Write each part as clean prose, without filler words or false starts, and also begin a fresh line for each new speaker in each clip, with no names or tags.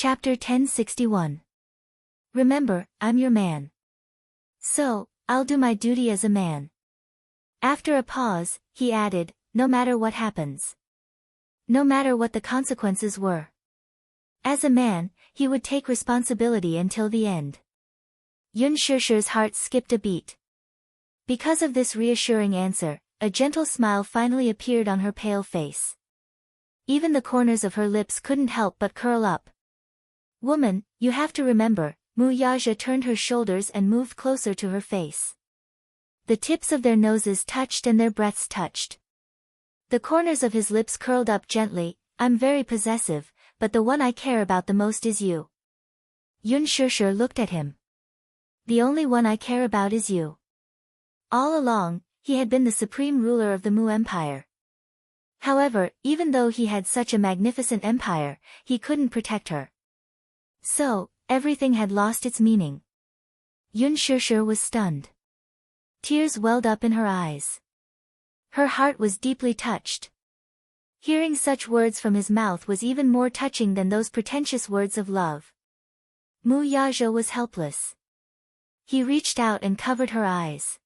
Chapter 1061. Remember, I'm your man. So, I'll do my duty as a man. After a pause, he added, no matter what happens. No matter what the consequences were. As a man, he would take responsibility until the end. Yun Shusher's heart skipped a beat. Because of this reassuring answer, a gentle smile finally appeared on her pale face. Even the corners of her lips couldn't help but curl up. Woman, you have to remember, Mu Yaja turned her shoulders and moved closer to her face. The tips of their noses touched and their breaths touched. The corners of his lips curled up gently. I'm very possessive, but the one I care about the most is you. Yun Shusher looked at him. The only one I care about is you. All along, he had been the supreme ruler of the Mu Empire. However, even though he had such a magnificent empire, he couldn't protect her. So, everything had lost its meaning. Yun Shusher was stunned. Tears welled up in her eyes. Her heart was deeply touched. Hearing such words from his mouth was even more touching than those pretentious words of love. Mu Yaja was helpless. He reached out and covered her eyes.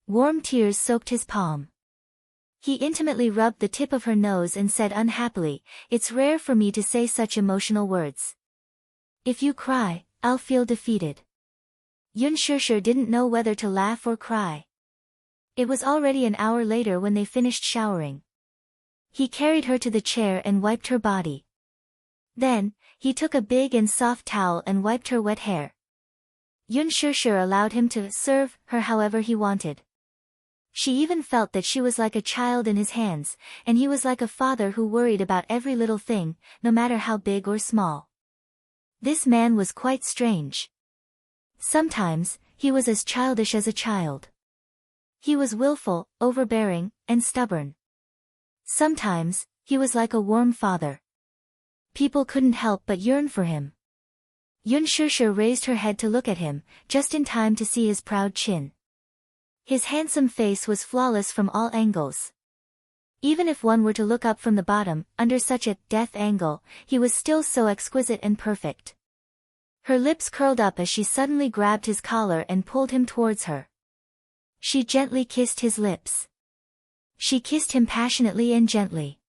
Warm tears soaked his palm. He intimately rubbed the tip of her nose and said unhappily, it's rare for me to say such emotional words. If you cry, I'll feel defeated. Yun Shusher didn't know whether to laugh or cry. It was already an hour later when they finished showering. He carried her to the chair and wiped her body. Then, he took a big and soft towel and wiped her wet hair. Yun Shusher allowed him to serve her however he wanted. She even felt that she was like a child in his hands, and he was like a father who worried about every little thing, no matter how big or small. This man was quite strange. Sometimes, he was as childish as a child. He was willful, overbearing, and stubborn. Sometimes, he was like a warm father. People couldn't help but yearn for him. Yun Shusher raised her head to look at him, just in time to see his proud chin. His handsome face was flawless from all angles. Even if one were to look up from the bottom, under such a death angle, he was still so exquisite and perfect. Her lips curled up as she suddenly grabbed his collar and pulled him towards her. She gently kissed his lips. She kissed him passionately and gently.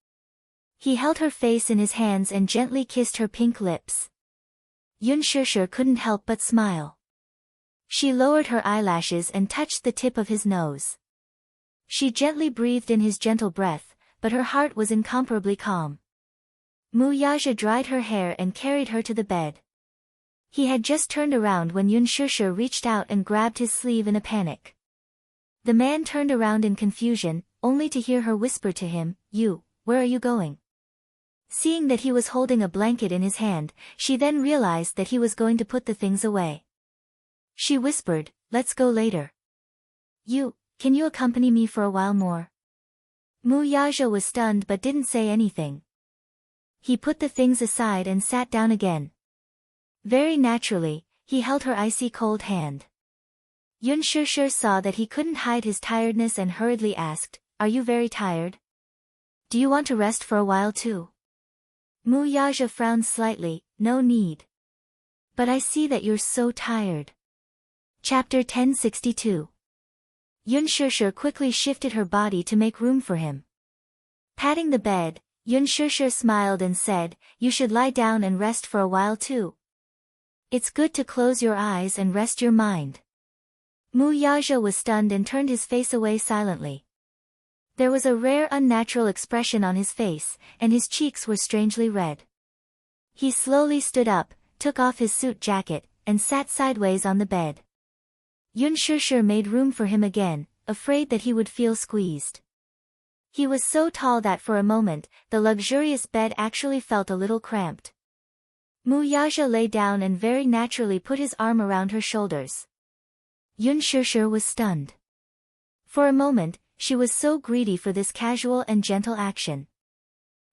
He held her face in his hands and gently kissed her pink lips. Yun Shusher couldn't help but smile. She lowered her eyelashes and touched the tip of his nose. She gently breathed in his gentle breath, but her heart was incomparably calm. Mu Yaja dried her hair and carried her to the bed. He had just turned around when Yun Shusher reached out and grabbed his sleeve in a panic. The man turned around in confusion, only to hear her whisper to him, where are you going? Seeing that he was holding a blanket in his hand, she then realized that he was going to put the things away. She whispered, let's go later. Can you accompany me for a while more? Mu Yaja was stunned but didn't say anything. He put the things aside and sat down again. Very naturally, he held her icy cold hand. Yun Shusher saw that he couldn't hide his tiredness and hurriedly asked, are you very tired? Do you want to rest for a while too? Mu Yaja frowned slightly, no need. But I see that you're so tired. Chapter 1062. Yun Shusher quickly shifted her body to make room for him. Patting the bed, Yun Shusher smiled and said, you should lie down and rest for a while too. It's good to close your eyes and rest your mind. Mu Yaja was stunned and turned his face away silently. There was a rare unnatural expression on his face, and his cheeks were strangely red. He slowly stood up, took off his suit jacket, and sat sideways on the bed. Yun Shusher made room for him again, afraid that he would feel squeezed. He was so tall that for a moment, the luxurious bed actually felt a little cramped. Mu Yaja lay down and very naturally put his arm around her shoulders. Yun Shusher was stunned. For a moment, she was so greedy for this casual and gentle action.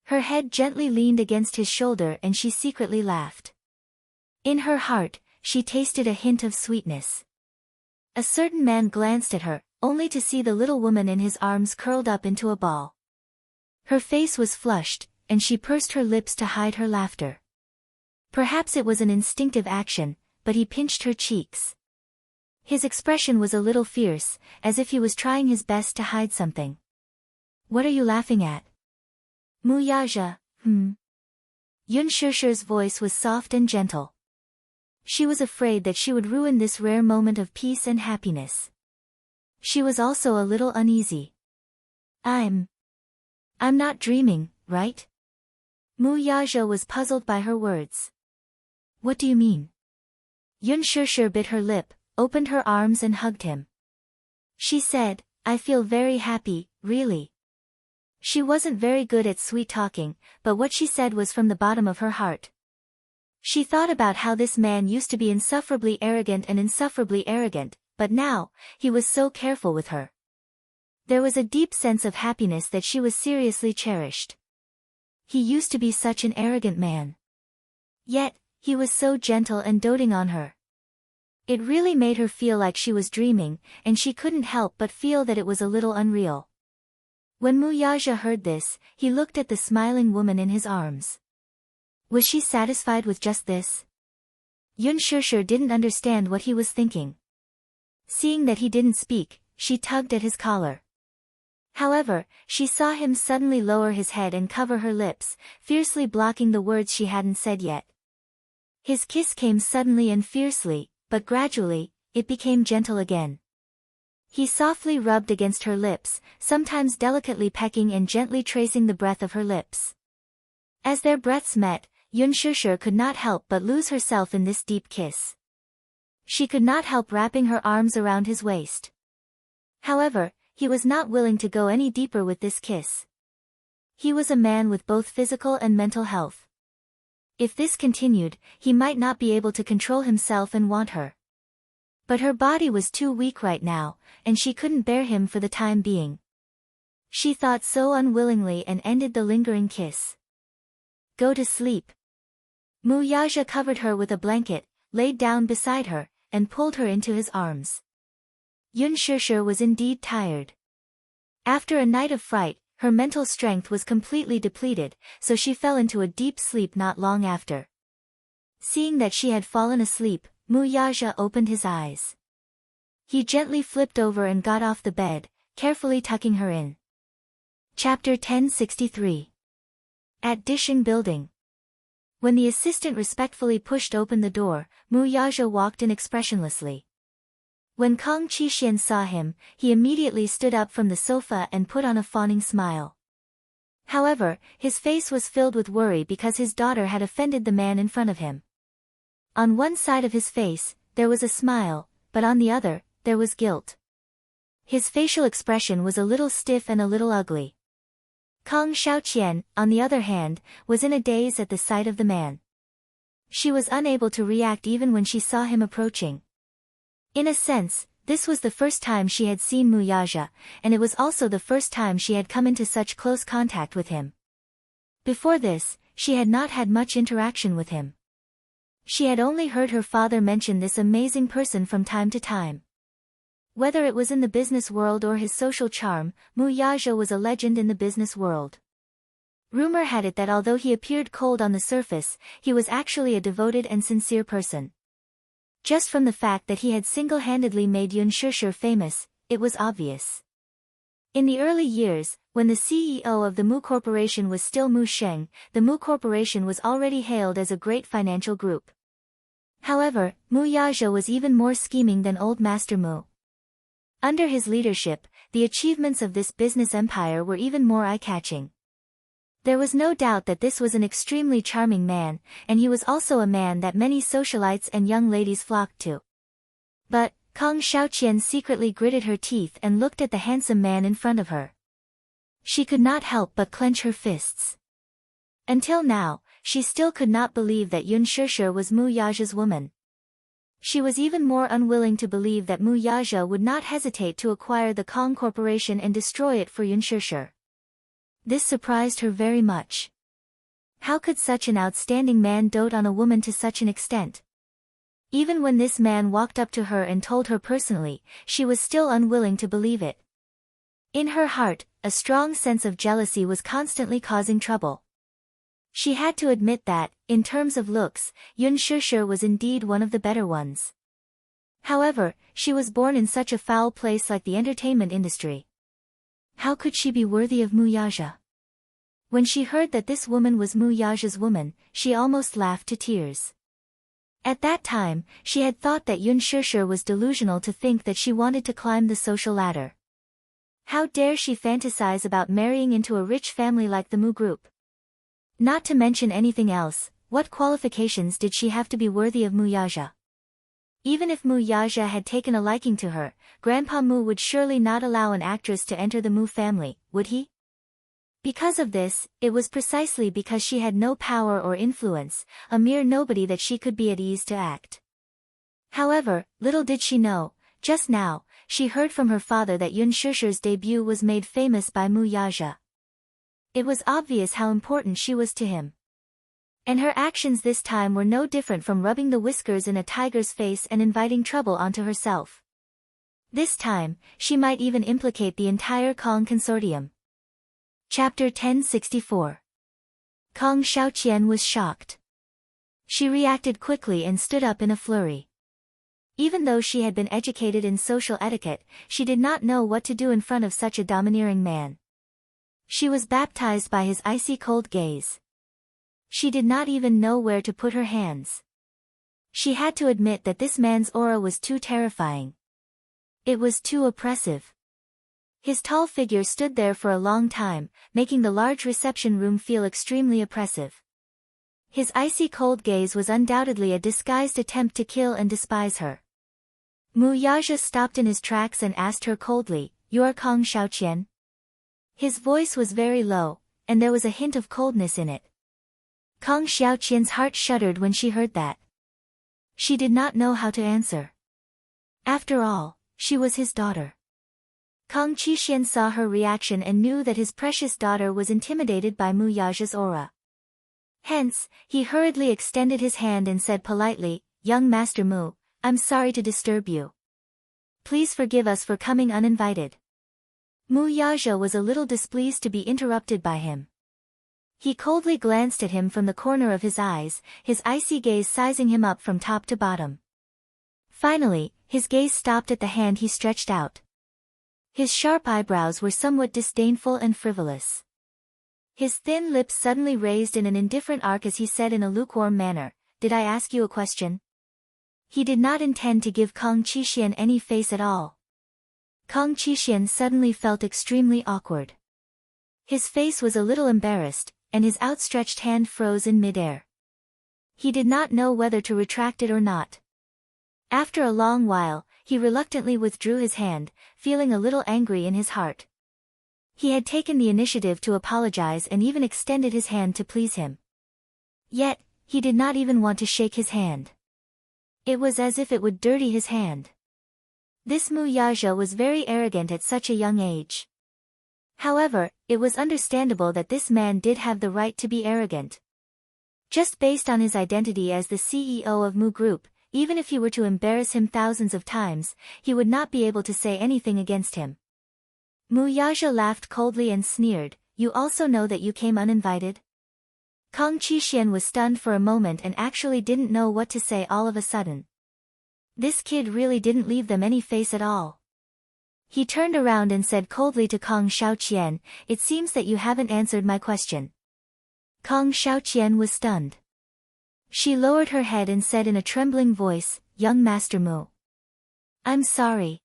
Her head gently leaned against his shoulder and she secretly laughed. In her heart, she tasted a hint of sweetness. A certain man glanced at her, only to see the little woman in his arms curled up into a ball. Her face was flushed, and she pursed her lips to hide her laughter. Perhaps it was an instinctive action, but he pinched her cheeks. His expression was a little fierce, as if he was trying his best to hide something. What are you laughing at? Muyaja, Yun Shusher's voice was soft and gentle. She was afraid that she would ruin this rare moment of peace and happiness. She was also a little uneasy. I'm not dreaming, right? Muyaja was puzzled by her words. What do you mean? Yun Shusher bit her lip, opened her arms and hugged him. She said, I feel very happy, really. She wasn't very good at sweet talking, but what she said was from the bottom of her heart. She thought about how this man used to be insufferably arrogant, but now, he was so careful with her. There was a deep sense of happiness that she was seriously cherished. He used to be such an arrogant man. Yet, he was so gentle and doting on her. It really made her feel like she was dreaming, and she couldn't help but feel that it was a little unreal. When Muyaja heard this, he looked at the smiling woman in his arms. Was she satisfied with just this? Yun Shusher didn't understand what he was thinking. Seeing that he didn't speak, she tugged at his collar. However, she saw him suddenly lower his head and cover her lips, fiercely blocking the words she hadn't said yet. His kiss came suddenly and fiercely, but gradually, it became gentle again. He softly rubbed against her lips, sometimes delicately pecking and gently tracing the breadth of her lips. As their breaths met, Yun Shusher could not help but lose herself in this deep kiss. She could not help wrapping her arms around his waist. However, he was not willing to go any deeper with this kiss. He was a man with both physical and mental health. If this continued, he might not be able to control himself and want her. But her body was too weak right now, and she couldn't bear him for the time being. She thought so unwillingly and ended the lingering kiss. Go to sleep. Muyaja covered her with a blanket, laid down beside her, and pulled her into his arms. Yun Shusher was indeed tired. After a night of fright, her mental strength was completely depleted, so she fell into a deep sleep not long after. Seeing that she had fallen asleep, Muyaja opened his eyes. He gently flipped over and got off the bed, carefully tucking her in. Chapter 1063. At Dishing Building. When the assistant respectfully pushed open the door, Muyaja walked in expressionlessly. When Kong Qixuan saw him, he immediately stood up from the sofa and put on a fawning smile. However, his face was filled with worry because his daughter had offended the man in front of him. On one side of his face, there was a smile, but on the other, there was guilt. His facial expression was a little stiff and a little ugly. Kong Xiaoqian, on the other hand, was in a daze at the sight of the man. She was unable to react even when she saw him approaching. In a sense, this was the first time she had seen Muyaja, and it was also the first time she had come into such close contact with him. Before this, she had not had much interaction with him. She had only heard her father mention this amazing person from time to time. Whether it was in the business world or his social charm, Muyaja was a legend in the business world. Rumor had it that although he appeared cold on the surface, he was actually a devoted and sincere person. Just from the fact that he had single-handedly made Yun Shusher famous, it was obvious. In the early years, when the CEO of the Mu Corporation was still Mu Sheng, the Mu Corporation was already hailed as a great financial group. However, Muyaja was even more scheming than old Master Mu. Under his leadership, the achievements of this business empire were even more eye-catching. There was no doubt that this was an extremely charming man, and he was also a man that many socialites and young ladies flocked to. But, Kong Xiaoqian secretly gritted her teeth and looked at the handsome man in front of her. She could not help but clench her fists. Until now, she still could not believe that Yun Shusher was Muyaja's woman. She was even more unwilling to believe that Muyaja would not hesitate to acquire the Kong Corporation and destroy it for Yun Shusher. This surprised her very much. How could such an outstanding man dote on a woman to such an extent? Even when this man walked up to her and told her personally, she was still unwilling to believe it. In her heart, a strong sense of jealousy was constantly causing trouble. She had to admit that, in terms of looks, Yun Shishir was indeed one of the better ones. However, she was born in such a foul place like the entertainment industry. How could she be worthy of Mu Yaja? When she heard that this woman was Mu Yaja's woman, she almost laughed to tears. At that time, she had thought that Yun Shishir was delusional to think that she wanted to climb the social ladder. How dare she fantasize about marrying into a rich family like the Mu group? Not to mention anything else, what qualifications did she have to be worthy of Mu Yaja? Even if Mu Yaja had taken a liking to her, Grandpa Mu would surely not allow an actress to enter the Mu family, would he? Because of this, it was precisely because she had no power or influence, a mere nobody, that she could be at ease to act. However, little did she know, just now, she heard from her father that Yun Shishir's debut was made famous by Mu Yaja. It was obvious how important she was to him. And her actions this time were no different from rubbing the whiskers in a tiger's face and inviting trouble onto herself. This time, she might even implicate the entire Kong consortium. Chapter 1064. Kong Xiaoqian was shocked. She reacted quickly and stood up in a flurry. Even though she had been educated in social etiquette, she did not know what to do in front of such a domineering man. She was baptized by his icy cold gaze. She did not even know where to put her hands. She had to admit that this man's aura was too terrifying. It was too oppressive. His tall figure stood there for a long time, making the large reception room feel extremely oppressive. His icy cold gaze was undoubtedly a disguised attempt to kill and despise her. Mu Yaja stopped in his tracks and asked her coldly, "You are Kong Xiaoqian?" His voice was very low, and there was a hint of coldness in it. Kong Xiaoqian's heart shuddered when she heard that. She did not know how to answer. After all, she was his daughter. Kong Qixian saw her reaction and knew that his precious daughter was intimidated by Mu Yaja's aura. Hence, he hurriedly extended his hand and said politely, "Young Master Mu, I'm sorry to disturb you. Please forgive us for coming uninvited." Mu Yaja was a little displeased to be interrupted by him. He coldly glanced at him from the corner of his eyes, his icy gaze sizing him up from top to bottom. Finally, his gaze stopped at the hand he stretched out. His sharp eyebrows were somewhat disdainful and frivolous. His thin lips suddenly raised in an indifferent arc as he said in a lukewarm manner, "Did I ask you a question?" He did not intend to give Kong Qixian any face at all. Kong Qixian suddenly felt extremely awkward. His face was a little embarrassed, and his outstretched hand froze in midair. He did not know whether to retract it or not. After a long while, he reluctantly withdrew his hand, feeling a little angry in his heart. He had taken the initiative to apologize and even extended his hand to please him. Yet, he did not even want to shake his hand. It was as if it would dirty his hand. This Mu Yaja was very arrogant at such a young age. However, it was understandable that this man did have the right to be arrogant. Just based on his identity as the CEO of Mu Group, even if he were to embarrass him thousands of times, he would not be able to say anything against him. Mu Yaja laughed coldly and sneered, "You also know that you came uninvited?" Kong Qixian was stunned for a moment and actually didn't know what to say all of a sudden. This kid really didn't leave them any face at all. He turned around and said coldly to Kong Xiaoqian, "It seems that you haven't answered my question." Kong Xiaoqian was stunned. She lowered her head and said in a trembling voice, "Young Master Mu. I'm sorry."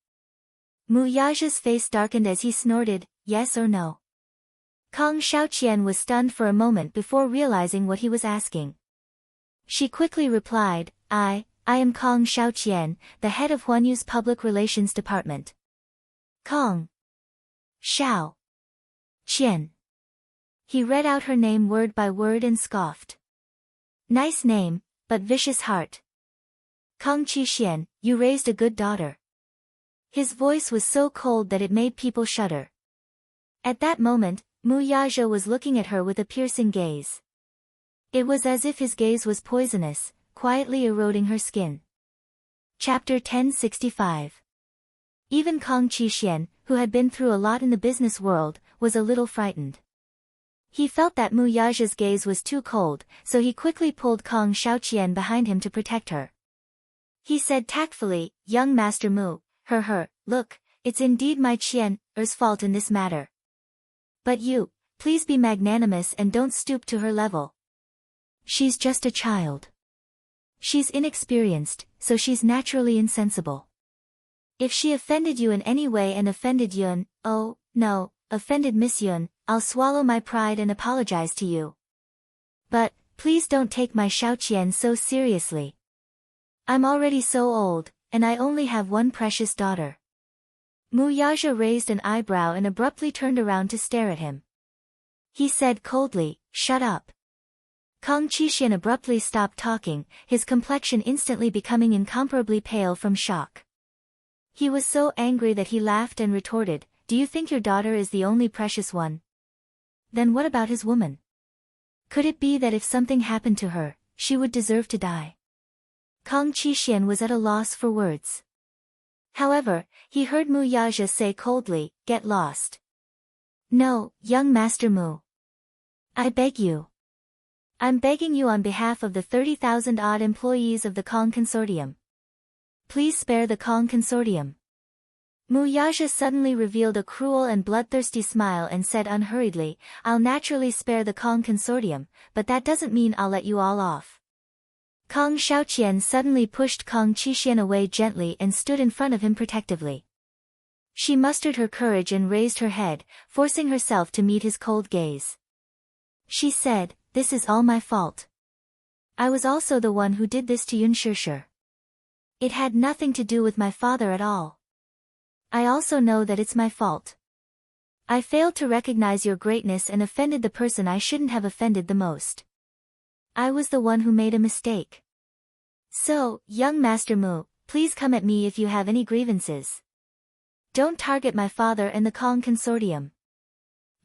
Mu Yaja's face darkened as he snorted, "Yes or no?" Kong Xiaoqian was stunned for a moment before realizing what he was asking. She quickly replied, I am Kong Xiaoqian, the head of Huanyu's public relations department." Kong Xiao Qian. He read out her name word by word and scoffed. "Nice name, but vicious heart. Kong Qixian, you raised a good daughter." His voice was so cold that it made people shudder. At that moment, Mu Yaja was looking at her with a piercing gaze. It was as if his gaze was poisonous, quietly eroding her skin. Chapter 1065. Even Kong Qixian, who had been through a lot in the business world, was a little frightened. He felt that Mu Yaja's gaze was too cold, so he quickly pulled Kong Xiaoqian behind him to protect her. He said tactfully, "Young Master Mu, look, it's indeed my Qian's fault in this matter. But you, please be magnanimous and don't stoop to her level. She's just a child. She's inexperienced, so she's naturally insensible. If she offended you in any way and offended Yun, oh, no, offended Miss Yun, I'll swallow my pride and apologize to you. But, please don't take my Xiaoqian so seriously. I'm already so old, and I only have one precious daughter." Mu Yaja raised an eyebrow and abruptly turned around to stare at him. He said coldly, "Shut up." Kong Qishan abruptly stopped talking, his complexion instantly becoming incomparably pale from shock. He was so angry that he laughed and retorted, "Do you think your daughter is the only precious one? Then what about his woman? Could it be that if something happened to her, she would deserve to die?" Kong Qishan was at a loss for words. However, he heard Mu Yaja say coldly, "Get lost. No, young Master Mu. I beg you. I'm begging you on behalf of the 30,000 odd employees of the Kong Consortium. Please spare the Kong Consortium." Mu Yaja suddenly revealed a cruel and bloodthirsty smile and said unhurriedly, "I'll naturally spare the Kong Consortium, but that doesn't mean I'll let you all off." Kong Xiaoqian suddenly pushed Kong Qishan away gently and stood in front of him protectively. She mustered her courage and raised her head, forcing herself to meet his cold gaze. She said, "This is all my fault. I was also the one who did this to Yun Shishir. It had nothing to do with my father at all. I also know that it's my fault. I failed to recognize your greatness and offended the person I shouldn't have offended the most. I was the one who made a mistake. So, young Master Mu, please come at me if you have any grievances. Don't target my father and the Kong Consortium.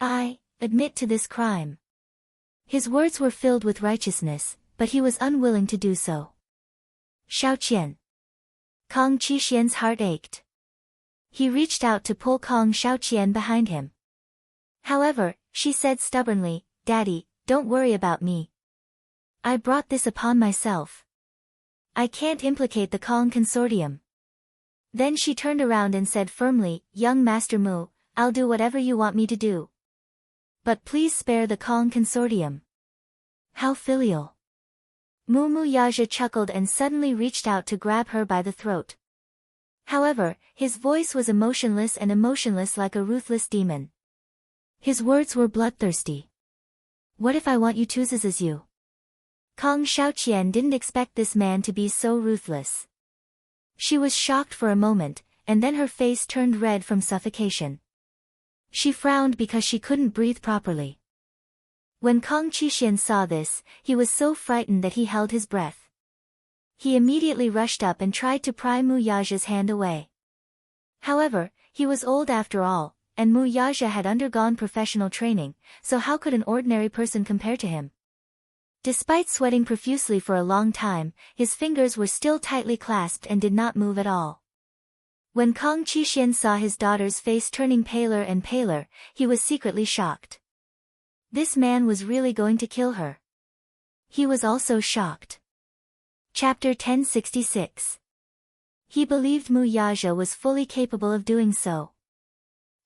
I admit to this crime." His words were filled with righteousness, but he was unwilling to do so. "Xiaoqian." Kong Qishan's heart ached. He reached out to pull Kong Xiaoqian behind him. However, she said stubbornly, "Daddy, don't worry about me. I brought this upon myself. I can't implicate the Kong Consortium." Then she turned around and said firmly, "Young Master Mu, I'll do whatever you want me to do. But please spare the Kong Consortium." How filial. Mu Yaja chuckled and suddenly reached out to grab her by the throat. However, his voice was emotionless like a ruthless demon. His words were bloodthirsty. "What if I want you to as you?" Kong Xiaoqian didn't expect this man to be so ruthless. She was shocked for a moment, and then her face turned red from suffocation. She frowned because she couldn't breathe properly. When Kong Qishan saw this, he was so frightened that he held his breath. He immediately rushed up and tried to pry Mu Yaja's hand away. However, he was old after all, and Mu Yaja had undergone professional training, so how could an ordinary person compare to him? Despite sweating profusely for a long time, his fingers were still tightly clasped and did not move at all. When Kong Qishan saw his daughter's face turning paler and paler, he was secretly shocked. This man was really going to kill her. He was also shocked. Chapter 1066. He believed Mu Yaja was fully capable of doing so.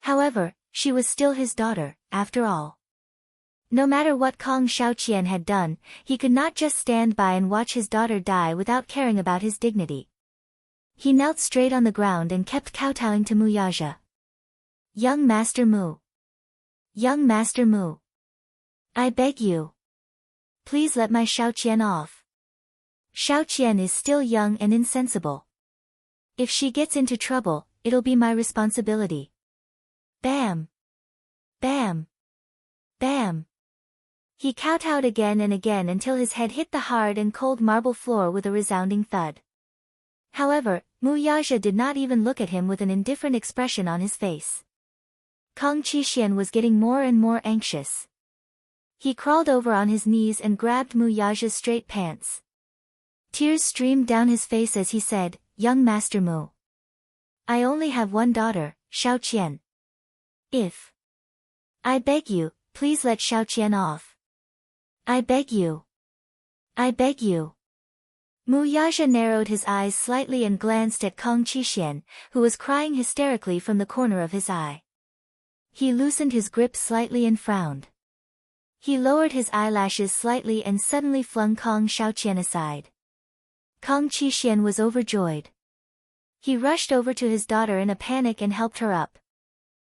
However, she was still his daughter, after all. No matter what Kong Xiaoqian had done, he could not just stand by and watch his daughter die without caring about his dignity. He knelt straight on the ground and kept kowtowing to Mu Yaja. "Young Master Mu. Young Master Mu. I beg you. Please let my Xiaoqian off. Xiaoqian is still young and insensible. If she gets into trouble, it'll be my responsibility." Bam! Bam! Bam! He kowtowed again and again until his head hit the hard and cold marble floor with a resounding thud. However, Mu Yaja did not even look at him with an indifferent expression on his face. Kong Qishan was getting more and more anxious. He crawled over on his knees and grabbed Mu Yaja's straight pants. Tears streamed down his face as he said, "Young Master Mu. I only have one daughter, Xiaoqian. I beg you, please let Xiaoqian off. I beg you. I beg you. Mu Yaja narrowed his eyes slightly and glanced at Kang Qixuan, who was crying hysterically from the corner of his eye. He loosened his grip slightly and frowned. He lowered his eyelashes slightly and suddenly flung Kang Xiaoqian aside. Kang Qixuan was overjoyed. He rushed over to his daughter in a panic and helped her up.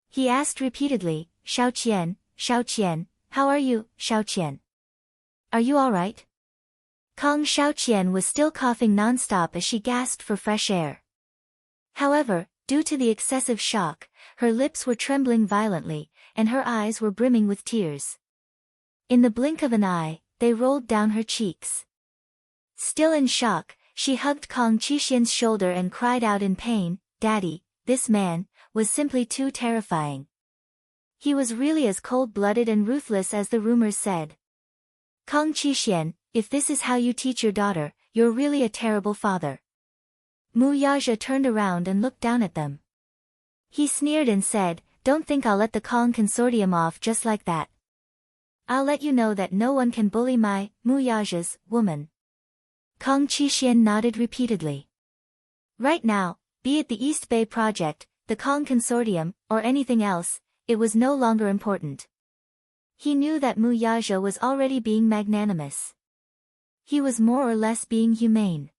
He asked repeatedly, Xiaoqian, Xiaoqian, how are you, Xiaoqian? Are you all right? Kang Xiaoqian was still coughing non-stop as she gasped for fresh air. However, due to the excessive shock, her lips were trembling violently, and her eyes were brimming with tears. In the blink of an eye, they rolled down her cheeks. Still in shock, she hugged Kang Qixuan's shoulder and cried out in pain, Daddy, this man was simply too terrifying. He was really as cold-blooded and ruthless as the rumors said. Kang Qixuan, if this is how you teach your daughter, you're really a terrible father. Mu Yaja turned around and looked down at them. He sneered and said, don't think I'll let the Kang consortium off just like that. I'll let you know that no one can bully my, Mu Yaja's, woman. Kang Qixuan nodded repeatedly. Right now, be it the East Bay Project, the Kang consortium, or anything else, it was no longer important. He knew that Mu Yaja was already being magnanimous. He was more or less being humane.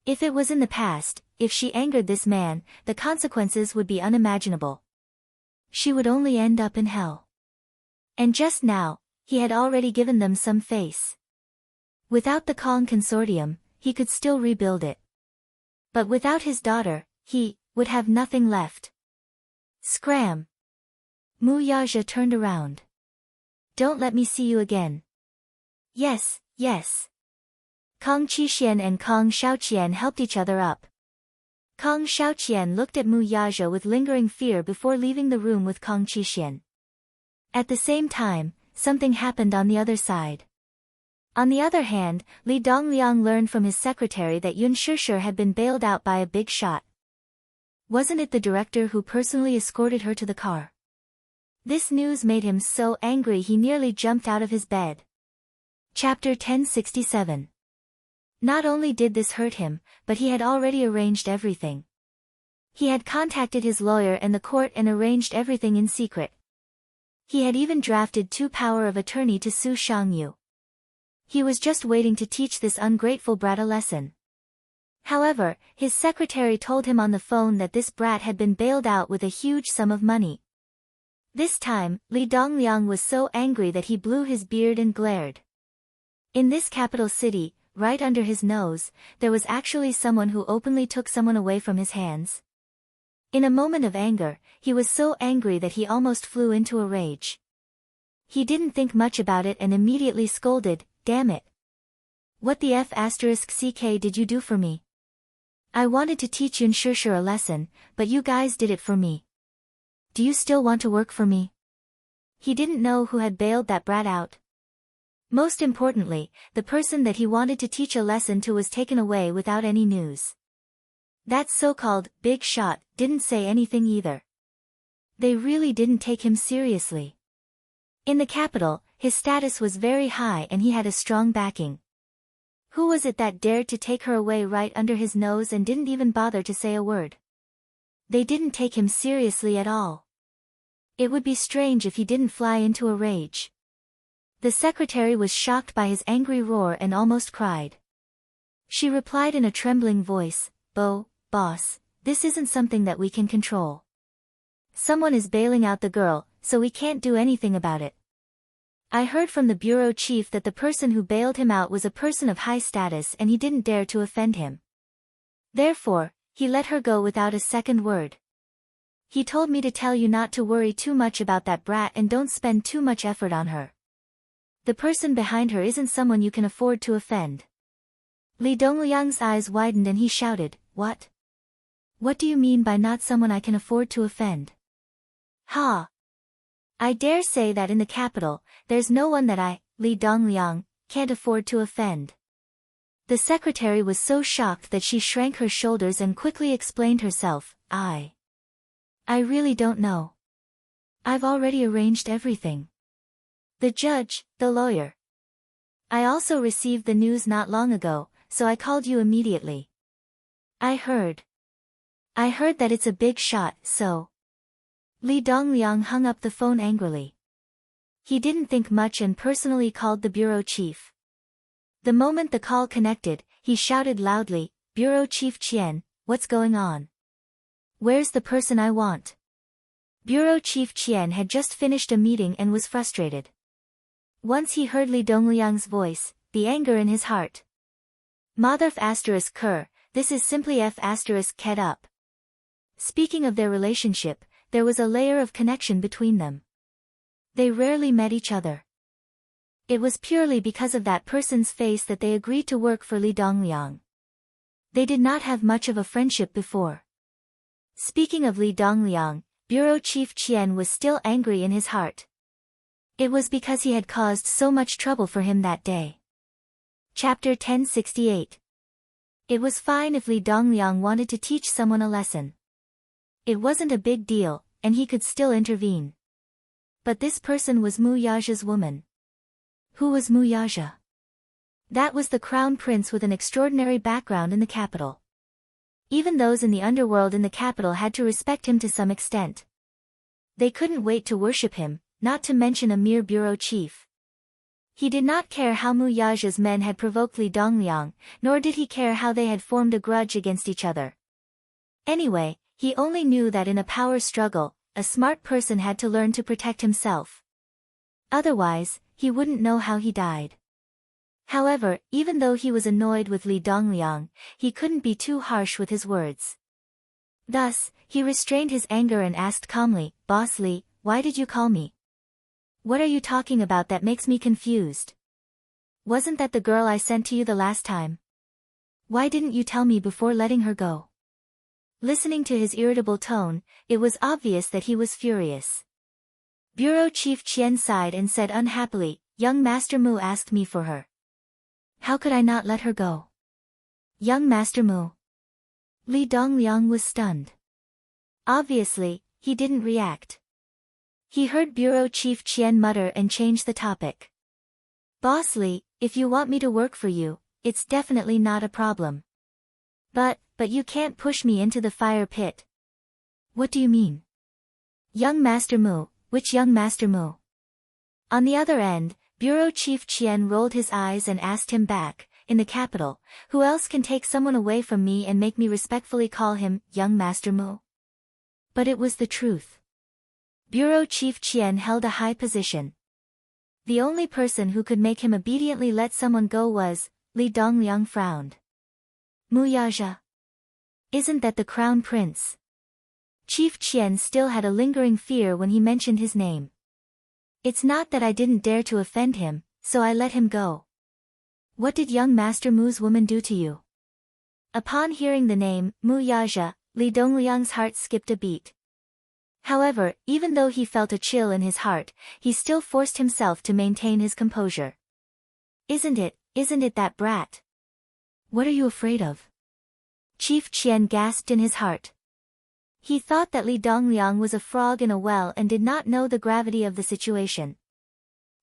If it was in the past, if she angered this man, the consequences would be unimaginable. She would only end up in hell. And just now, he had already given them some face. Without the Kang consortium, he could still rebuild it. But without his daughter, he would have nothing left. Scram! Mu Yaja turned around. Don't let me see you again. Yes, yes. Kang Qixuan and Kang Xiaoqian helped each other up. Kang Xiaoqian looked at Mu Yaja with lingering fear before leaving the room with Kang Qixuan. At the same time, something happened on the other side. On the other hand, Li Dongliang learned from his secretary that Yun Shishir had been bailed out by a big shot. Wasn't it the director who personally escorted her to the car? This news made him so angry he nearly jumped out of his bed. Chapter 1067. Not only did this hurt him, but he had already arranged everything. He had contacted his lawyer and the court and arranged everything in secret. He had even drafted 2 power of attorney to sue Shangyu. He was just waiting to teach this ungrateful brat a lesson. However, his secretary told him on the phone that this brat had been bailed out with a huge sum of money. This time, Li Dongliang was so angry that he blew his beard and glared. In this capital city, right under his nose, there was actually someone who openly took someone away from his hands. In a moment of anger, he was so angry that he almost flew into a rage. He didn't think much about it and immediately scolded, damn it. What the F***ck did you do for me? I wanted to teach Yun Shishir a lesson, but you guys did it for me. Do you still want to work for me? He didn't know who had bailed that brat out. Most importantly, the person that he wanted to teach a lesson to was taken away without any news. That so-called big shot didn't say anything either. They really didn't take him seriously. In the capital, his status was very high and he had a strong backing. Who was it that dared to take her away right under his nose and didn't even bother to say a word? They didn't take him seriously at all. It would be strange if he didn't fly into a rage. The secretary was shocked by his angry roar and almost cried. She replied in a trembling voice, Boss, this isn't something that we can control. Someone is bailing out the girl, so we can't do anything about it. I heard from the bureau chief that the person who bailed him out was a person of high status and he didn't dare to offend him. Therefore, he let her go without a second word. He told me to tell you not to worry too much about that brat and don't spend too much effort on her. The person behind her isn't someone you can afford to offend. Li Dongliang's eyes widened and he shouted, What? What do you mean by not someone I can afford to offend? Ha! I dare say that in the capital, there's no one that I, Li Dongliang, can't afford to offend. The secretary was so shocked that she shrank her shoulders and quickly explained herself, I really don't know. I've already arranged everything. The judge, the lawyer. I also received the news not long ago, so I called you immediately. I heard that it's a big shot, so. Li Dongliang hung up the phone angrily. He didn't think much and personally called the bureau chief. The moment the call connected, he shouted loudly, "Bureau Chief Qian, what's going on? Where's the person I want?" Bureau Chief Qian had just finished a meeting and was frustrated. Once he heard Li Dongliang's voice, the anger in his heart. Motherf asterisk Ker, this is simply F asterisk Ket up. Speaking of their relationship, there was a layer of connection between them. They rarely met each other. It was purely because of that person's face that they agreed to work for Li Dongliang. They did not have much of a friendship before. Speaking of Li Dongliang, Bureau Chief Qian was still angry in his heart. It was because he had caused so much trouble for him that day. Chapter 1068. It was fine if Li Dongliang wanted to teach someone a lesson. It wasn't a big deal, and he could still intervene. But this person was Mu Yaja's woman. Who was Mu Yaja? That was the crown prince with an extraordinary background in the capital. Even those in the underworld in the capital had to respect him to some extent. They couldn't wait to worship him, not to mention a mere bureau chief. He did not care how Mu Yaja's men had provoked Li Dongliang, nor did he care how they had formed a grudge against each other. Anyway, he only knew that in a power struggle, a smart person had to learn to protect himself. Otherwise, he wouldn't know how he died. However, even though he was annoyed with Li Dongliang, he couldn't be too harsh with his words. Thus, he restrained his anger and asked calmly, "Boss Li, why did you call me? What are you talking about that makes me confused? Wasn't that the girl I sent to you the last time? Why didn't you tell me before letting her go?" Listening to his irritable tone, it was obvious that he was furious. Bureau Chief Qian sighed and said unhappily, "Young Master Mu asked me for her. How could I not let her go?" Young Master Mu. Li Dongliang was stunned. Obviously, he didn't react. He heard Bureau Chief Qian mutter and change the topic. "Boss Li, if you want me to work for you, it's definitely not a problem. But you can't push me into the fire pit." "What do you mean?" "Young Master Mu, which young Master Mu?" On the other end, Bureau Chief Qian rolled his eyes and asked him back, "In the capital, who else can take someone away from me and make me respectfully call him, young Master Mu?" But it was the truth. Bureau Chief Qian held a high position. The only person who could make him obediently let someone go was, Li Dongliang frowned. "Mu Yaja? Isn't that the crown prince?" Chief Qian still had a lingering fear when he mentioned his name. "It's not that I didn't dare to offend him, so I let him go." "What did young Master Mu's woman do to you?" Upon hearing the name, Mu Yaja, Li Dongliang's heart skipped a beat. However, even though he felt a chill in his heart, he still forced himself to maintain his composure. Isn't it that brat?" "What are you afraid of?" Chief Qian gasped in his heart. He thought that Li Dongliang was a frog in a well and did not know the gravity of the situation.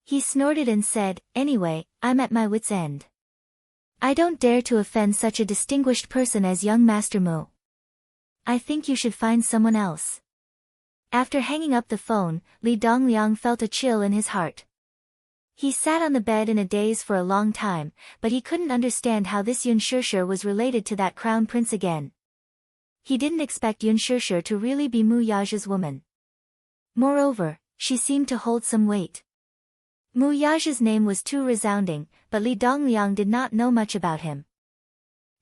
He snorted and said, "Anyway, I'm at my wit's end. I don't dare to offend such a distinguished person as young Master Mu. I think you should find someone else." After hanging up the phone, Li Dongliang felt a chill in his heart. He sat on the bed in a daze for a long time, but he couldn't understand how this Yun Shishir was related to that crown prince again. He didn't expect Yun Shishir to really be Mu Yaja's woman. Moreover, she seemed to hold some weight. Mu Yaja's name was too resounding, but Li Dongliang did not know much about him.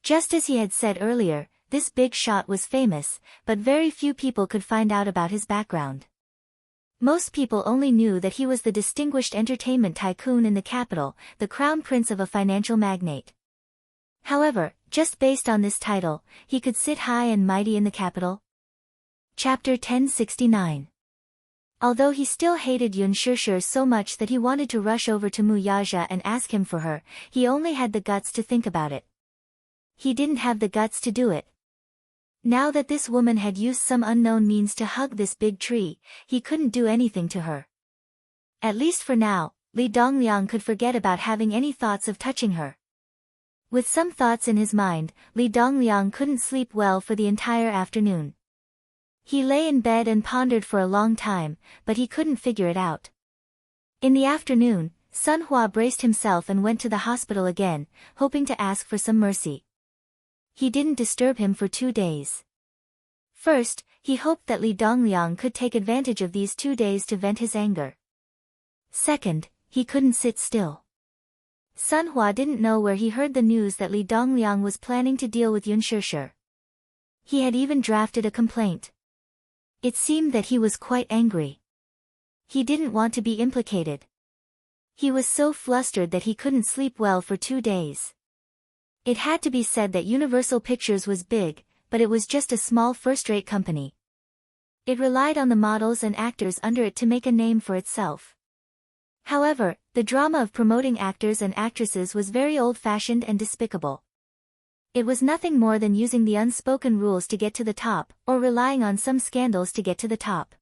Just as he had said earlier, this big shot was famous, but very few people could find out about his background. Most people only knew that he was the distinguished entertainment tycoon in the capital, the crown prince of a financial magnate. However, just based on this title, he could sit high and mighty in the capital. Chapter 1069. Although he still hated Yun Shishir so much that he wanted to rush over to Mu Yaja and ask him for her, he only had the guts to think about it. He didn't have the guts to do it. Now that this woman had used some unknown means to hug this big tree, he couldn't do anything to her. At least for now, Li Dongliang could forget about having any thoughts of touching her. With some thoughts in his mind, Li Dongliang couldn't sleep well for the entire afternoon. He lay in bed and pondered for a long time, but he couldn't figure it out. In the afternoon, Sun Hua braced himself and went to the hospital again, hoping to ask for some mercy. He didn't disturb him for 2 days. First, he hoped that Li Dongliang could take advantage of these 2 days to vent his anger. Second, he couldn't sit still. Sun Hua didn't know where he heard the news that Li Dongliang was planning to deal with Yun Shishir. He had even drafted a complaint. It seemed that he was quite angry. He didn't want to be implicated. He was so flustered that he couldn't sleep well for 2 days. It had to be said that Universal Pictures was big, but it was just a small first-rate company. It relied on the models and actors under it to make a name for itself. However, the drama of promoting actors and actresses was very old-fashioned and despicable. It was nothing more than using the unspoken rules to get to the top, or relying on some scandals to get to the top.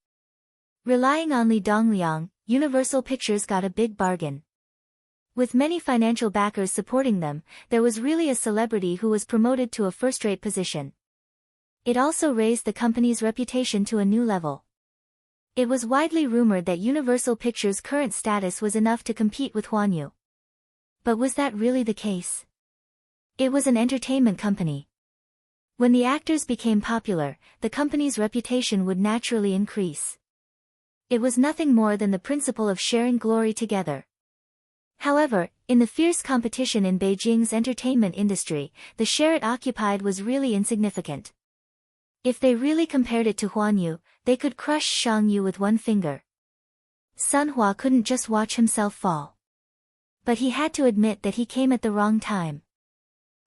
Relying on Li Dongliang, Universal Pictures got a big bargain. With many financial backers supporting them, there was really a celebrity who was promoted to a first-rate position. It also raised the company's reputation to a new level. It was widely rumored that Universal Pictures' current status was enough to compete with Huanyu. But was that really the case? It was an entertainment company. When the actors became popular, the company's reputation would naturally increase. It was nothing more than the principle of sharing glory together. However, in the fierce competition in Beijing's entertainment industry, the share it occupied was really insignificant. If they really compared it to Huanyu, they could crush Shang Yu with one finger. Sun Hua couldn't just watch himself fall. But he had to admit that he came at the wrong time.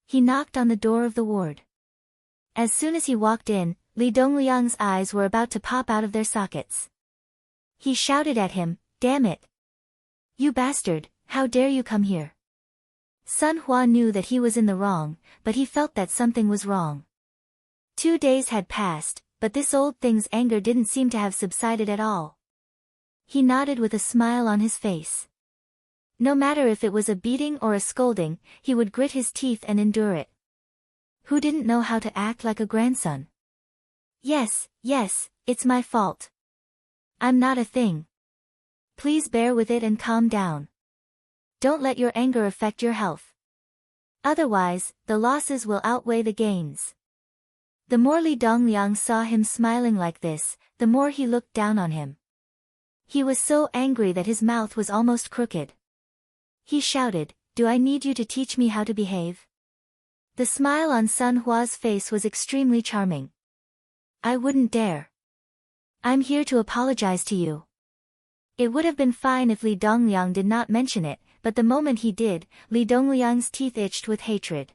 He knocked on the door of the ward. As soon as he walked in, Li Dongliang's eyes were about to pop out of their sockets. He shouted at him, "Damn it! You bastard, how dare you come here?" Sun Hua knew that he was in the wrong, but he felt that something was wrong. 2 days had passed, but this old thing's anger didn't seem to have subsided at all. He nodded with a smile on his face. No matter if it was a beating or a scolding, he would grit his teeth and endure it. Who didn't know how to act like a grandson? Yes, it's my fault. I'm not a thing. Please bear with it and calm down. Don't let your anger affect your health. Otherwise, the losses will outweigh the gains. The more Li Dongliang saw him smiling like this, the more he looked down on him. He was so angry that his mouth was almost crooked. He shouted, "Do I need you to teach me how to behave?" The smile on Sun Hua's face was extremely charming. "I wouldn't dare. I'm here to apologize to you." It would have been fine if Li Dongliang did not mention it, but the moment he did, Li Dongliang's teeth itched with hatred.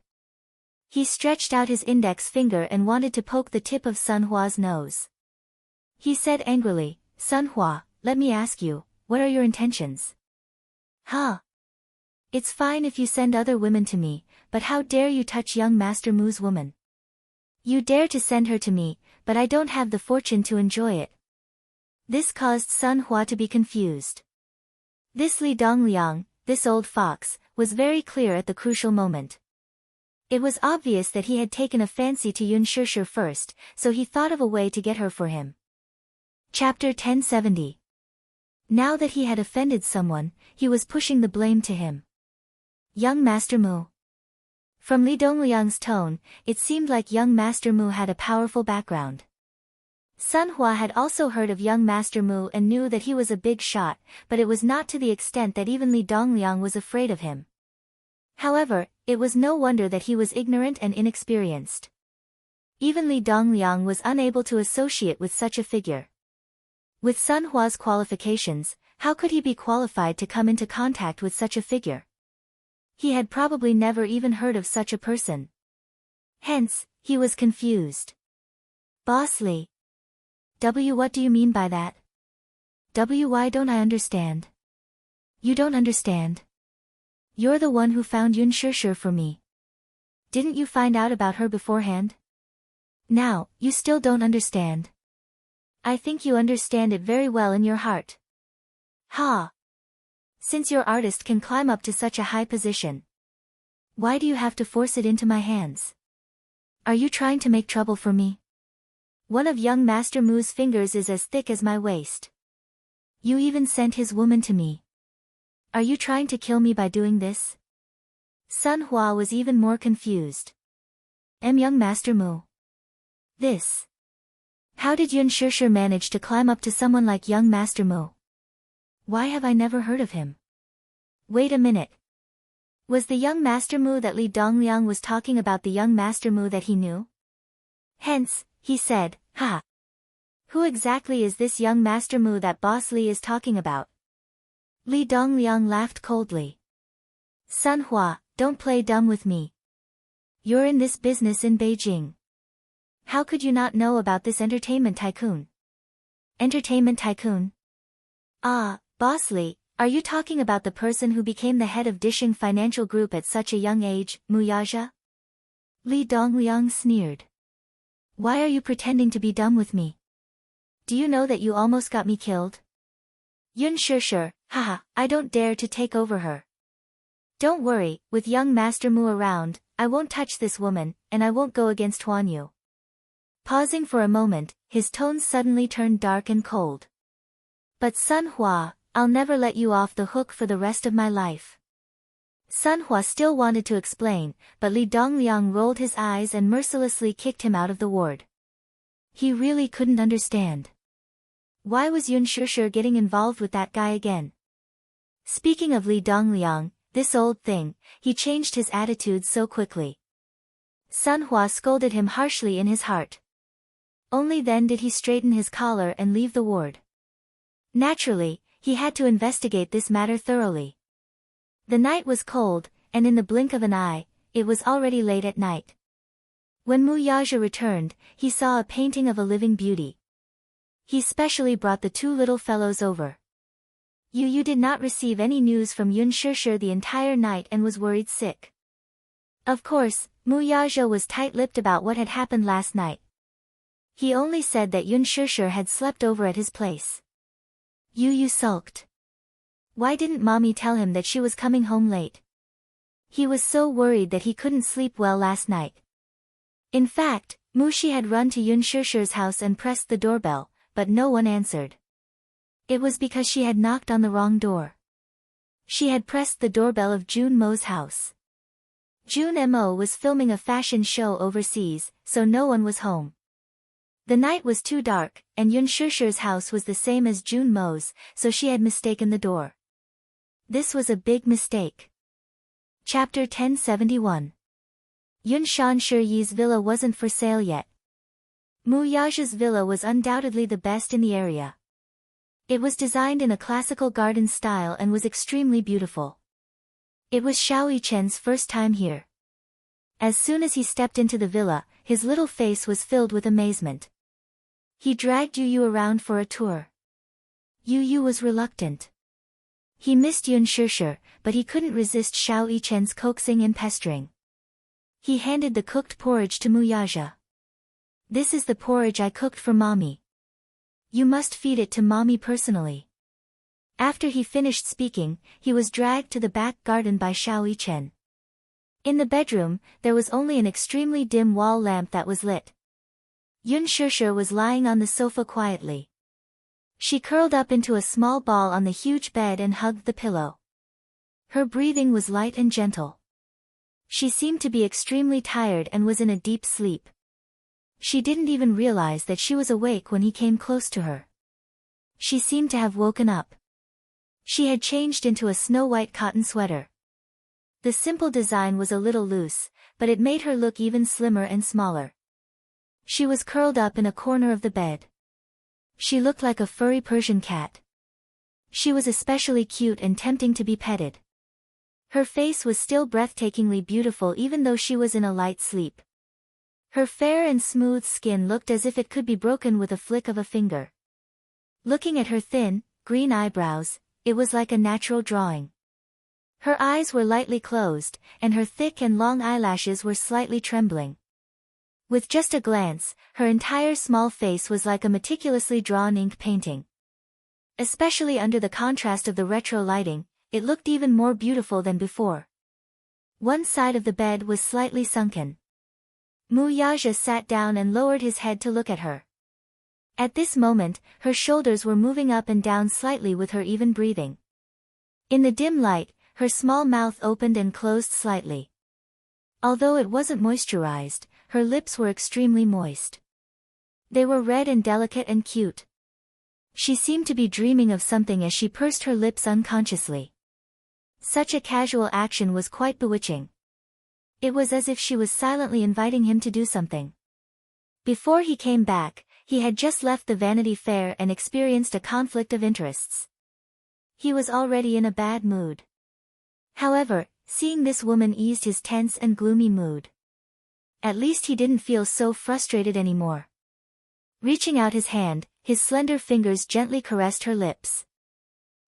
He stretched out his index finger and wanted to poke the tip of Sun Hua's nose. He said angrily, "Sun Hua, let me ask you, what are your intentions?" "Huh? It's fine if you send other women to me, but how dare you touch young Master Mu's woman? You dare to send her to me, but I don't have the fortune to enjoy it." This caused Sun Hua to be confused. This Li Dongliang, this old fox, was very clear at the crucial moment. It was obvious that he had taken a fancy to Yun Shishir first, so he thought of a way to get her for him. Chapter 1070. Now that he had offended someone, he was pushing the blame to him. Young Master Mu. From Li Dongliang's tone, it seemed like young Master Mu had a powerful background. Sun Hua had also heard of young Master Mu and knew that he was a big shot, but it was not to the extent that even Li Dongliang was afraid of him. However, it was no wonder that he was ignorant and inexperienced. Even Li Dongliang was unable to associate with such a figure. With Sun Hua's qualifications, how could he be qualified to come into contact with such a figure? He had probably never even heard of such a person. Hence, he was confused. "Boss Li. What do you mean by that? Why don't I understand?" "You don't understand? You're the one who found Yun Shishir for me. Didn't you find out about her beforehand? Now, you still don't understand. I think you understand it very well in your heart." "Ha! Since your artist can climb up to such a high position, why do you have to force it into my hands? Are you trying to make trouble for me? One of young Master Mu's fingers is as thick as my waist. You even sent his woman to me. Are you trying to kill me by doing this? Sun Hua was even more confused. Young Master Mu. This. How did Yun Shishir manage to climb up to someone like young Master Mu? Why have I never heard of him? Wait a minute. Was the young Master Mu that Li Dongliang was talking about the young Master Mu that he knew? Hence, he said, ha. Who exactly is this young Master Mu that Boss Li is talking about? Li Dongliang laughed coldly. Sun Hua, don't play dumb with me. You're in this business in Beijing. How could you not know about this entertainment tycoon? Entertainment tycoon? Ah, Boss Li, are you talking about the person who became the head of Dishing Financial Group at such a young age, Mu Yaja? Li Dongliang sneered. Why are you pretending to be dumb with me? Do you know that you almost got me killed? Yun Shishir, haha, I don't dare to take over her. Don't worry, with young Master Mu around, I won't touch this woman, and I won't go against Huan Yu. Pausing for a moment, his tones suddenly turned dark and cold. But Sun Hua, I'll never let you off the hook for the rest of my life. Sun Hua still wanted to explain, but Li Dongliang rolled his eyes and mercilessly kicked him out of the ward. He really couldn't understand. Why was Yun Shishir getting involved with that guy again? Speaking of Li Dongliang, this old thing, he changed his attitude so quickly. Sun Hua scolded him harshly in his heart. Only then did he straighten his collar and leave the ward. Naturally, he had to investigate this matter thoroughly. The night was cold, and in the blink of an eye, it was already late at night. When Mu Yaja returned, he saw a painting of a living beauty. He specially brought the two little fellows over. Yu did not receive any news from Yun Shishir the entire night and was worried sick. Of course, Mu Yaja was tight-lipped about what had happened last night. He only said that Yun Shishir had slept over at his place. Yu sulked. Why didn't mommy tell him that she was coming home late? He was so worried that he couldn't sleep well last night. In fact, Mushi had run to Yun Shishir's house and pressed the doorbell, but no one answered. It was because she had knocked on the wrong door. She had pressed the doorbell of Jun Mo's house. Jun Mo was filming a fashion show overseas, so no one was home. The night was too dark, and Yun Shishir's house was the same as Jun Mo's, so she had mistaken the door. This was a big mistake. Chapter 1071. Yun Shanshiryi's villa wasn't for sale yet. Mu Yaja's villa was undoubtedly the best in the area. It was designed in a classical garden style and was extremely beautiful. It was Xiao Yichen's first time here. As soon as he stepped into the villa, his little face was filled with amazement. He dragged Yu around for a tour. Yu was reluctant. He missed Yun Shishir, but he couldn't resist Xiao Yichen's coaxing and pestering. He handed the cooked porridge to Mu Yaja. This is the porridge I cooked for mommy. You must feed it to mommy personally. After he finished speaking, he was dragged to the back garden by Xiao Yichen. In the bedroom, there was only an extremely dim wall lamp that was lit. Yun Shishir was lying on the sofa quietly. She curled up into a small ball on the huge bed and hugged the pillow. Her breathing was light and gentle. She seemed to be extremely tired and was in a deep sleep. She didn't even realize that she was awake when he came close to her. She seemed to have woken up. She had changed into a snow-white cotton sweater. The simple design was a little loose, but it made her look even slimmer and smaller. She was curled up in a corner of the bed. She looked like a furry Persian cat. She was especially cute and tempting to be petted. Her face was still breathtakingly beautiful even though she was in a light sleep. Her fair and smooth skin looked as if it could be broken with a flick of a finger. Looking at her thin, green eyebrows, it was like a natural drawing. Her eyes were lightly closed, and her thick and long eyelashes were slightly trembling. With just a glance, her entire small face was like a meticulously drawn ink painting. Especially under the contrast of the retro lighting, it looked even more beautiful than before. One side of the bed was slightly sunken. Muyaja sat down and lowered his head to look at her. At this moment, her shoulders were moving up and down slightly with her even breathing. In the dim light, her small mouth opened and closed slightly. Although it wasn't moisturized, her lips were extremely moist. They were red and delicate and cute. She seemed to be dreaming of something as she pursed her lips unconsciously. Such a casual action was quite bewitching. It was as if she was silently inviting him to do something. Before he came back, he had just left the Vanity Fair and experienced a conflict of interests. He was already in a bad mood. However, seeing this woman eased his tense and gloomy mood. At least he didn't feel so frustrated anymore. Reaching out his hand, his slender fingers gently caressed her lips.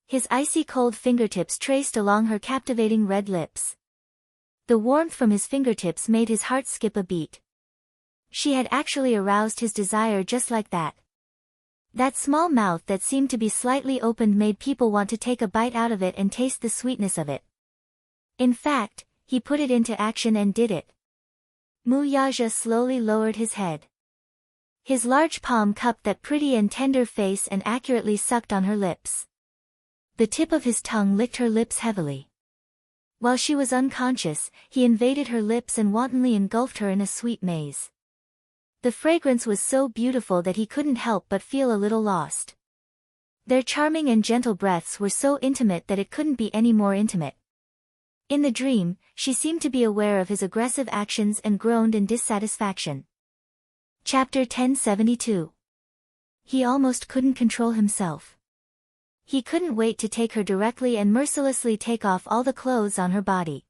His icy cold fingertips traced along her captivating red lips. The warmth from his fingertips made his heart skip a beat. She had actually aroused his desire just like that. That small mouth that seemed to be slightly opened made people want to take a bite out of it and taste the sweetness of it. In fact, he put it into action and did it. Muyaja slowly lowered his head. His large palm cupped that pretty and tender face and accurately sucked on her lips. The tip of his tongue licked her lips heavily. While she was unconscious, he invaded her lips and wantonly engulfed her in a sweet maze. The fragrance was so beautiful that he couldn't help but feel a little lost. Their charming and gentle breaths were so intimate that it couldn't be any more intimate. In the dream, she seemed to be aware of his aggressive actions and groaned in dissatisfaction. Chapter 1072. He almost couldn't control himself. He couldn't wait to take her directly and mercilessly take off all the clothes on her body.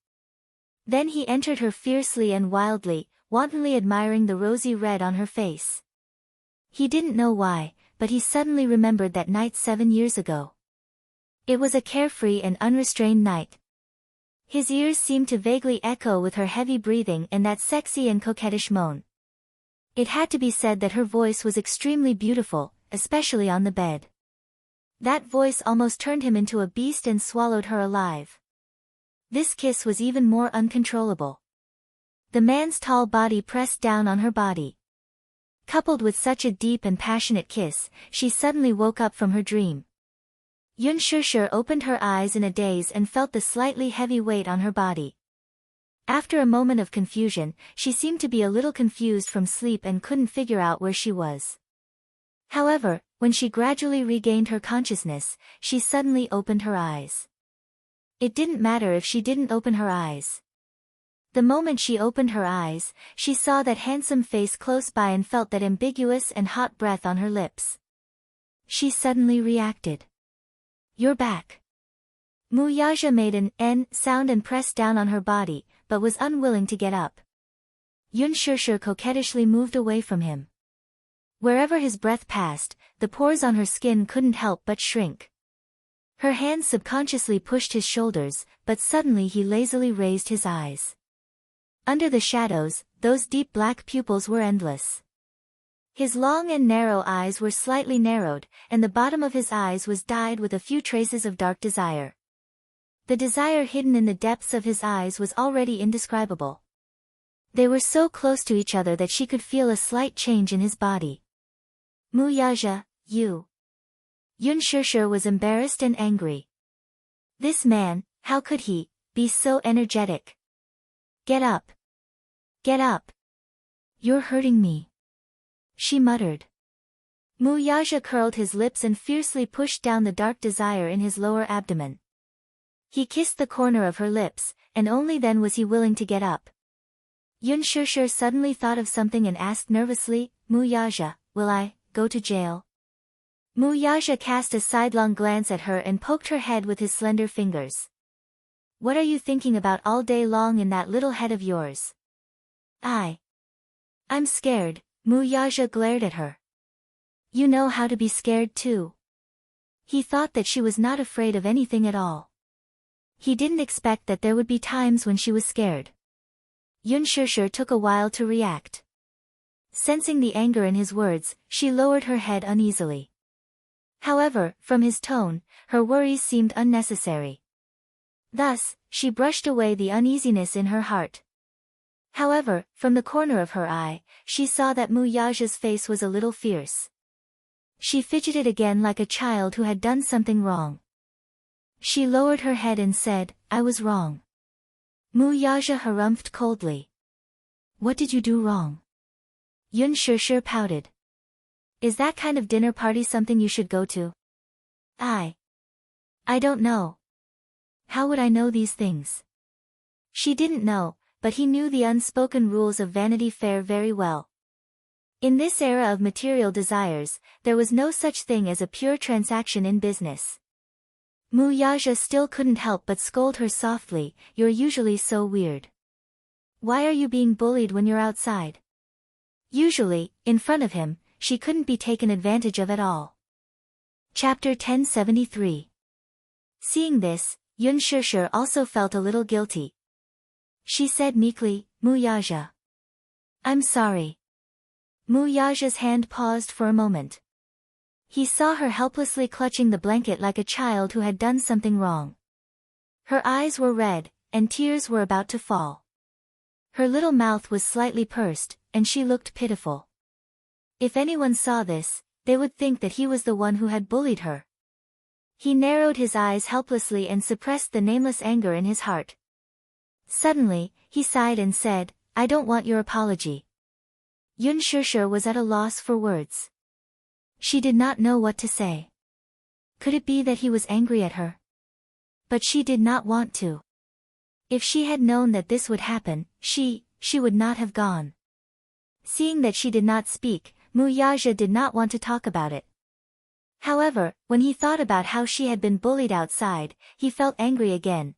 Then he entered her fiercely and wildly, wantonly admiring the rosy red on her face. He didn't know why, but he suddenly remembered that night 7 years ago. It was a carefree and unrestrained night. His ears seemed to vaguely echo with her heavy breathing and that sexy and coquettish moan. It had to be said that her voice was extremely beautiful, especially on the bed. That voice almost turned him into a beast and swallowed her alive. This kiss was even more uncontrollable. The man's tall body pressed down on her body. Coupled with such a deep and passionate kiss, she suddenly woke up from her dream. Yun Shishir opened her eyes in a daze and felt the slightly heavy weight on her body. After a moment of confusion, she seemed to be a little confused from sleep and couldn't figure out where she was. However, when she gradually regained her consciousness, she suddenly opened her eyes. It didn't matter if she didn't open her eyes. The moment she opened her eyes, she saw that handsome face close by and felt that ambiguous and hot breath on her lips. She suddenly reacted. "You're back." Muyaja made an N sound and pressed down on her body, but was unwilling to get up. Yun Shishir coquettishly moved away from him. Wherever his breath passed, the pores on her skin couldn't help but shrink. Her hands subconsciously pushed his shoulders, but suddenly he lazily raised his eyes. Under the shadows, those deep black pupils were endless. His long and narrow eyes were slightly narrowed, and the bottom of his eyes was dyed with a few traces of dark desire. The desire hidden in the depths of his eyes was already indescribable. They were so close to each other that she could feel a slight change in his body. "Muyaja, you." Yun Shishir was embarrassed and angry. This man, how could he be so energetic? "Get up. Get up. You're hurting me," she muttered. Muyaja curled his lips and fiercely pushed down the dark desire in his lower abdomen. He kissed the corner of her lips, and only then was he willing to get up. Yun Shishir suddenly thought of something and asked nervously, "Muyaja, will I go to jail?" Muyaja cast a sidelong glance at her and poked her head with his slender fingers. "What are you thinking about all day long in that little head of yours?" I'm scared," Muyaja glared at her. "You know how to be scared too." He thought that she was not afraid of anything at all. He didn't expect that there would be times when she was scared. Yun Shishir took a while to react. Sensing the anger in his words, she lowered her head uneasily. However, from his tone, her worries seemed unnecessary. Thus, she brushed away the uneasiness in her heart. However, from the corner of her eye, she saw that Mu Yaja's face was a little fierce. She fidgeted again like a child who had done something wrong. She lowered her head and said, "I was wrong." Mu Yaja harumphed coldly. "What did you do wrong?" Yun Shishir pouted. "Is that kind of dinner party something you should go to?" I don't know. How would I know these things?" She didn't know, but he knew the unspoken rules of Vanity Fair very well. In this era of material desires, there was no such thing as a pure transaction in business. Mu Yaja still couldn't help but scold her softly, "You're usually so weird. Why are you being bullied when you're outside?" Usually, in front of him, she couldn't be taken advantage of at all. Chapter 1073. Seeing this, Yun Shishir also felt a little guilty. She said meekly, "Mu Yaja. I'm sorry." Mu Yaja's hand paused for a moment. He saw her helplessly clutching the blanket like a child who had done something wrong. Her eyes were red, and tears were about to fall. Her little mouth was slightly pursed, and she looked pitiful. If anyone saw this, they would think that he was the one who had bullied her. He narrowed his eyes helplessly and suppressed the nameless anger in his heart. Suddenly, he sighed and said, "I don't want your apology." Yun Shishir was at a loss for words. She did not know what to say. Could it be that he was angry at her? But she did not want to. If she had known that this would happen, she would not have gone. Seeing that she did not speak, Mu Yaja did not want to talk about it. However, when he thought about how she had been bullied outside, he felt angry again.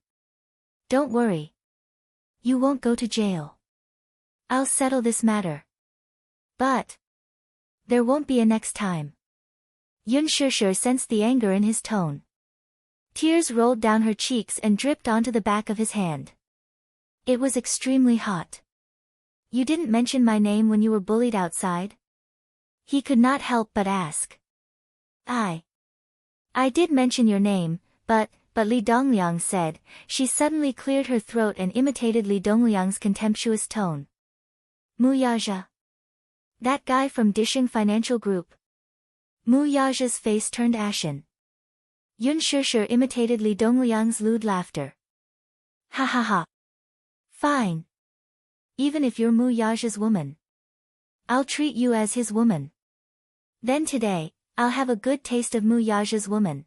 "Don't worry. You won't go to jail. I'll settle this matter. But there won't be a next time." Yun Shishir sensed the anger in his tone. Tears rolled down her cheeks and dripped onto the back of his hand. It was extremely hot. "You didn't mention my name when you were bullied outside?" He could not help but ask. I did mention your name, but Li Dongliang said." She suddenly cleared her throat and imitated Li Dongliang's contemptuous tone. "Mu Yaja? That guy from Dishing Financial Group?" Mu Yaja's face turned ashen. Yun Shishir imitated Li Dongliang's lewd laughter. "Ha ha ha. Fine. Even if you're Mu Yaja's woman, I'll treat you as his woman. Then today, I'll have a good taste of Mu Yaja's woman."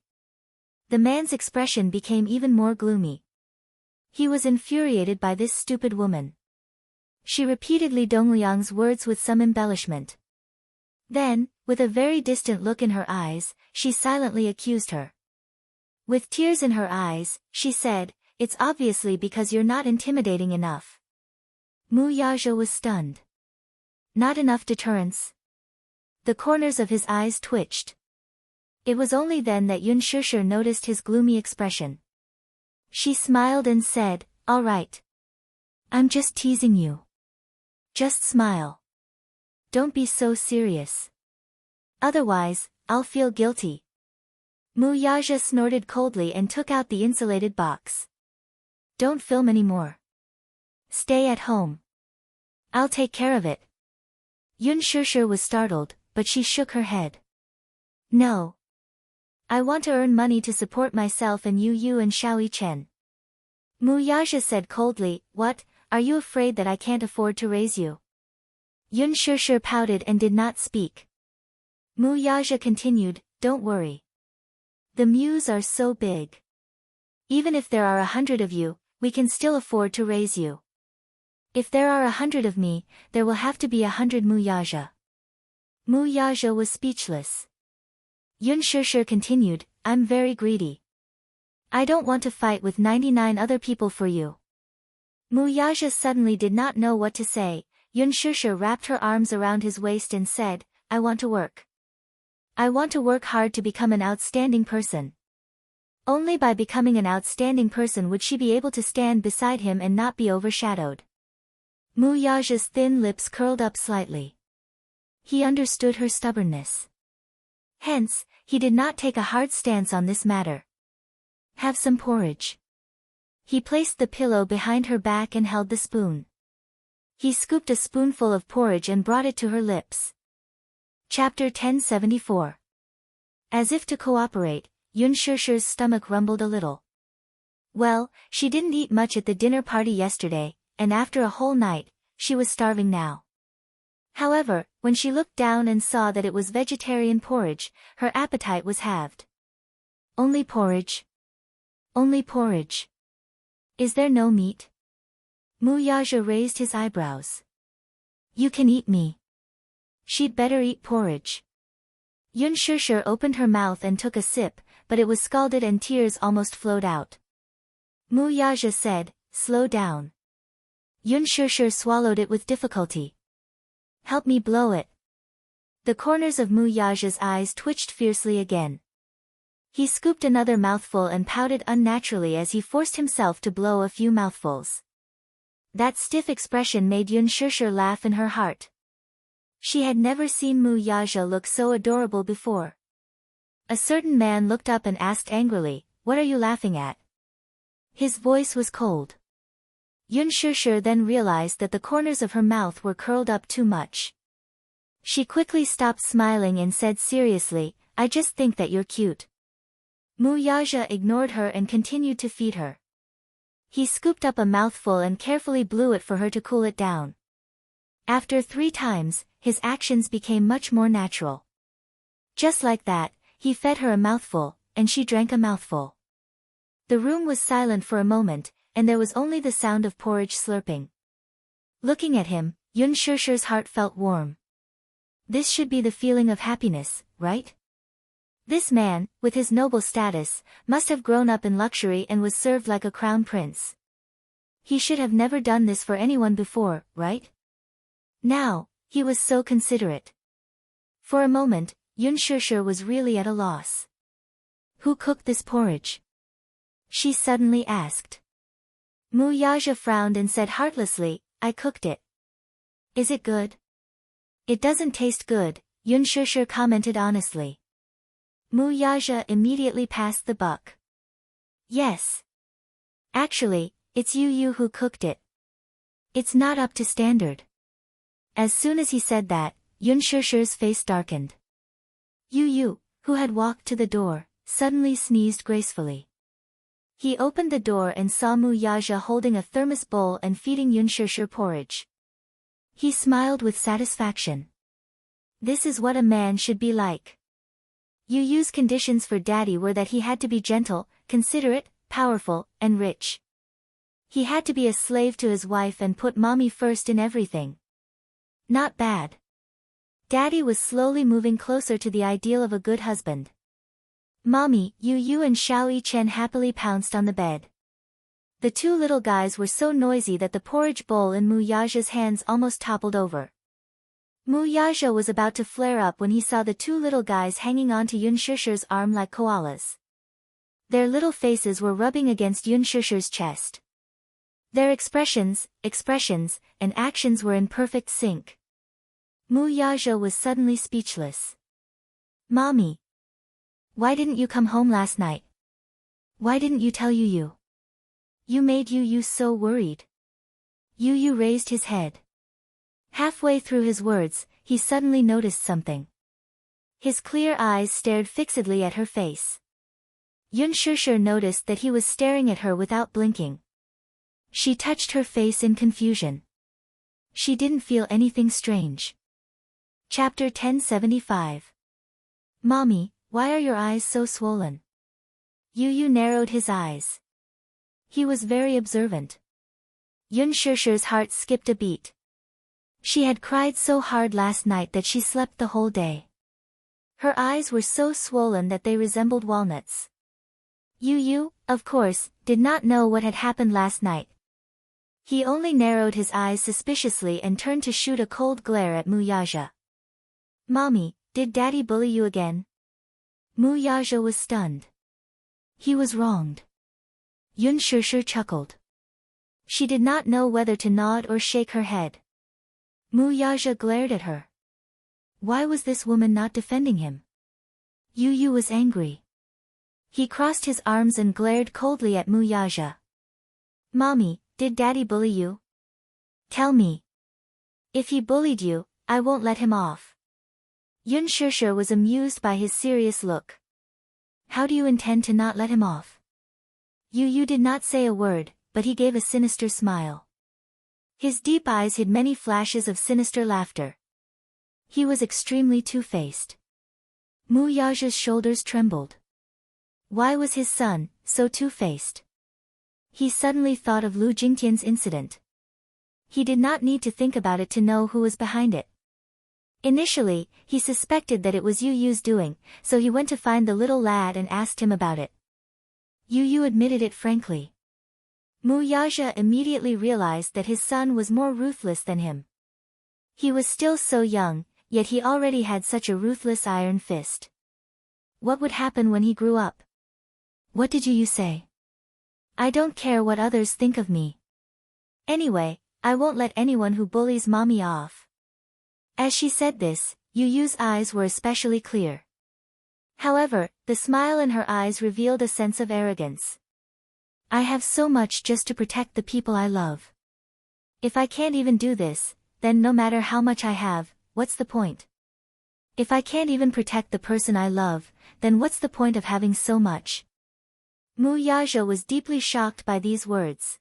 The man's expression became even more gloomy. He was infuriated by this stupid woman. She repeated Li Dongliang's words with some embellishment. Then, with a very distant look in her eyes, she silently accused her. With tears in her eyes, she said, "It's obviously because you're not intimidating enough." Mu Yaja was stunned. Not enough deterrence? The corners of his eyes twitched. It was only then that Yun Shishir noticed his gloomy expression. She smiled and said, "All right. I'm just teasing you. Just smile. Don't be so serious. Otherwise, I'll feel guilty." Mu Yaja snorted coldly and took out the insulated box. "Don't film anymore. Stay at home. I'll take care of it." Yun Shishir was startled, but she shook her head. "No. I want to earn money to support myself and you and Xiaoi Chen." Mu Yaja said coldly, "What, are you afraid that I can't afford to raise you?" Yun Shishir pouted and did not speak. Mu Yaja continued, "Don't worry. The Muse are so big. Even if there are 100 of you, we can still afford to raise you. If there are 100 of me, there will have to be 100 Mu Yaja." Mu Yaja was speechless. Yun Shishir continued, "I'm very greedy. I don't want to fight with 99 other people for you." Mu Yaja suddenly did not know what to say. Yun Shishir wrapped her arms around his waist and said, "I want to work. I want to work hard to become an outstanding person." Only by becoming an outstanding person would she be able to stand beside him and not be overshadowed. Mu Yaja's thin lips curled up slightly. He understood her stubbornness. Hence, he did not take a hard stance on this matter. "Have some porridge." He placed the pillow behind her back and held the spoon. He scooped a spoonful of porridge and brought it to her lips. Chapter 1074. As if to cooperate, Yun Shusher's stomach rumbled a little. Well, she didn't eat much at the dinner party yesterday, and after a whole night, she was starving now. However, when she looked down and saw that it was vegetarian porridge, her appetite was halved. Only porridge? Only porridge. Is there no meat? Muyaja raised his eyebrows. You can eat me. She'd better eat porridge. Yun Shusher opened her mouth and took a sip, but it was scalded and tears almost flowed out. Muyaja said, slow down. Yun Shusher swallowed it with difficulty. Help me blow it. The corners of Muyaja's eyes twitched fiercely again. He scooped another mouthful and pouted unnaturally as he forced himself to blow a few mouthfuls. That stiff expression made Yun Shusher laugh in her heart. She had never seen Muyaja look so adorable before. A certain man looked up and asked angrily, "What are you laughing at?" His voice was cold. Yun Shusher then realized that the corners of her mouth were curled up too much. She quickly stopped smiling and said seriously, "I just think that you're cute." Muyaja ignored her and continued to feed her. He scooped up a mouthful and carefully blew it for her to cool it down. After 3 times, his actions became much more natural. Just like that, he fed her a mouthful, and she drank a mouthful. The room was silent for a moment, and there was only the sound of porridge slurping. Looking at him, Yun Shusher's heart felt warm. This should be the feeling of happiness, right? This man, with his noble status, must have grown up in luxury and was served like a crown prince. He should have never done this for anyone before, right? Now, he was so considerate. For a moment, Yun Shusher was really at a loss. Who cooked this porridge? She suddenly asked. Muyaja frowned and said heartlessly, I cooked it. Is it good? It doesn't taste good, Yun Shusher commented honestly. Muyaja immediately passed the buck. Yes. Actually, it's you who cooked it. It's not up to standard. As soon as he said that, Yun Shusher's face darkened. Yu, who had walked to the door, suddenly sneezed gracefully. He opened the door and saw Muyaja holding a thermos bowl and feeding Yun Shusher porridge. He smiled with satisfaction. This is what a man should be like. Yu's conditions for daddy were that he had to be gentle, considerate, powerful, and rich. He had to be a slave to his wife and put mommy first in everything. Not bad. Daddy was slowly moving closer to the ideal of a good husband. Mommy, Yu and Xiao Chen happily pounced on the bed. The 2 little guys were so noisy that the porridge bowl in Muyaja's hands almost toppled over. Muyaja was about to flare up when he saw the 2 little guys hanging onto Yun Shusher's arm like koalas. Their little faces were rubbing against Yun Shusher's chest. Their expressions, and actions were in perfect sync. Muyaja was suddenly speechless. Mommy! Why didn't you come home last night? Why didn't you tell Yu? You made Yu so worried. Yu raised his head. Halfway through his words, he suddenly noticed something. His clear eyes stared fixedly at her face. Yun Shusher noticed that he was staring at her without blinking. She touched her face in confusion. She didn't feel anything strange. Chapter 1075. Mommy, why are your eyes so swollen? Yu narrowed his eyes. He was very observant. Yun Shusher's heart skipped a beat. She had cried so hard last night that she slept the whole day. Her eyes were so swollen that they resembled walnuts. Yu, of course, did not know what had happened last night. He only narrowed his eyes suspiciously and turned to shoot a cold glare at Muyaja. Mommy, did Daddy bully you again? Muyaja was stunned. He was wronged. Yun Shusher chuckled. She did not know whether to nod or shake her head. Muyaja glared at her. Why was this woman not defending him? Yu was angry. He crossed his arms and glared coldly at Muyaja. Mommy, did Daddy bully you? Tell me. If he bullied you, I won't let him off. Yun Shusher was amused by his serious look. How do you intend to not let him off? Yu did not say a word, but he gave a sinister smile. His deep eyes hid many flashes of sinister laughter. He was extremely two-faced. Mu Yaja's shoulders trembled. Why was his son so two-faced? He suddenly thought of Lu Jingtian's incident. He did not need to think about it to know who was behind it. Initially, he suspected that it was Yu's doing, so he went to find the little lad and asked him about it. Yu admitted it frankly. Mu Yaja immediately realized that his son was more ruthless than him. He was still so young, yet he already had such a ruthless iron fist. What would happen when he grew up? What did Yu say? I don't care what others think of me. Anyway, I won't let anyone who bullies mommy off. As she said this, Yu's eyes were especially clear. However, the smile in her eyes revealed a sense of arrogance. I have so much just to protect the people I love. If I can't even do this, then no matter how much I have, what's the point? If I can't even protect the person I love, then what's the point of having so much? Mu Yaja was deeply shocked by these words.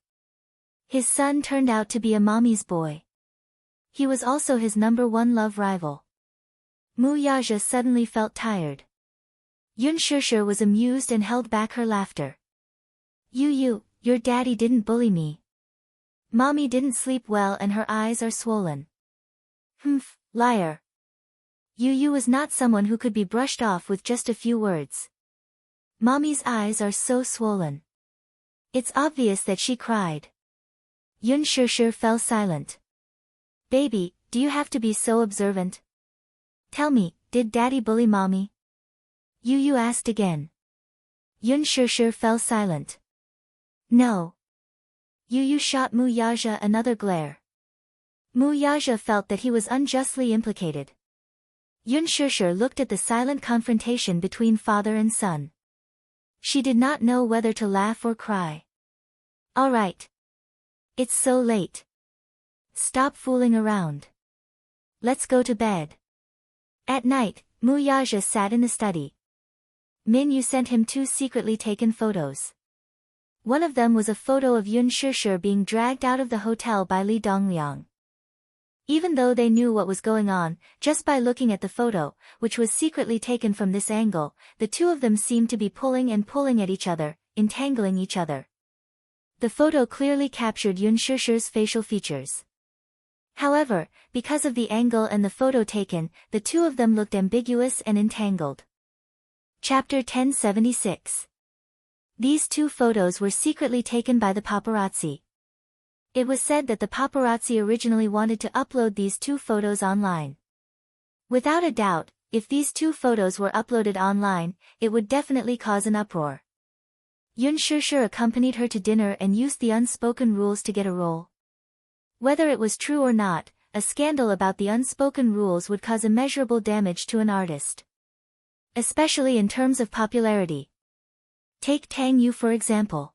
His son turned out to be a mommy's boy. He was also his #1 love rival. Mu Yaja suddenly felt tired. Yun Shusher was amused and held back her laughter. Yu, your daddy didn't bully me. Mommy didn't sleep well and her eyes are swollen. Humph, liar. Yu was not someone who could be brushed off with just a few words. Mommy's eyes are so swollen. It's obvious that she cried. Yun Shusher fell silent. Baby, do you have to be so observant? Tell me, did daddy bully mommy? Yu asked again. Yun Shusher fell silent. No. Yu shot Mu Yaja another glare. Mu Yaja felt that he was unjustly implicated. Yun Shusher looked at the silent confrontation between father and son. She did not know whether to laugh or cry. All right. It's so late. Stop fooling around. Let's go to bed. At night, Mu Yaja sat in the study. Min Yu sent him 2 secretly taken photos. One of them was a photo of Yun Shusher being dragged out of the hotel by Li Dongliang. Even though they knew what was going on, just by looking at the photo, which was secretly taken from this angle, the two of them seemed to be pulling at each other, entangling each other. The photo clearly captured Yun Shusher's facial features. However, because of the angle and the photo taken, the two of them looked ambiguous and entangled. Chapter 1076. These 2 photos were secretly taken by the paparazzi. It was said that the paparazzi originally wanted to upload these 2 photos online. Without a doubt, if these 2 photos were uploaded online, it would definitely cause an uproar. Yun Shusher accompanied her to dinner and used the unspoken rules to get a role. Whether it was true or not, a scandal about the unspoken rules would cause immeasurable damage to an artist. Especially in terms of popularity. Take Tang Yu for example.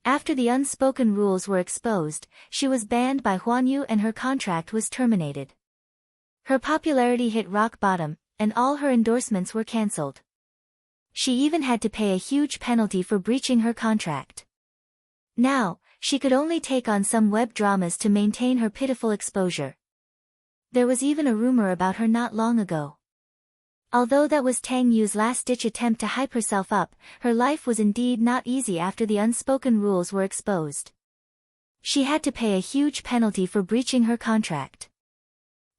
After the unspoken rules were exposed, she was banned by Huan Yu and her contract was terminated. Her popularity hit rock bottom, and all her endorsements were cancelled. She even had to pay a huge penalty for breaching her contract. Now, she could only take on some web dramas to maintain her pitiful exposure. There was even a rumor about her not long ago. Although that was Tang Yu's last-ditch attempt to hype herself up, her life was indeed not easy after the unspoken rules were exposed. She had to pay a huge penalty for breaching her contract.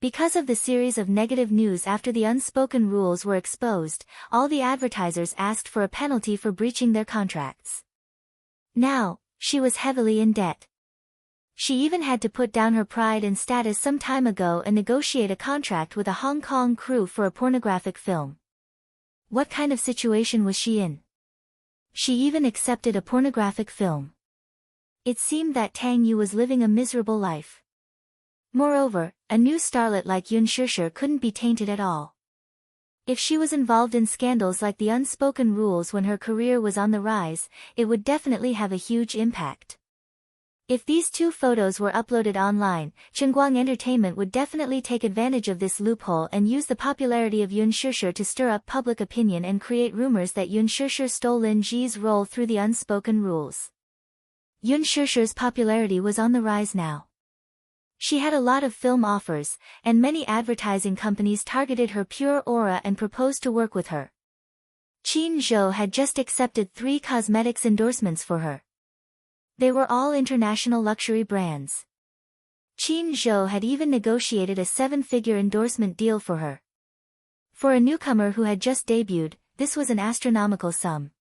Because of the series of negative news after the unspoken rules were exposed, all the advertisers asked for a penalty for breaching their contracts. Now, she was heavily in debt. She even had to put down her pride and status some time ago and negotiate a contract with a Hong Kong crew for a pornographic film. What kind of situation was she in? She even accepted a pornographic film. It seemed that Tang Yu was living a miserable life. Moreover, a new starlet like Yun Shusher couldn't be tainted at all. If she was involved in scandals like the unspoken rules when her career was on the rise, it would definitely have a huge impact. If these two photos were uploaded online, Chengguang Entertainment would definitely take advantage of this loophole and use the popularity of Yun Shishir to stir up public opinion and create rumors that Yun Shishir stole Lin Ji's role through the unspoken rules. Yun Shishir's popularity was on the rise now. She had a lot of film offers, and many advertising companies targeted her pure aura and proposed to work with her. Qin Zhou had just accepted 3 cosmetics endorsements for her. They were all international luxury brands. Qin Zhou had even negotiated a 7-figure endorsement deal for her. For a newcomer who had just debuted, this was an astronomical sum.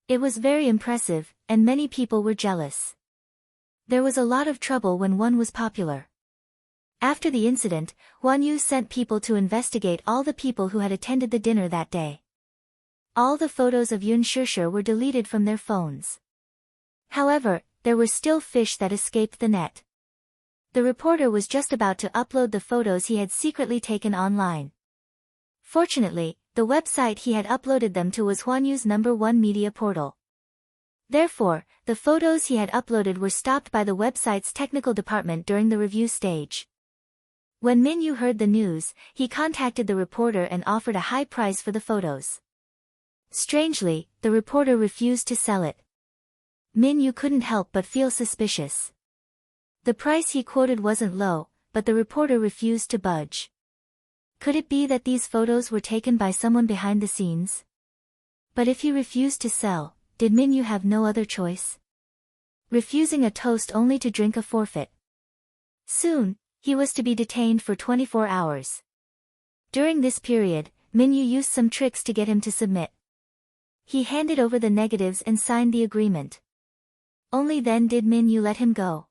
It was very impressive, and many people were jealous. There was a lot of trouble when one was popular. After the incident, Huan Yu sent people to investigate all the people who had attended the dinner that day. All the photos of Yun Shishir were deleted from their phones. However, there were still fish that escaped the net. The reporter was just about to upload the photos he had secretly taken online. Fortunately, the website he had uploaded them to was Huan Yu's #1 media portal. Therefore, the photos he had uploaded were stopped by the website's technical department during the review stage. When Min Yu heard the news, he contacted the reporter and offered a high price for the photos. Strangely, the reporter refused to sell it. Min Yu couldn't help but feel suspicious. The price he quoted wasn't low, but the reporter refused to budge. Could it be that these photos were taken by someone behind the scenes? But if he refused to sell, did Min Yu have no other choice? Refusing a toast only to drink a forfeit. Soon, he was to be detained for 24 hours. During this period, Min Yu used some tricks to get him to submit. He handed over the negatives and signed the agreement. Only then did Min Yu let him go.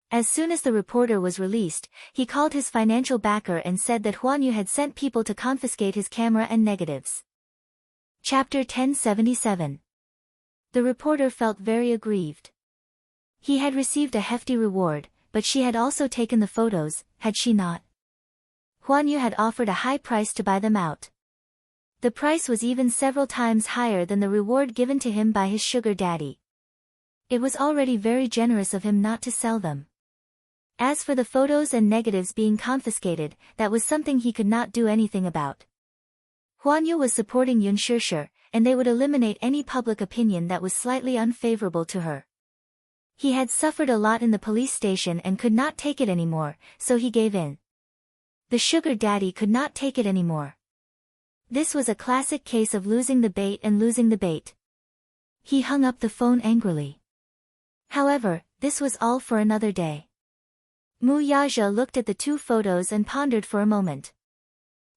As soon as the reporter was released, he called his financial backer and said that Huan Yu had sent people to confiscate his camera and negatives. Chapter 1077. The reporter felt very aggrieved. He had received a hefty reward, but she had also taken the photos, had she not? Huan Yu had offered a high price to buy them out. The price was even several times higher than the reward given to him by his sugar daddy. It was already very generous of him not to sell them. As for the photos and negatives being confiscated, that was something he could not do anything about. Huan Yu was supporting Yun Shishir, and they would eliminate any public opinion that was slightly unfavorable to her. He had suffered a lot in the police station and could not take it anymore, so he gave in. The sugar daddy could not take it anymore. This was a classic case of losing the bait and losing the bait. He hung up the phone angrily. However, this was all for another day. Mu Yazhe looked at the 2 photos and pondered for a moment.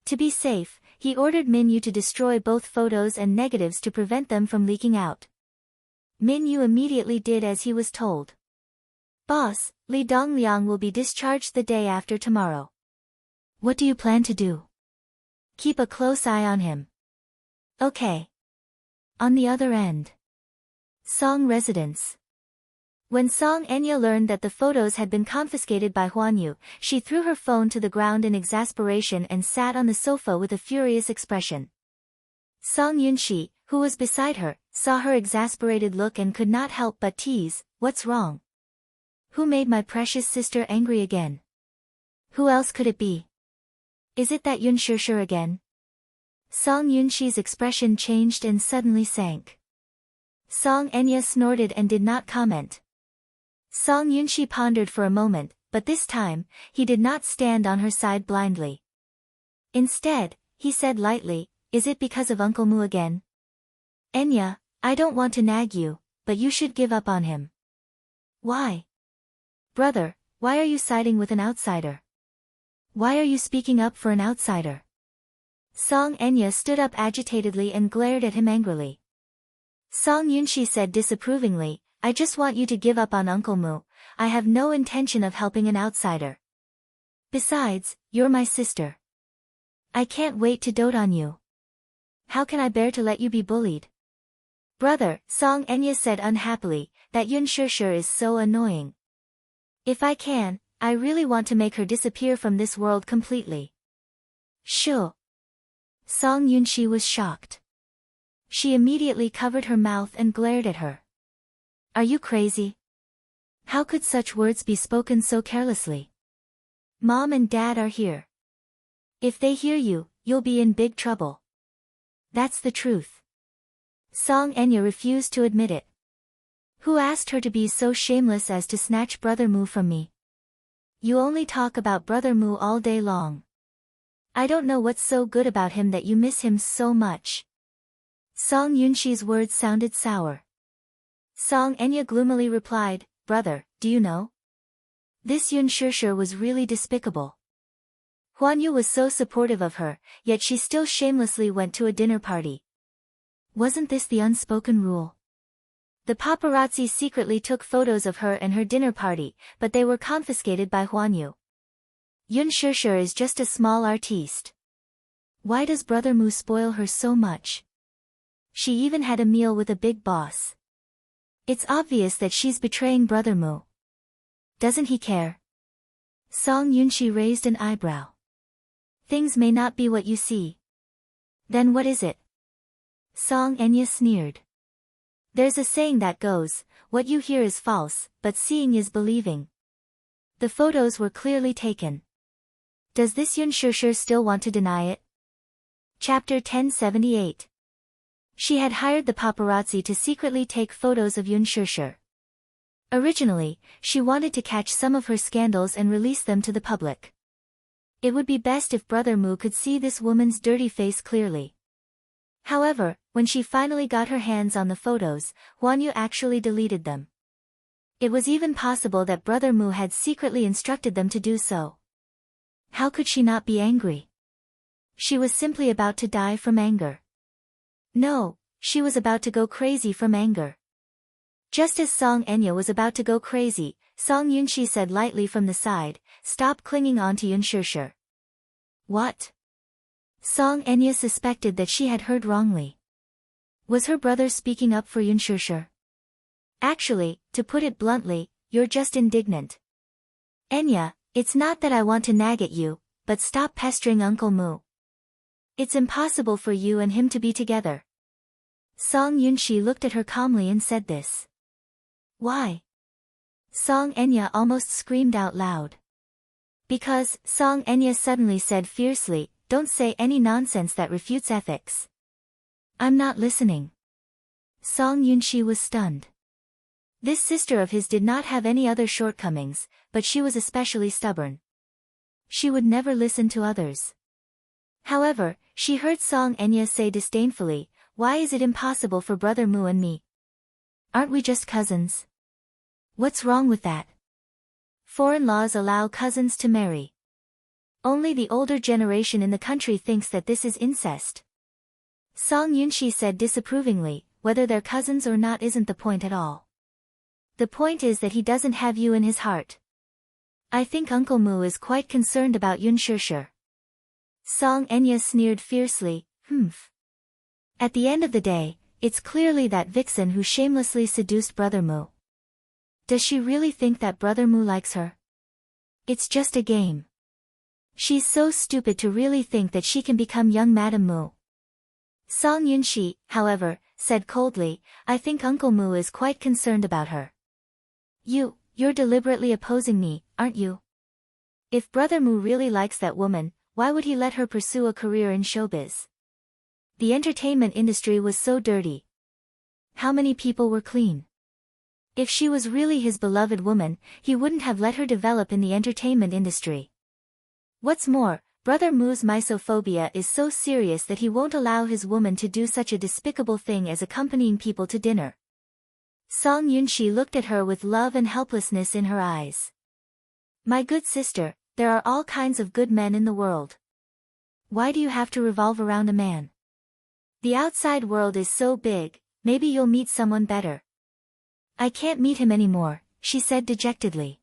To be safe, he ordered Min Yu to destroy both photos and negatives to prevent them from leaking out. Min Yu immediately did as he was told. Boss, Li Dongliang will be discharged the day after tomorrow. What do you plan to do? Keep a close eye on him. Okay. On the other end. Song residence. When Song Enya learned that the photos had been confiscated by Huan Yu, she threw her phone to the ground in exasperation and sat on the sofa with a furious expression. Song Yunxi, who was beside her, saw her exasperated look and could not help but tease, "What's wrong? Who made my precious sister angry again? Who else could it be? Is it that Yun Shishir again?" Song Yunxi's expression changed and suddenly sank. Song Enya snorted and did not comment. Song Yunxi pondered for a moment, but this time, he did not stand on her side blindly. Instead, he said lightly, "Is it because of Uncle Mu again? Enya, I don't want to nag you, but you should give up on him." "Why? Brother, why are you siding with an outsider? Why are you speaking up for an outsider?" Song Enya stood up agitatedly and glared at him angrily. Song Yunxi said disapprovingly, "I just want you to give up on Uncle Mu. I have no intention of helping an outsider. Besides, you're my sister. I can't wait to dote on you. How can I bear to let you be bullied?" "Brother," Song Enya said unhappily, "that Yun Shishir is so annoying. If I can, I really want to make her disappear from this world completely." "Shoo." Song Yunxi was shocked. She immediately covered her mouth and glared at her. "Are you crazy? How could such words be spoken so carelessly? Mom and Dad are here. If they hear you, you'll be in big trouble. That's the truth. Song Enya refused to admit it. Who asked her to be so shameless as to snatch Brother Mu from me? You only talk about Brother Mu all day long. I don't know what's so good about him that you miss him so much. Song Yunshi's words sounded sour. Song Enya gloomily replied, Brother, do you know? This Yun Shishir was really despicable. Huan Yu was so supportive of her, yet she still shamelessly went to a dinner party. Wasn't this the unspoken rule? The paparazzi secretly took photos of her and her dinner party, but they were confiscated by Huan Yu. Yun Shishir is just a small artiste. Why does Brother Mu spoil her so much? She even had a meal with a big boss. It's obvious that she's betraying Brother Mu. Doesn't he care? Song Yunshi raised an eyebrow. Things may not be what you see. Then what is it? Song Enya sneered. There's a saying that goes, what you hear is false, but seeing is believing. The photos were clearly taken. Does this Yun Shishir still want to deny it? Chapter 1078. She had hired the paparazzi to secretly take photos of Yun Shishir. Originally, she wanted to catch some of her scandals and release them to the public. It would be best if Brother Mu could see this woman's dirty face clearly. However, when she finally got her hands on the photos, Huan Yu actually deleted them. It was even possible that Brother Mu had secretly instructed them to do so. How could she not be angry? She was simply about to die from anger. No, she was about to go crazy from anger. Just as Song Enya was about to go crazy, Song Yunshi said lightly from the side, Stop clinging on to Yun Shishir. What? Song Enya suspected that she had heard wrongly. Was her brother speaking up for Yun Shishir? Actually, to put it bluntly, you're just indignant. Enya, it's not that I want to nag at you, but stop pestering Uncle Mu. It's impossible for you and him to be together. Song Yunshi looked at her calmly and said this. Why? Song Enya almost screamed out loud. Because, Song Enya suddenly said fiercely, don't say any nonsense that refutes ethics. I'm not listening. Song Yunshi was stunned. This sister of his did not have any other shortcomings, but she was especially stubborn. She would never listen to others. However, she heard Song Enya say disdainfully, Why is it impossible for Brother Mu and me? Aren't we just cousins? What's wrong with that? Foreign laws allow cousins to marry. Only the older generation in the country thinks that this is incest. Song Yunshi said disapprovingly, whether they're cousins or not isn't the point at all. The point is that he doesn't have you in his heart. I think Uncle Mu is quite concerned about Yun Shishir. Song Enya sneered fiercely, At the end of the day, it's clearly that vixen who shamelessly seduced Brother Mu. Does she really think that Brother Mu likes her? It's just a game. She's so stupid to really think that she can become young Madame Mu. Song Yunshi, however, said coldly, I think Uncle Mu is quite concerned about her. You're deliberately opposing me, aren't you? If Brother Mu really likes that woman, why would he let her pursue a career in showbiz? The entertainment industry was so dirty. How many people were clean? If she was really his beloved woman, he wouldn't have let her develop in the entertainment industry. What's more, Brother Mu's misophobia is so serious that he won't allow his woman to do such a despicable thing as accompanying people to dinner. Song Yunshi looked at her with love and helplessness in her eyes. My good sister, there are all kinds of good men in the world. Why do you have to revolve around a man? The outside world is so big, maybe you'll meet someone better. I can't meet him anymore, she said dejectedly.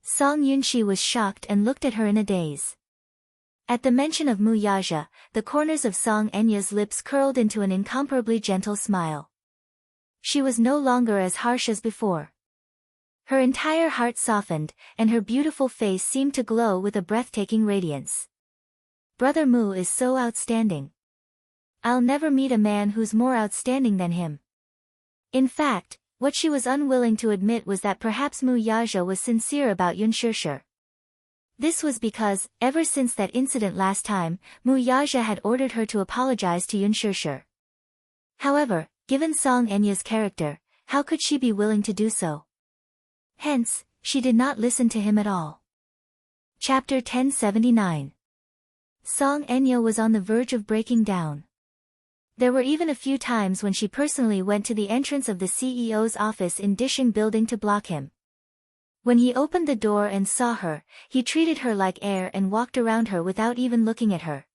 Song Yunshi was shocked and looked at her in a daze. At the mention of Mu Yaja, the corners of Song Enya's lips curled into an incomparably gentle smile. She was no longer as harsh as before. Her entire heart softened, and her beautiful face seemed to glow with a breathtaking radiance. Brother Mu is so outstanding. I'll never meet a man who's more outstanding than him. In fact, What she was unwilling to admit was that perhaps Mu Yaja was sincere about Yun Shusher. This was because, ever since that incident last time, Mu Yaja had ordered her to apologize to Yun Shusher. However, given Song Enya's character, how could she be willing to do so? Hence, she did not listen to him at all. Chapter 1079. Song Enya was on the verge of breaking down. There were even a few times when she personally went to the entrance of the CEO's office in Dishing Building to block him. When he opened the door and saw her, he treated her like air and walked around her without even looking at her.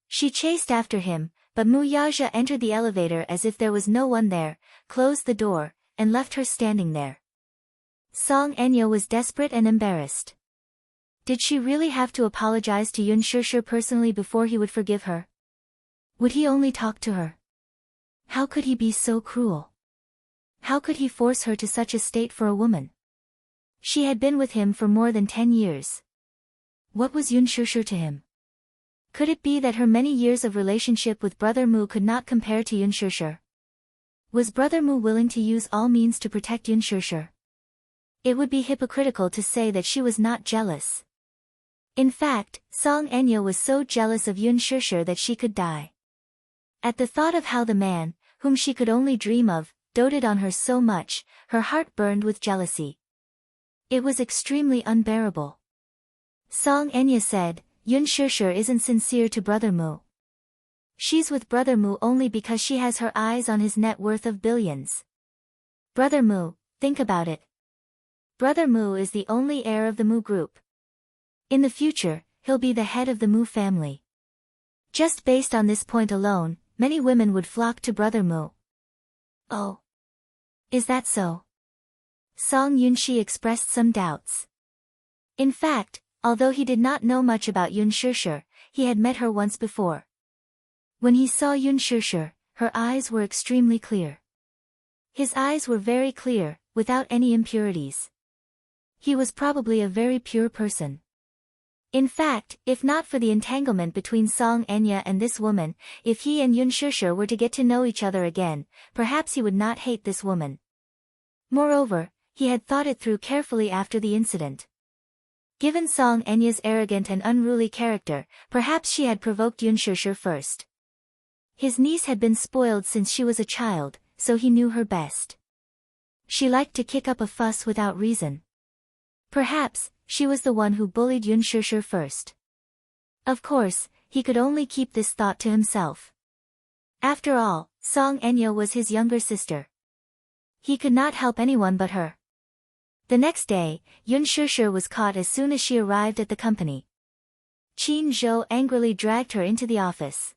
She chased after him, but Mu Yaja entered the elevator as if there was no one there, closed the door, and left her standing there. Song Enya was desperate and embarrassed. Did she really have to apologize to Yun Shusher personally before he would forgive her? Would he only talk to her? How could he be so cruel? How could he force her to such a state for a woman? She had been with him for more than 10 years. What was Yun Shusher to him? Could it be that her many years of relationship with Brother Mu could not compare to Yun Shusher? Was Brother Mu willing to use all means to protect Yun Shusher? It would be hypocritical to say that she was not jealous. In fact, Song Enya was so jealous of Yun Shusher that she could die. At the thought of how the man, whom she could only dream of, doted on her so much, her heart burned with jealousy. It was extremely unbearable. Song Enya said, Yun Shusher isn't sincere to Brother Mu. She's with Brother Mu only because she has her eyes on his net worth of billions. Brother Mu, think about it. Brother Mu is the only heir of the Mu group. In the future, he'll be the head of the Mu family. Just based on this point alone, many women would flock to Brother Mu. Oh. Is that so? Song Yunshi expressed some doubts. In fact, although he did not know much about Yun Shusher, he had met her once before. When he saw Yun Shusher, her eyes were extremely clear. His eyes were very clear, without any impurities. He was probably a very pure person. In fact, if not for the entanglement between Song Enya and this woman, if he and Yun Shusher were to get to know each other again, perhaps he would not hate this woman. Moreover, he had thought it through carefully after the incident. Given Song Enya's arrogant and unruly character, perhaps she had provoked Yun Shusher first. His niece had been spoiled since she was a child, so he knew her best. She liked to kick up a fuss without reason. Perhaps, she was the one who bullied Yun Shusher first. Of course, he could only keep this thought to himself. After all, Song Enya was his younger sister. He could not help anyone but her. The next day, Yun Shusher was caught as soon as she arrived at the company. Qin Zhou angrily dragged her into the office.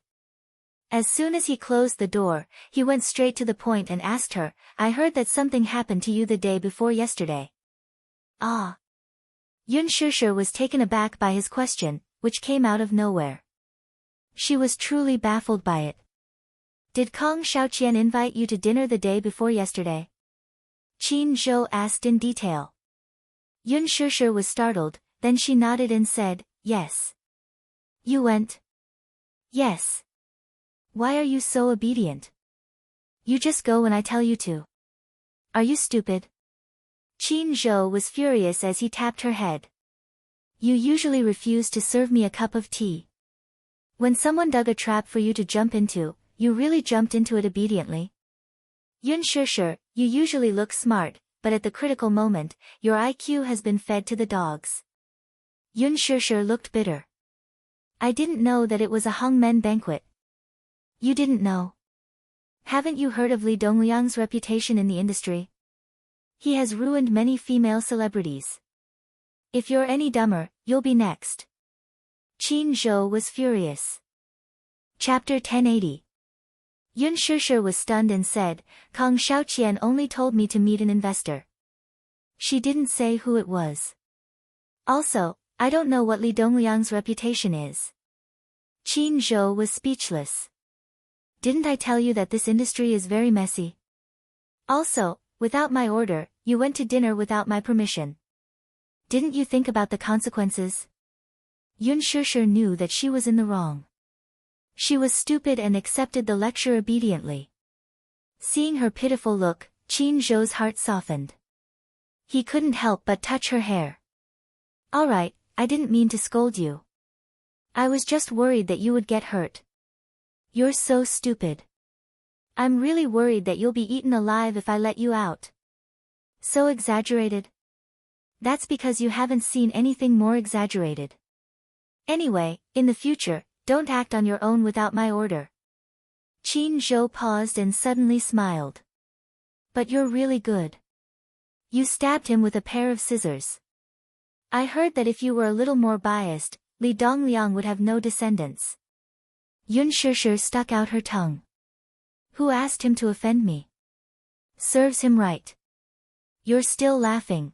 As soon as he closed the door, he went straight to the point and asked her, I heard that something happened to you the day before yesterday. Ah. Yun Shusher was taken aback by his question, which came out of nowhere. She was truly baffled by it. Did Kong Shaoqian invite you to dinner the day before yesterday? Qin Zhou asked in detail. Yun Shusher was startled, then she nodded and said, yes. You went? Yes. Why are you so obedient? You just go when I tell you to. Are you stupid? Qin Zhou was furious as he tapped her head. You usually refuse to serve me a cup of tea. When someone dug a trap for you to jump into, you really jumped into it obediently. Yun Shusher, you usually look smart, but at the critical moment, your IQ has been fed to the dogs. Yun Shusher looked bitter. I didn't know that it was a hangmen banquet. You didn't know? Haven't you heard of Li Dongliang's reputation in the industry? He has ruined many female celebrities. If you're any dumber, you'll be next. Qin Zhou was furious. Chapter 1080. Yun Shusher was stunned and said, Kong Shaoqian only told me to meet an investor. She didn't say who it was. Also, I don't know what Li Dongliang's reputation is. Qin Zhou was speechless. Didn't I tell you that this industry is very messy? Also, without my order, you went to dinner without my permission. Didn't you think about the consequences? Yun Shusher knew that she was in the wrong. She was stupid and accepted the lecture obediently. Seeing her pitiful look, Qin Zhou's heart softened. He couldn't help but touch her hair. Alright, I didn't mean to scold you. I was just worried that you would get hurt. You're so stupid. I'm really worried that you'll be eaten alive if I let you out. So exaggerated? That's because you haven't seen anything more exaggerated. Anyway, in the future, don't act on your own without my order. Qin Zhou paused and suddenly smiled. But you're really good. You stabbed him with a pair of scissors. I heard that if you were a little more biased, Li Dongliang would have no descendants. Yun Shishir stuck out her tongue. Who asked him to offend me? Serves him right. You're still laughing.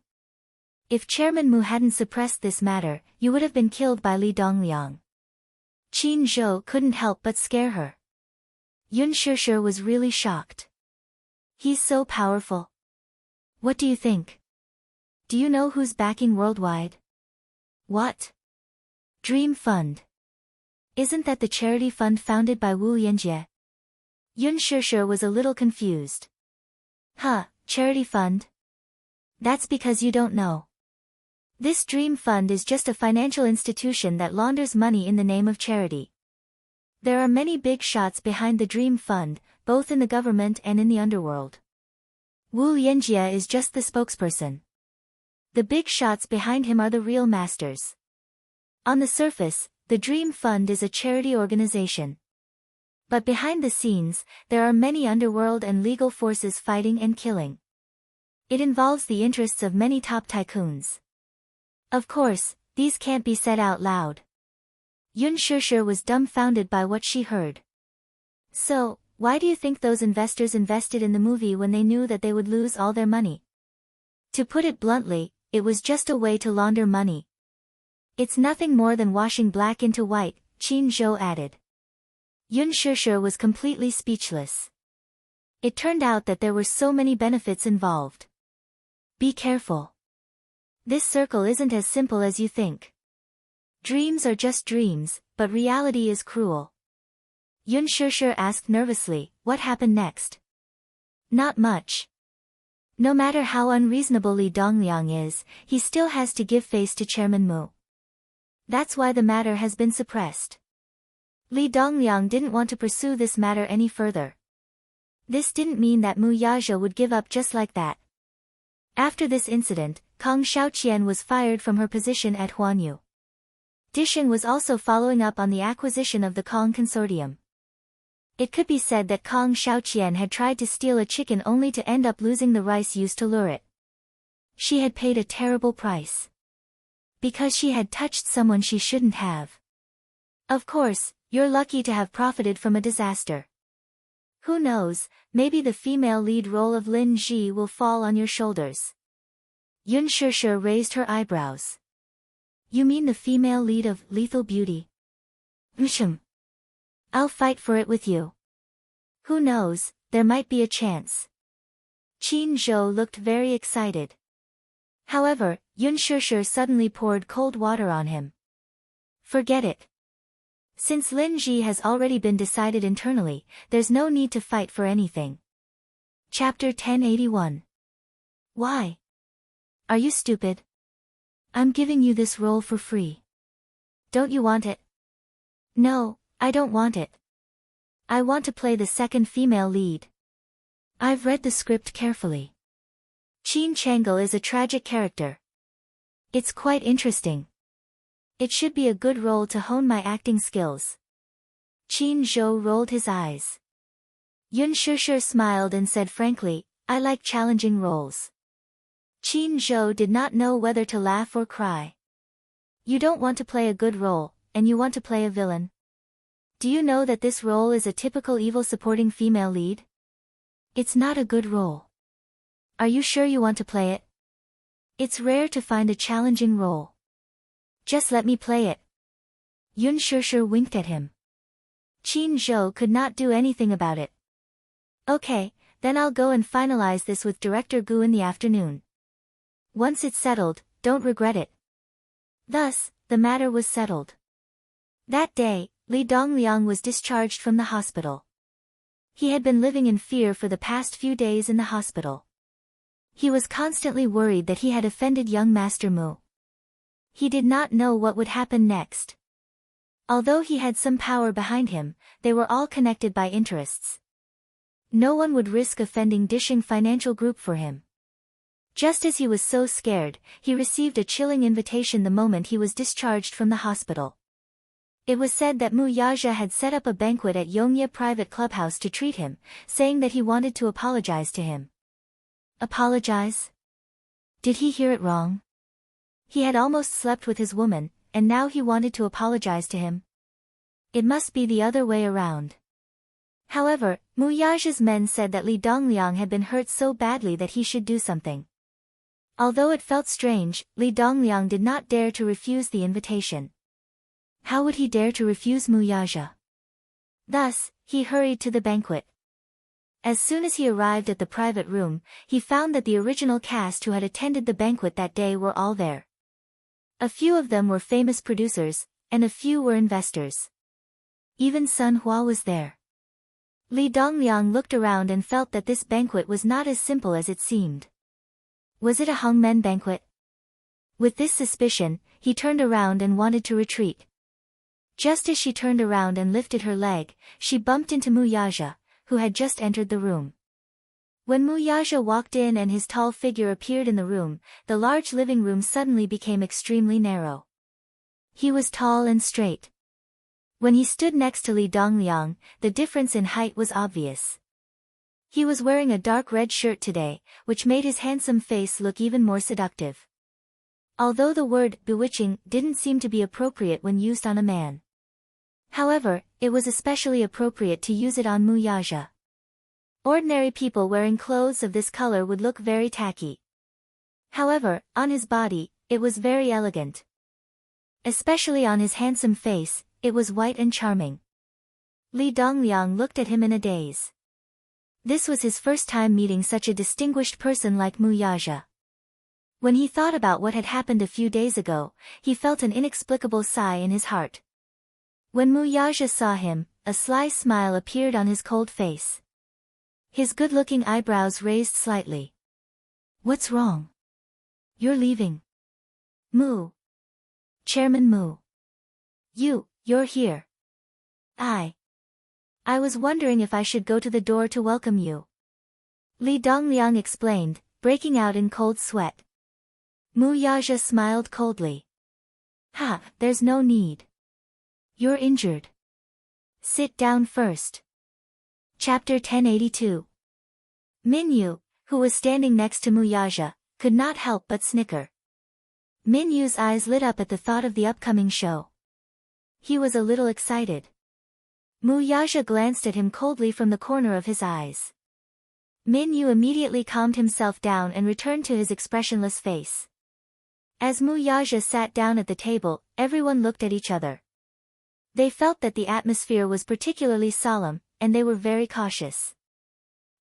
If Chairman Mu hadn't suppressed this matter, you would have been killed by Li Dongliang. Qin Zhou couldn't help but scare her. Yun Shishir was really shocked. He's so powerful. What do you think? Do you know who's backing worldwide? What? Dream Fund. Isn't that the charity fund founded by Wu Yanjie? Yun Shishir was a little confused. Huh, charity fund? That's because you don't know. This Dream Fund is just a financial institution that launders money in the name of charity. There are many big shots behind the Dream Fund, both in the government and in the underworld. Wu Yanjie is just the spokesperson. The big shots behind him are the real masters. On the surface, the Dream Fund is a charity organization. But behind the scenes, there are many underworld and legal forces fighting and killing. It involves the interests of many top tycoons. Of course, these can't be said out loud. Yun Shishir was dumbfounded by what she heard. So, why do you think those investors invested in the movie when they knew that they would lose all their money? To put it bluntly, it was just a way to launder money. It's nothing more than washing black into white, Qin Zhou added. Yun Shishir was completely speechless. It turned out that there were so many benefits involved. Be careful. This circle isn't as simple as you think. Dreams are just dreams, but reality is cruel. Yun Shishir asked nervously, what happened next? Not much. No matter how unreasonable Li Dongliang is, he still has to give face to Chairman Mu. That's why the matter has been suppressed. Li Dongliang didn't want to pursue this matter any further. This didn't mean that Mu Yazhou would give up just like that. After this incident, Kong Xiaoqian was fired from her position at Huanyu. Disheng was also following up on the acquisition of the Kong Consortium. It could be said that Kong Xiaoqian had tried to steal a chicken only to end up losing the rice used to lure it. She had paid a terrible price. Because she had touched someone she shouldn't have. Of course, you're lucky to have profited from a disaster. Who knows, maybe the female lead role of Lin Ji will fall on your shoulders. Yun Shishir raised her eyebrows. You mean the female lead of Lethal Beauty? I'll fight for it with you. Who knows, there might be a chance. Qin Zhou looked very excited. However, Yun Shishir suddenly poured cold water on him. Forget it. Since Lin Ji has already been decided internally, there's no need to fight for anything. Chapter 1081. Why? Are you stupid? I'm giving you this role for free. Don't you want it? No, I don't want it. I want to play the second female lead. I've read the script carefully. Qin Changle is a tragic character. It's quite interesting. It should be a good role to hone my acting skills. Qin Zhou rolled his eyes. Yun Shishir smiled and said frankly, I like challenging roles. Qin Zhou did not know whether to laugh or cry. You don't want to play a good role, and you want to play a villain. Do you know that this role is a typical evil supporting female lead? It's not a good role. Are you sure you want to play it? It's rare to find a challenging role. Just let me play it. Yun Shishir winked at him. Qin Zhou could not do anything about it. Okay, then I'll go and finalize this with Director Gu in the afternoon. Once it's settled, don't regret it. Thus, the matter was settled. That day, Li Dongliang was discharged from the hospital. He had been living in fear for the past few days in the hospital. He was constantly worried that he had offended young Master Mu. He did not know what would happen next. Although he had some power behind him, they were all connected by interests. No one would risk offending Dishing Financial Group for him. Just as he was so scared, he received a chilling invitation the moment he was discharged from the hospital. It was said that Mu Yaja had set up a banquet at Yongye private clubhouse to treat him, saying that he wanted to apologize to him. Apologize? Did he hear it wrong? He had almost slept with his woman, and now he wanted to apologize to him? It must be the other way around. However, Mu Yaja's men said that Li Dongliang had been hurt so badly that he should do something. Although it felt strange, Li Dongliang did not dare to refuse the invitation. How would he dare to refuse Mu Yaja? Thus, he hurried to the banquet. As soon as he arrived at the private room, he found that the original cast who had attended the banquet that day were all there. A few of them were famous producers, and a few were investors. Even Sun Hua was there. Li Dongliang looked around and felt that this banquet was not as simple as it seemed. Was it a hangmen banquet? With this suspicion, he turned around and wanted to retreat. Just as she turned around and lifted her leg, she bumped into Mu Yaja, who had just entered the room. When Mu Yaja walked in and his tall figure appeared in the room, the large living room suddenly became extremely narrow. He was tall and straight. When he stood next to Li Dongliang, the difference in height was obvious. He was wearing a dark red shirt today, which made his handsome face look even more seductive. Although the word bewitching didn't seem to be appropriate when used on a man. However, it was especially appropriate to use it on Mu Yaja. Ordinary people wearing clothes of this color would look very tacky. However, on his body, it was very elegant. Especially on his handsome face, it was white and charming. Li Dongliang looked at him in a daze. This was his first time meeting such a distinguished person like Mu Yaja. When he thought about what had happened a few days ago, he felt an inexplicable sigh in his heart. When Mu Yaja saw him, a sly smile appeared on his cold face. His good-looking eyebrows raised slightly. What's wrong? You're leaving. Mu. Chairman Mu. You're here. I was wondering if I should go to the door to welcome you. Li Dongliang explained, breaking out in cold sweat. Mu Yaja smiled coldly. There's no need. You're injured. Sit down first. Chapter 1082. Min-yu, who was standing next to Mu Yaja, could not help but snicker. Min-yu's eyes lit up at the thought of the upcoming show. He was a little excited. Mu Yaja glanced at him coldly from the corner of his eyes. Min-yu immediately calmed himself down and returned to his expressionless face. As Mu Yaja sat down at the table, everyone looked at each other. They felt that the atmosphere was particularly solemn, and they were very cautious.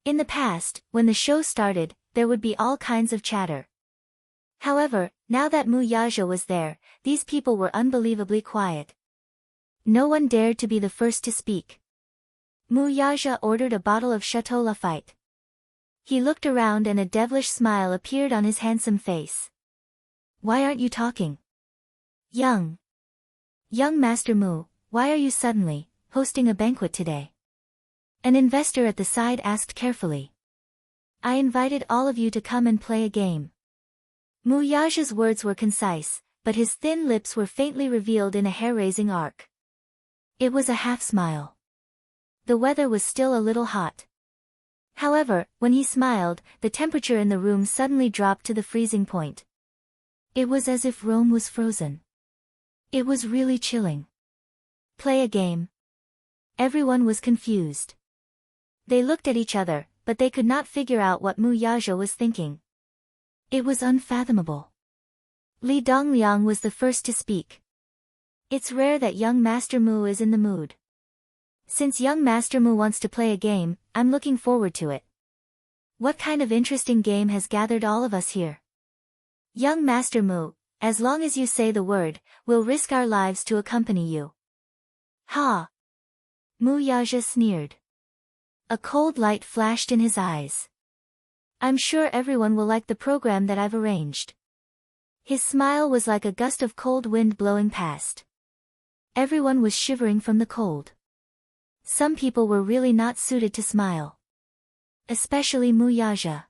In the past, when the show started, there would be all kinds of chatter. However, now that Mu Yaja was there, these people were unbelievably quiet. No one dared to be the first to speak. Mu Yaja ordered a bottle of Chateau Lafite. He looked around and a devilish smile appeared on his handsome face. Why aren't you talking? Young Master Mu, why are you suddenly hosting a banquet today? An investor at the side asked carefully. I invited all of you to come and play a game. Mu Yaja's words were concise, but his thin lips were faintly revealed in a hair-raising arc. It was a half-smile. The weather was still a little hot. However, when he smiled, the temperature in the room suddenly dropped to the freezing point. It was as if Rome was frozen. It was really chilling. Play a game. Everyone was confused. They looked at each other, but they could not figure out what Mu Yaja was thinking. It was unfathomable. Li Dongliang was the first to speak. It's rare that young Master Mu is in the mood. Since young Master Mu wants to play a game, I'm looking forward to it. What kind of interesting game has gathered all of us here? Young Master Mu, as long as you say the word, we'll risk our lives to accompany you. Ha! Mu Yaja sneered. A cold light flashed in his eyes. I'm sure everyone will like the program that I've arranged. His smile was like a gust of cold wind blowing past. Everyone was shivering from the cold. Some people were really not suited to smile. Especially Muyaja.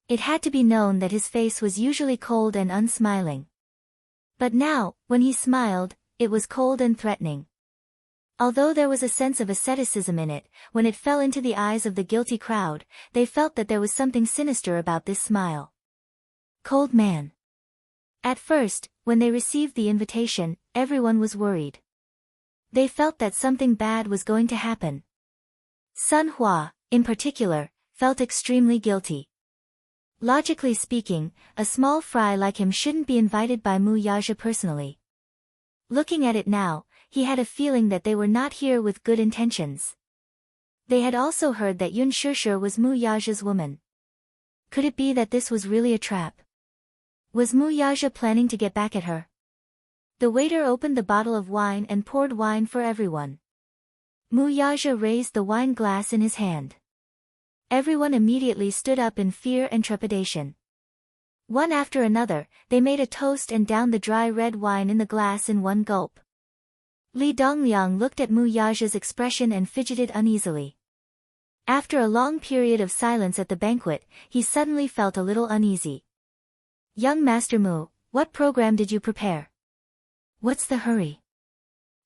It had to be known that his face was usually cold and unsmiling. But now, when he smiled, it was cold and threatening. Although there was a sense of asceticism in it, when it fell into the eyes of the guilty crowd, they felt that there was something sinister about this smile. Cold man. At first, when they received the invitation, everyone was worried. They felt that something bad was going to happen. Sun Hua, in particular, felt extremely guilty. Logically speaking, a small fry like him shouldn't be invited by Mu Yaja personally. Looking at it now, he had a feeling that they were not here with good intentions. They had also heard that Yun Shishir was Mu Yaja's woman. Could it be that this was really a trap? Was Mu Yaja planning to get back at her? The waiter opened the bottle of wine and poured wine for everyone. Mu Yaja raised the wine glass in his hand. Everyone immediately stood up in fear and trepidation. One after another, they made a toast and downed the dry red wine in the glass in one gulp. Li Dongliang looked at Mu Yaja's expression and fidgeted uneasily. After a long period of silence at the banquet, he suddenly felt a little uneasy. Young Master Mu, what program did you prepare? What's the hurry?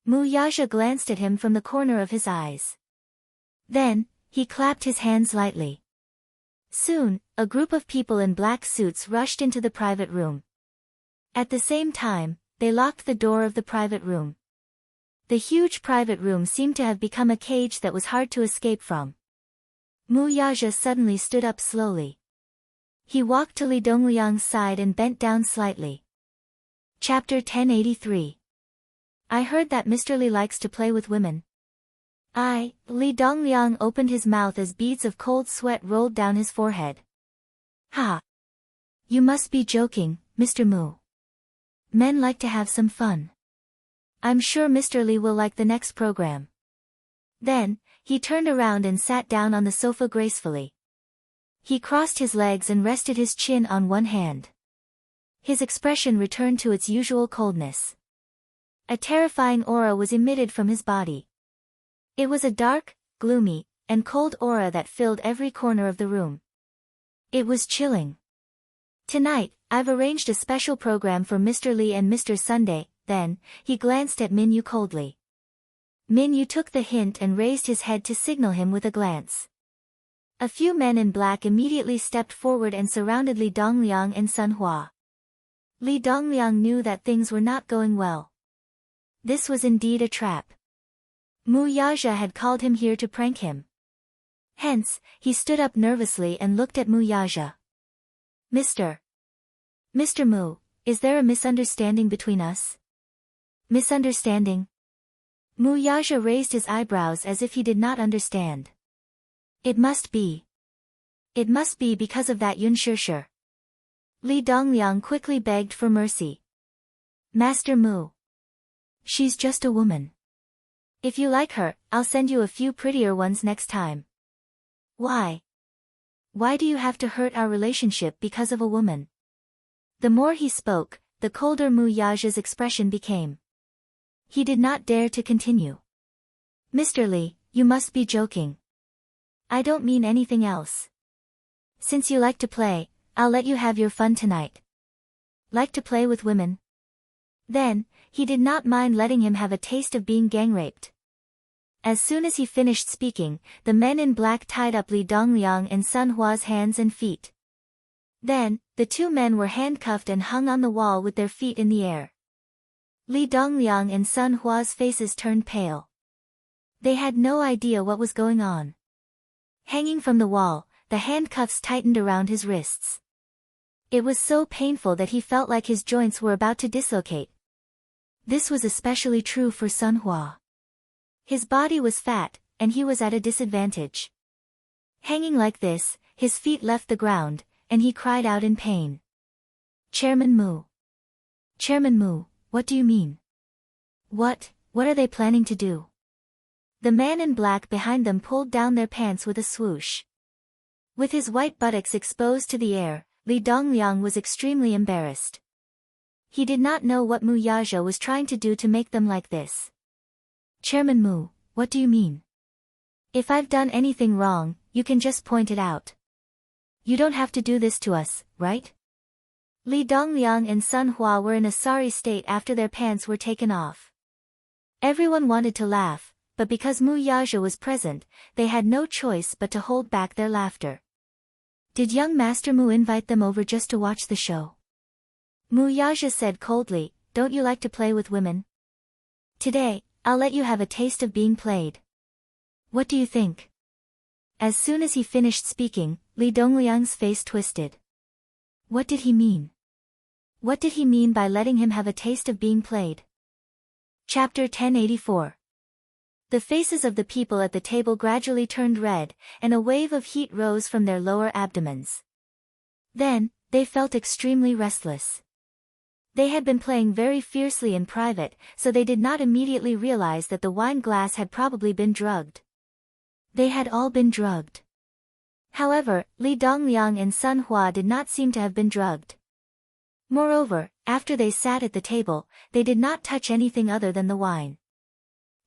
Mu Yaja glanced at him from the corner of his eyes. Then, he clapped his hands lightly. Soon, a group of people in black suits rushed into the private room. At the same time, they locked the door of the private room. The huge private room seemed to have become a cage that was hard to escape from. Mu Yaja suddenly stood up slowly. He walked to Li Dongliang's side and bent down slightly. Chapter 1083. I heard that Mr. Li likes to play with women. Li Dongliang opened his mouth as beads of cold sweat rolled down his forehead. Ha! You must be joking, Mr. Mu. Men like to have some fun. I'm sure Mr. Li will like the next program. Then, he turned around and sat down on the sofa gracefully. He crossed his legs and rested his chin on one hand. His expression returned to its usual coldness. A terrifying aura was emitted from his body. It was a dark, gloomy, and cold aura that filled every corner of the room. It was chilling. Tonight, I've arranged a special program for Mr. Li and Mr. Sunday. Then, he glanced at Min Yu coldly. Min Yu took the hint and raised his head to signal him with a glance. A few men in black immediately stepped forward and surrounded Li Dongliang and Sun Hua. Li Dongliang knew that things were not going well. This was indeed a trap. Mu Yaja had called him here to prank him. Hence, he stood up nervously and looked at Mu Yaja. Mr. Mu, is there a misunderstanding between us? Misunderstanding? Mu Yaja raised his eyebrows as if he did not understand. It must be. It must be because of that Yun Shishir. Li Dongliang quickly begged for mercy. Master Mu. She's just a woman. If you like her, I'll send you a few prettier ones next time. Why? Why do you have to hurt our relationship because of a woman? The more he spoke, the colder Mu Yaja's expression became. He did not dare to continue. Mr. Li, you must be joking. I don't mean anything else. Since you like to play, I'll let you have your fun tonight. Like to play with women? Then, he did not mind letting him have a taste of being gang-raped. As soon as he finished speaking, the men in black tied up Li Dongliang and Sun Hua's hands and feet. Then, the two men were handcuffed and hung on the wall with their feet in the air. Li Dongliang and Sun Hua's faces turned pale. They had no idea what was going on. Hanging from the wall, the handcuffs tightened around his wrists. It was so painful that he felt like his joints were about to dislocate. This was especially true for Sun Hua. His body was fat, and he was at a disadvantage. Hanging like this, his feet left the ground, and he cried out in pain. Chairman Mu. Chairman Mu, what do you mean? What are they planning to do? The man in black behind them pulled down their pants with a swoosh. With his white buttocks exposed to the air, Li Dongliang was extremely embarrassed. He did not know what Mu Yaja was trying to do to make them like this. Chairman Mu, what do you mean? If I've done anything wrong, you can just point it out. You don't have to do this to us, right? Li Dongliang and Sun Hua were in a sorry state after their pants were taken off. Everyone wanted to laugh, but because Mu Yaja was present, they had no choice but to hold back their laughter. Did young Master Mu invite them over just to watch the show? Mu Yaja said coldly, don't you like to play with women? Today, I'll let you have a taste of being played. What do you think? As soon as he finished speaking, Li Dongliang's face twisted. What did he mean? What did he mean by letting him have a taste of being played? Chapter 1084. The faces of the people at the table gradually turned red, and a wave of heat rose from their lower abdomens. Then, they felt extremely restless. They had been playing very fiercely in private, so they did not immediately realize that the wine glass had probably been drugged. They had all been drugged. However, Li Dongliang and Sun Hua did not seem to have been drugged. Moreover, after they sat at the table, they did not touch anything other than the wine.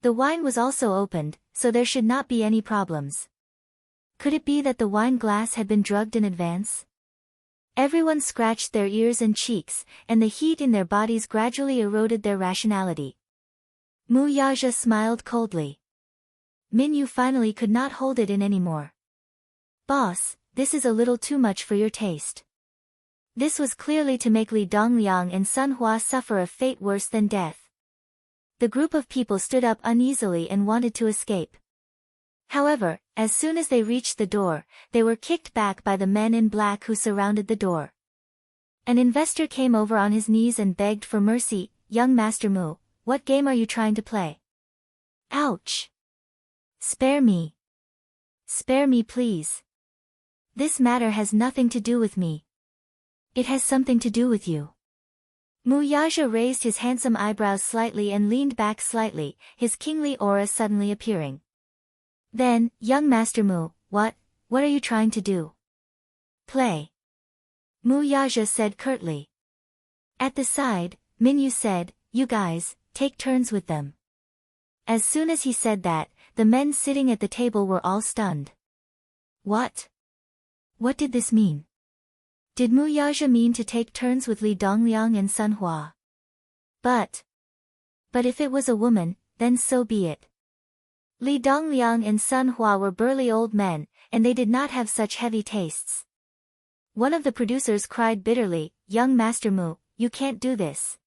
The wine was also opened, so there should not be any problems. Could it be that the wine glass had been drugged in advance? Everyone scratched their ears and cheeks, and the heat in their bodies gradually eroded their rationality. Mu Yaja smiled coldly. Minyu finally could not hold it in anymore. Boss, this is a little too much for your taste. This was clearly to make Li Dongliang and Sun Hua suffer a fate worse than death. The group of people stood up uneasily and wanted to escape. However, as soon as they reached the door, they were kicked back by the men in black who surrounded the door. An investor came over on his knees and begged for mercy. Young Master Mu, what game are you trying to play? Ouch! Spare me. Spare me, please. This matter has nothing to do with me. It has something to do with you. Mu Yaja raised his handsome eyebrows slightly and leaned back slightly, his kingly aura suddenly appearing. Then, young Master Mu, what are you trying to do? Play. Mu Yaja said curtly. At the side, Minyu said, you guys, take turns with them. As soon as he said that, the men sitting at the table were all stunned. What? What did this mean? Did Mu Yaja mean to take turns with Li Dongliang and Sun Hua? But if it was a woman, then so be it. Li Dongliang and Sun Hua were burly old men, and they did not have such heavy tastes. One of the producers cried bitterly, young Master Mu, you can't do this.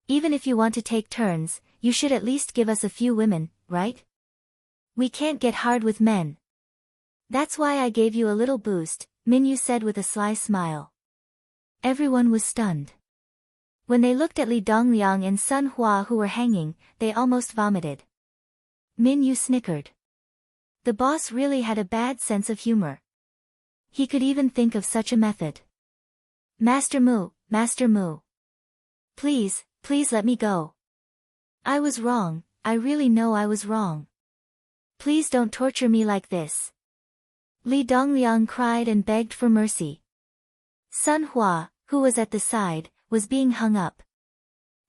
Even if you want to take turns, you should at least give us a few women, right? We can't get hard with men. That's why I gave you a little boost, Minyu said with a sly smile. Everyone was stunned. When they looked at Li Dongliang and Sun Hua who were hanging, they almost vomited. Minyu snickered. The boss really had a bad sense of humor. He could even think of such a method. Master Mu. Please let me go. I was wrong, I really know I was wrong. Please don't torture me like this. Li Dongliang cried and begged for mercy. Sun Hua, who was at the side, was being hung up.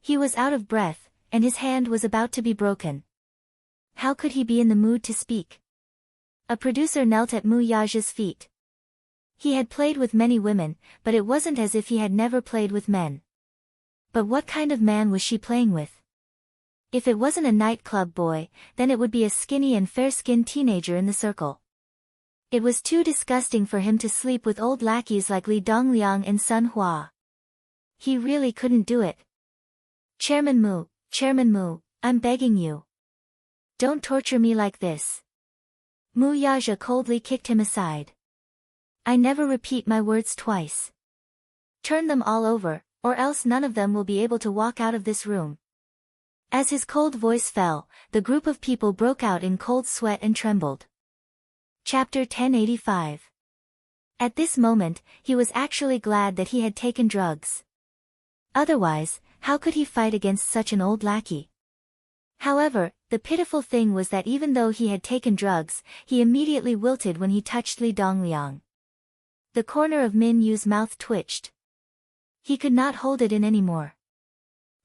He was out of breath, and his hand was about to be broken. How could he be in the mood to speak? A producer knelt at Mu Yaja's feet. He had played with many women, but it wasn't as if he had never played with men. But what kind of man was she playing with? If it wasn't a nightclub boy, then it would be a skinny and fair-skinned teenager in the circle. It was too disgusting for him to sleep with old lackeys like Li Dongliang and Sun Hua. He really couldn't do it. Chairman Mu, I'm begging you. Don't torture me like this. Mu Yaja coldly kicked him aside. I never repeat my words twice. Turn them all over, or else none of them will be able to walk out of this room. As his cold voice fell, the group of people broke out in cold sweat and trembled. Chapter 1085. At this moment, he was actually glad that he had taken drugs. Otherwise, how could he fight against such an old lackey? However, The pitiful thing was that even though he had taken drugs, he immediately wilted when he touched Li Dongliang. The corner of Min Yu's mouth twitched. He could not hold it in anymore.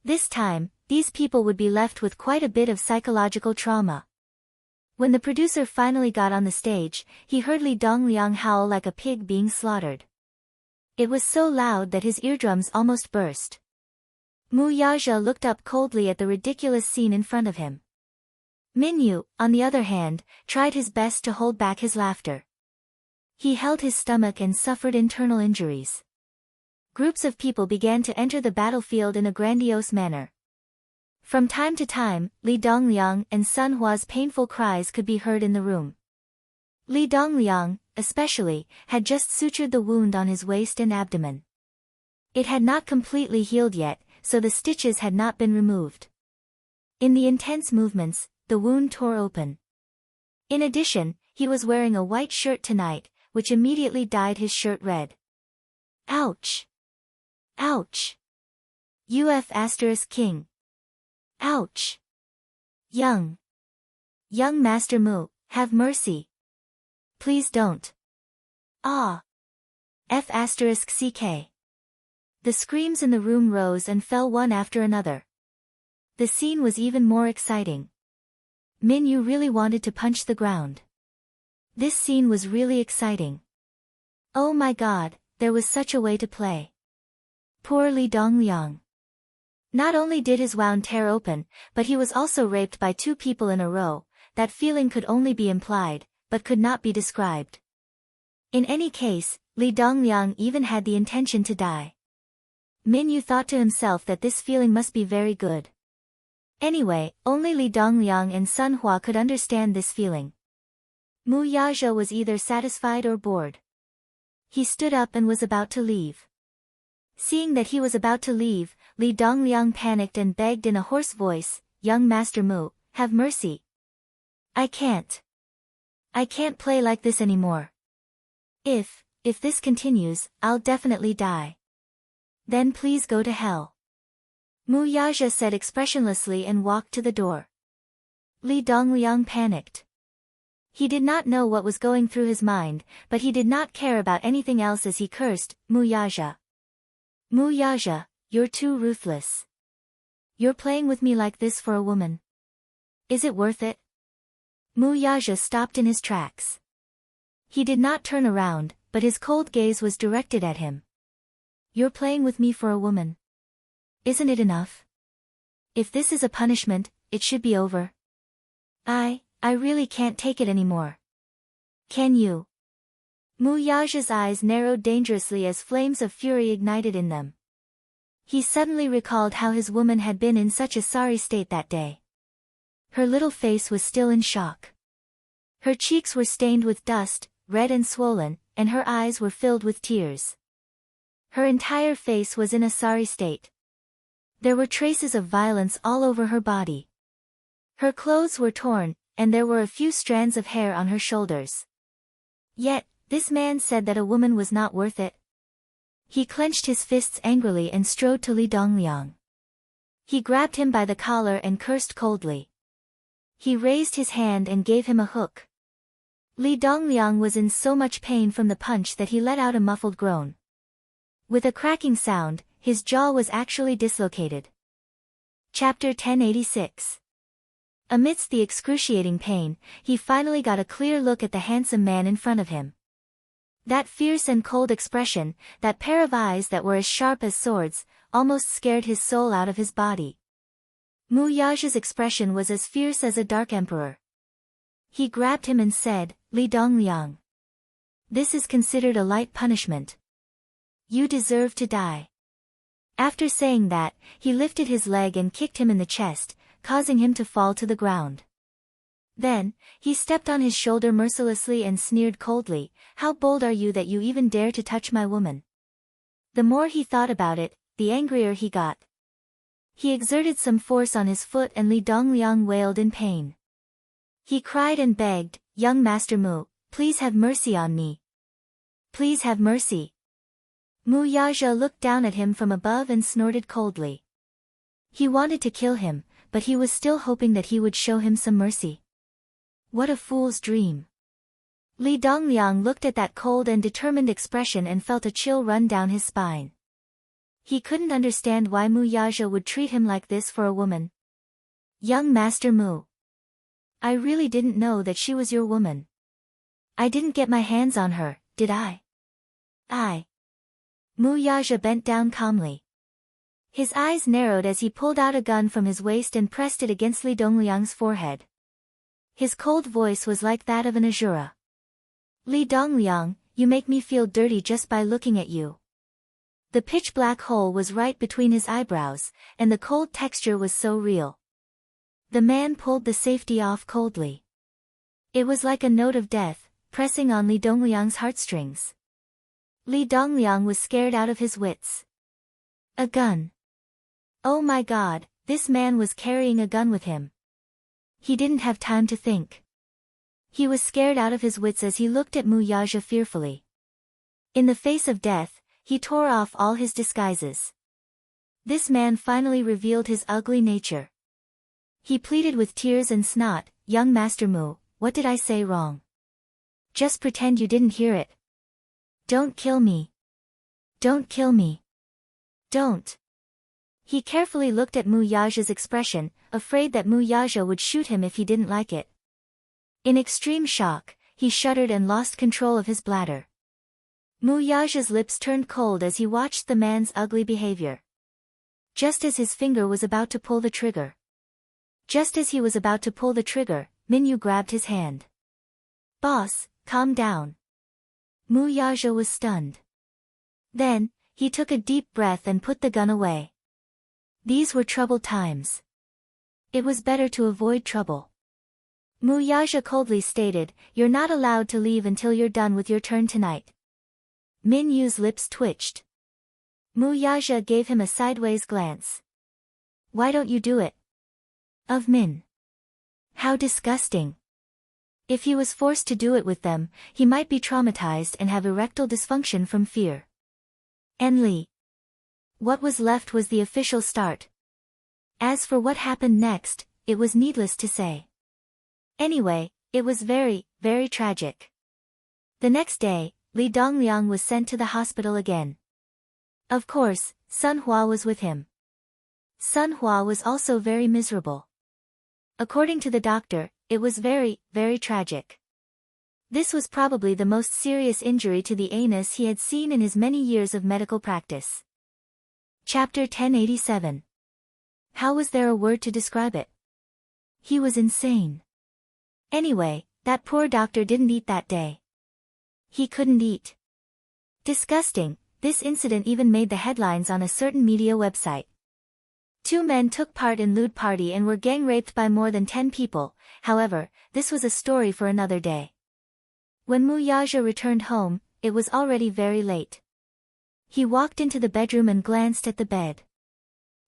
This time, these people would be left with quite a bit of psychological trauma. When the producer finally got on the stage, he heard Li Dongliang howl like a pig being slaughtered. It was so loud that his eardrums almost burst. Mu Yaja looked up coldly at the ridiculous scene in front of him. Min Yu, on the other hand, tried his best to hold back his laughter. He held his stomach and suffered internal injuries. Groups of people began to enter the battlefield in a grandiose manner. From time to time, Li Dongliang and Sun Hua's painful cries could be heard in the room. Li Dongliang, especially, had just sutured the wound on his waist and abdomen. It had not completely healed yet, so the stitches had not been removed. In the intense movements, the wound tore open. In addition, he was wearing a white shirt tonight, which immediately dyed his shirt red. Ouch! Ouch! King. Ouch! Young Master Mu, have mercy. Please don't. Ah! CK. The screams in the room rose and fell one after another. The scene was even more exciting. Min Yu really wanted to punch the ground. This scene was really exciting. Oh my god, there was such a way to play. Poor Li Dongliang. Not only did his wound tear open, but he was also raped by two people in a row. That feeling could only be implied, but could not be described. In any case, Li Dongliang even had the intention to die. Min Yu thought to himself that this feeling must be very good. Anyway, only Li Dongliang and Sun Hua could understand this feeling. Mu Yaja was either satisfied or bored. He stood up and was about to leave. Seeing that he was about to leave, Li Dongliang panicked and begged in a hoarse voice, "Young Master Mu, have mercy. I can't play like this anymore. If this continues, I'll definitely die. Then please go to hell." Mu Yaja said expressionlessly and walked to the door. Li Dongliang panicked. He did not know what was going through his mind, but he did not care about anything else as he cursed, "Mu Yaja. Mu Yaja, you're too ruthless. You're playing with me like this for a woman. Is it worth it?" Mu Yaja stopped in his tracks. He did not turn around, but his cold gaze was directed at him. "You're playing with me for a woman. Isn't it enough? If this is a punishment, it should be over. I really can't take it anymore. Can you?" Mu Yaja's eyes narrowed dangerously as flames of fury ignited in them. He suddenly recalled how his woman had been in such a sorry state that day. Her little face was still in shock. Her cheeks were stained with dust, red and swollen, and her eyes were filled with tears. Her entire face was in a sorry state. There were traces of violence all over her body. Her clothes were torn, and there were a few strands of hair on her shoulders. Yet, this man said that a woman was not worth it. He clenched his fists angrily and strode to Li Dongliang. He grabbed him by the collar and cursed coldly. He raised his hand and gave him a hook. Li Dongliang was in so much pain from the punch that he let out a muffled groan. With a cracking sound, his jaw was actually dislocated. Chapter 1086. Amidst the excruciating pain, he finally got a clear look at the handsome man in front of him. That fierce and cold expression, that pair of eyes that were as sharp as swords, almost scared his soul out of his body. Mu Yaja's expression was as fierce as a dark emperor. He grabbed him and said, "Li Dongliang. This is considered a light punishment. You deserve to die." After saying that, he lifted his leg and kicked him in the chest, causing him to fall to the ground. Then, he stepped on his shoulder mercilessly and sneered coldly, "How bold are you that you even dare to touch my woman?" The more he thought about it, the angrier he got. He exerted some force on his foot and Li Dongliang wailed in pain. He cried and begged, "Young Master Mu, please have mercy on me. Please have mercy." Mu Yaja looked down at him from above and snorted coldly. He wanted to kill him, but he was still hoping that he would show him some mercy. What a fool's dream. Li Dongliang looked at that cold and determined expression and felt a chill run down his spine. He couldn't understand why Mu Yaja would treat him like this for a woman. Young Master Mu. I really didn't know that she was your woman. I didn't get my hands on her, did I? Mu Yaja bent down calmly. His eyes narrowed as he pulled out a gun from his waist and pressed it against Li Dongliang's forehead. His cold voice was like that of an Azura. Li Dongliang, you make me feel dirty just by looking at you. The pitch-black hole was right between his eyebrows, and the cold texture was so real. The man pulled the safety off coldly. It was like a note of death, pressing on Li Dongliang's heartstrings. Li Dongliang was scared out of his wits. A gun. Oh my God, this man was carrying a gun with him. He didn't have time to think. He was scared out of his wits as he looked at Mu Yaja fearfully. In the face of death, he tore off all his disguises. This man finally revealed his ugly nature. He pleaded with tears and snot, young Master Mu, what did I say wrong? Just pretend you didn't hear it. Don't kill me. Don't kill me. Don't. He carefully looked at Mu Yaja's expression, afraid that Mu Yaja would shoot him if he didn't like it. In extreme shock, he shuddered and lost control of his bladder. Mu Yaja's lips turned cold as he watched the man's ugly behavior. Just as his finger was about to pull the trigger. Minyu grabbed his hand. Boss, calm down. Mu Yaja was stunned. Then, he took a deep breath and put the gun away. These were troubled times. It was better to avoid trouble. Mu Yaja coldly stated, you're not allowed to leave until you're done with your turn tonight. Min Yu's lips twitched. Mu Yaja gave him a sideways glance. Why don't you do it? Of Min. How disgusting. If he was forced to do it with them, he might be traumatized and have erectile dysfunction from fear. Enli. What was left was the official start. As for what happened next, it was needless to say. Anyway, it was very, very tragic. The next day, Li Dongliang was sent to the hospital again. Of course, Sun Hua was with him. Sun Hua was also very miserable. According to the doctor, it was very, very tragic. This was probably the most serious injury to the anus he had seen in his many years of medical practice. Chapter 1087. How was there a word to describe it? He was insane. Anyway, that poor doctor didn't eat that day. He couldn't eat. Disgusting, this incident even made the headlines on a certain media website. 2 men took part in lewd party and were gang raped by more than 10 people, however, this was a story for another day. When Mu Yaja returned home, it was already very late. He walked into the bedroom and glanced at the bed.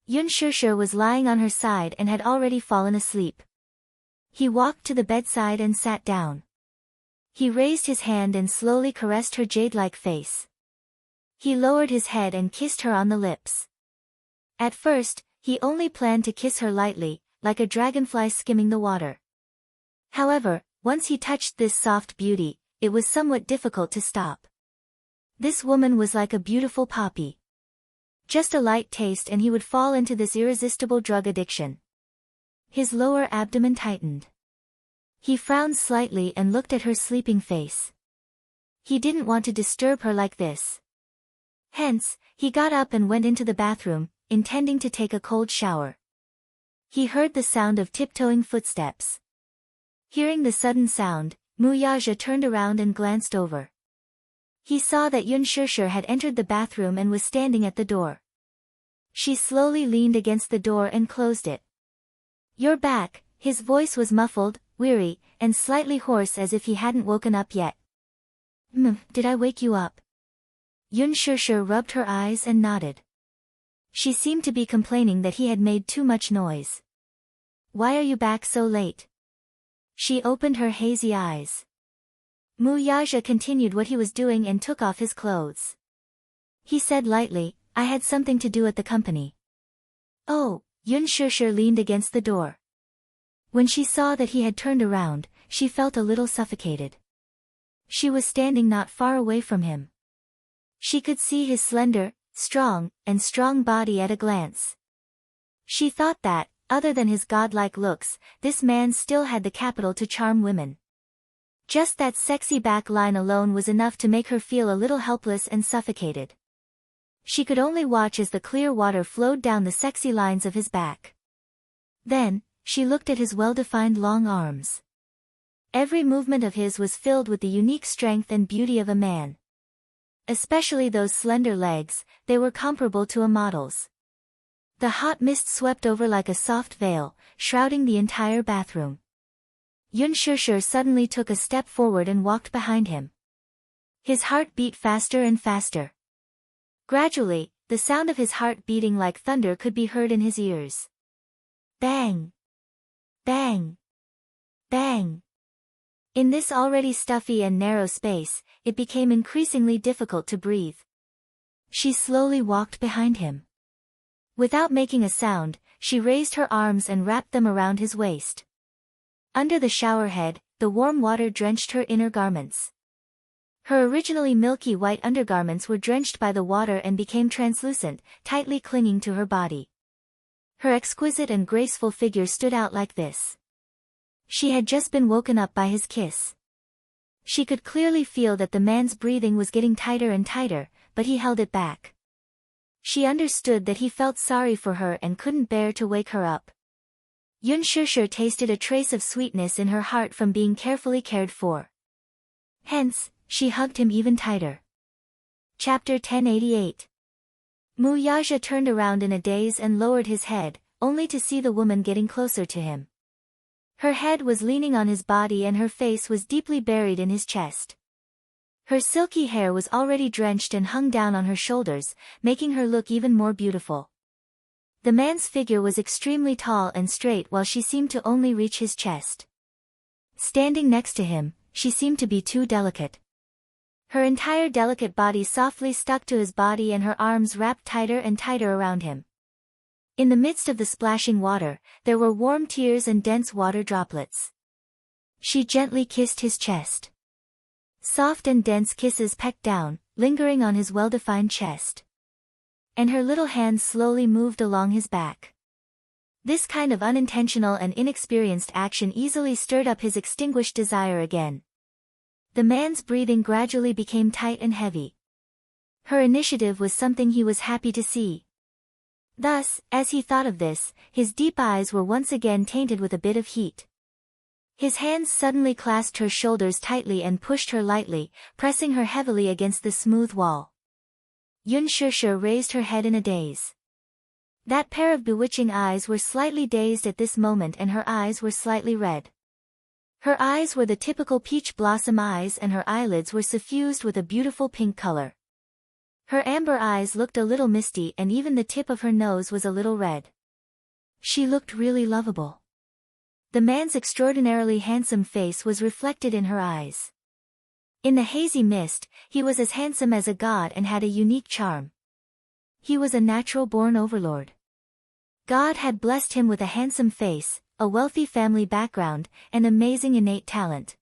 Yun Shishir was lying on her side and had already fallen asleep. He walked to the bedside and sat down. He raised his hand and slowly caressed her jade-like face. He lowered his head and kissed her on the lips. At first, he only planned to kiss her lightly, like a dragonfly skimming the water. However, once he touched this soft beauty, it was somewhat difficult to stop. This woman was like a beautiful poppy. Just a light taste and he would fall into this irresistible drug addiction. His lower abdomen tightened. He frowned slightly and looked at her sleeping face. He didn't want to disturb her like this. Hence, he got up and went into the bathroom, intending to take a cold shower. He heard the sound of tiptoeing footsteps. Hearing the sudden sound, Mu Yaja turned around and glanced over. He saw that Yun Shishir had entered the bathroom and was standing at the door. She slowly leaned against the door and closed it. You're back, his voice was muffled, weary, and slightly hoarse as if he hadn't woken up yet. Did I wake you up? Yun Shishir rubbed her eyes and nodded. She seemed to be complaining that he had made too much noise. Why are you back so late? She opened her hazy eyes. Mu Yaja continued what he was doing and took off his clothes. He said lightly, I had something to do at the company. Oh, Yun Shusher leaned against the door. When she saw that he had turned around, she felt a little suffocated. She was standing not far away from him. She could see his slender, strong body at a glance. She thought that, other than his godlike looks, this man still had the capital to charm women. Just that sexy back line alone was enough to make her feel a little helpless and suffocated. She could only watch as the clear water flowed down the sexy lines of his back. Then, she looked at his well-defined long arms. Every movement of his was filled with the unique strength and beauty of a man. Especially those slender legs, they were comparable to a model's. The hot mist swept over like a soft veil, shrouding the entire bathroom. Yun Shusher suddenly took a step forward and walked behind him. His heart beat faster and faster. Gradually, the sound of his heart beating like thunder could be heard in his ears. Bang! Bang! Bang! In this already stuffy and narrow space, it became increasingly difficult to breathe. She slowly walked behind him. Without making a sound, she raised her arms and wrapped them around his waist. Under the shower head, the warm water drenched her inner garments. Her originally milky white undergarments were drenched by the water and became translucent, tightly clinging to her body. Her exquisite and graceful figure stood out like this. She had just been woken up by his kiss. She could clearly feel that the man's breathing was getting tighter and tighter, but he held it back. She understood that he felt sorry for her and couldn't bear to wake her up. Yun Shusher tasted a trace of sweetness in her heart from being carefully cared for. Hence, she hugged him even tighter. Chapter 1088. Mu Yaja turned around in a daze and lowered his head, only to see the woman getting closer to him. Her head was leaning on his body and her face was deeply buried in his chest. Her silky hair was already drenched and hung down on her shoulders, making her look even more beautiful. The man's figure was extremely tall and straight while she seemed to only reach his chest. Standing next to him, she seemed to be too delicate. Her entire delicate body softly stuck to his body and her arms wrapped tighter and tighter around him. In the midst of the splashing water, there were warm tears and dense water droplets. She gently kissed his chest. Soft and dense kisses pecked down, lingering on his well-defined chest. And her little hands slowly moved along his back. This kind of unintentional and inexperienced action easily stirred up his extinguished desire again. The man's breathing gradually became tight and heavy. Her initiative was something he was happy to see. Thus, as he thought of this, his deep eyes were once again tainted with a bit of heat. His hands suddenly clasped her shoulders tightly and pushed her lightly, pressing her heavily against the smooth wall. Yun Shusher raised her head in a daze. That pair of bewitching eyes were slightly dazed at this moment and her eyes were slightly red. Her eyes were the typical peach blossom eyes and her eyelids were suffused with a beautiful pink color. Her amber eyes looked a little misty and even the tip of her nose was a little red. She looked really lovable. The man's extraordinarily handsome face was reflected in her eyes. In the hazy mist, he was as handsome as a god and had a unique charm. He was a natural-born overlord. God had blessed him with a handsome face, a wealthy family background, and amazing innate talent.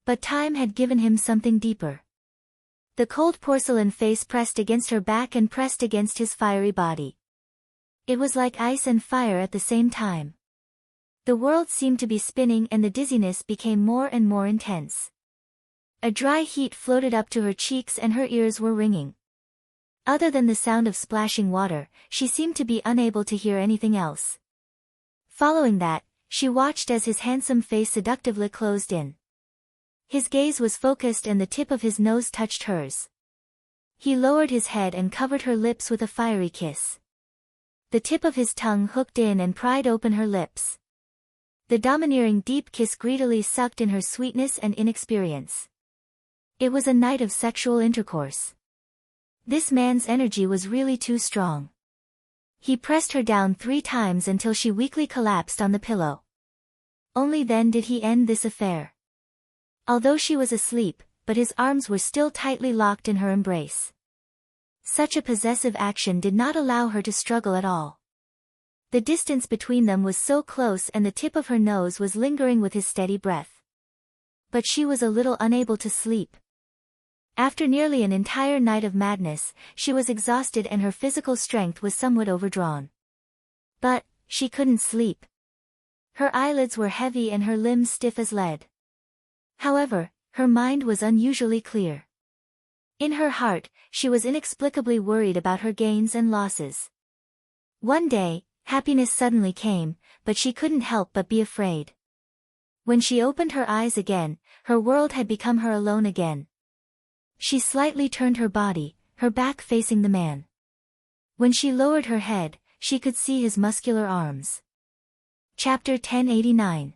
But time had given him something deeper. The cold porcelain face pressed against her back and pressed against his fiery body. It was like ice and fire at the same time. The world seemed to be spinning and the dizziness became more and more intense. A dry heat floated up to her cheeks and her ears were ringing. Other than the sound of splashing water, she seemed to be unable to hear anything else. Following that, she watched as his handsome face seductively closed in. His gaze was focused and the tip of his nose touched hers. He lowered his head and covered her lips with a fiery kiss. The tip of his tongue hooked in and pried open her lips. The domineering deep kiss greedily sucked in her sweetness and inexperience. It was a night of sexual intercourse. This man's energy was really too strong. He pressed her down 3 times until she weakly collapsed on the pillow. Only then did he end this affair. Although she was asleep, but his arms were still tightly locked in her embrace. Such a possessive action did not allow her to struggle at all. The distance between them was so close and the tip of her nose was lingering with his steady breath. But she was a little unable to sleep. After nearly an entire night of madness, she was exhausted and her physical strength was somewhat overdrawn. But she couldn't sleep. Her eyelids were heavy and her limbs stiff as lead. However, her mind was unusually clear. In her heart, she was inexplicably worried about her gains and losses. One day, happiness suddenly came, but she couldn't help but be afraid. When she opened her eyes again, her world had become her alone again. She slightly turned her body, her back facing the man. When she lowered her head, she could see his muscular arms. Chapter 1089.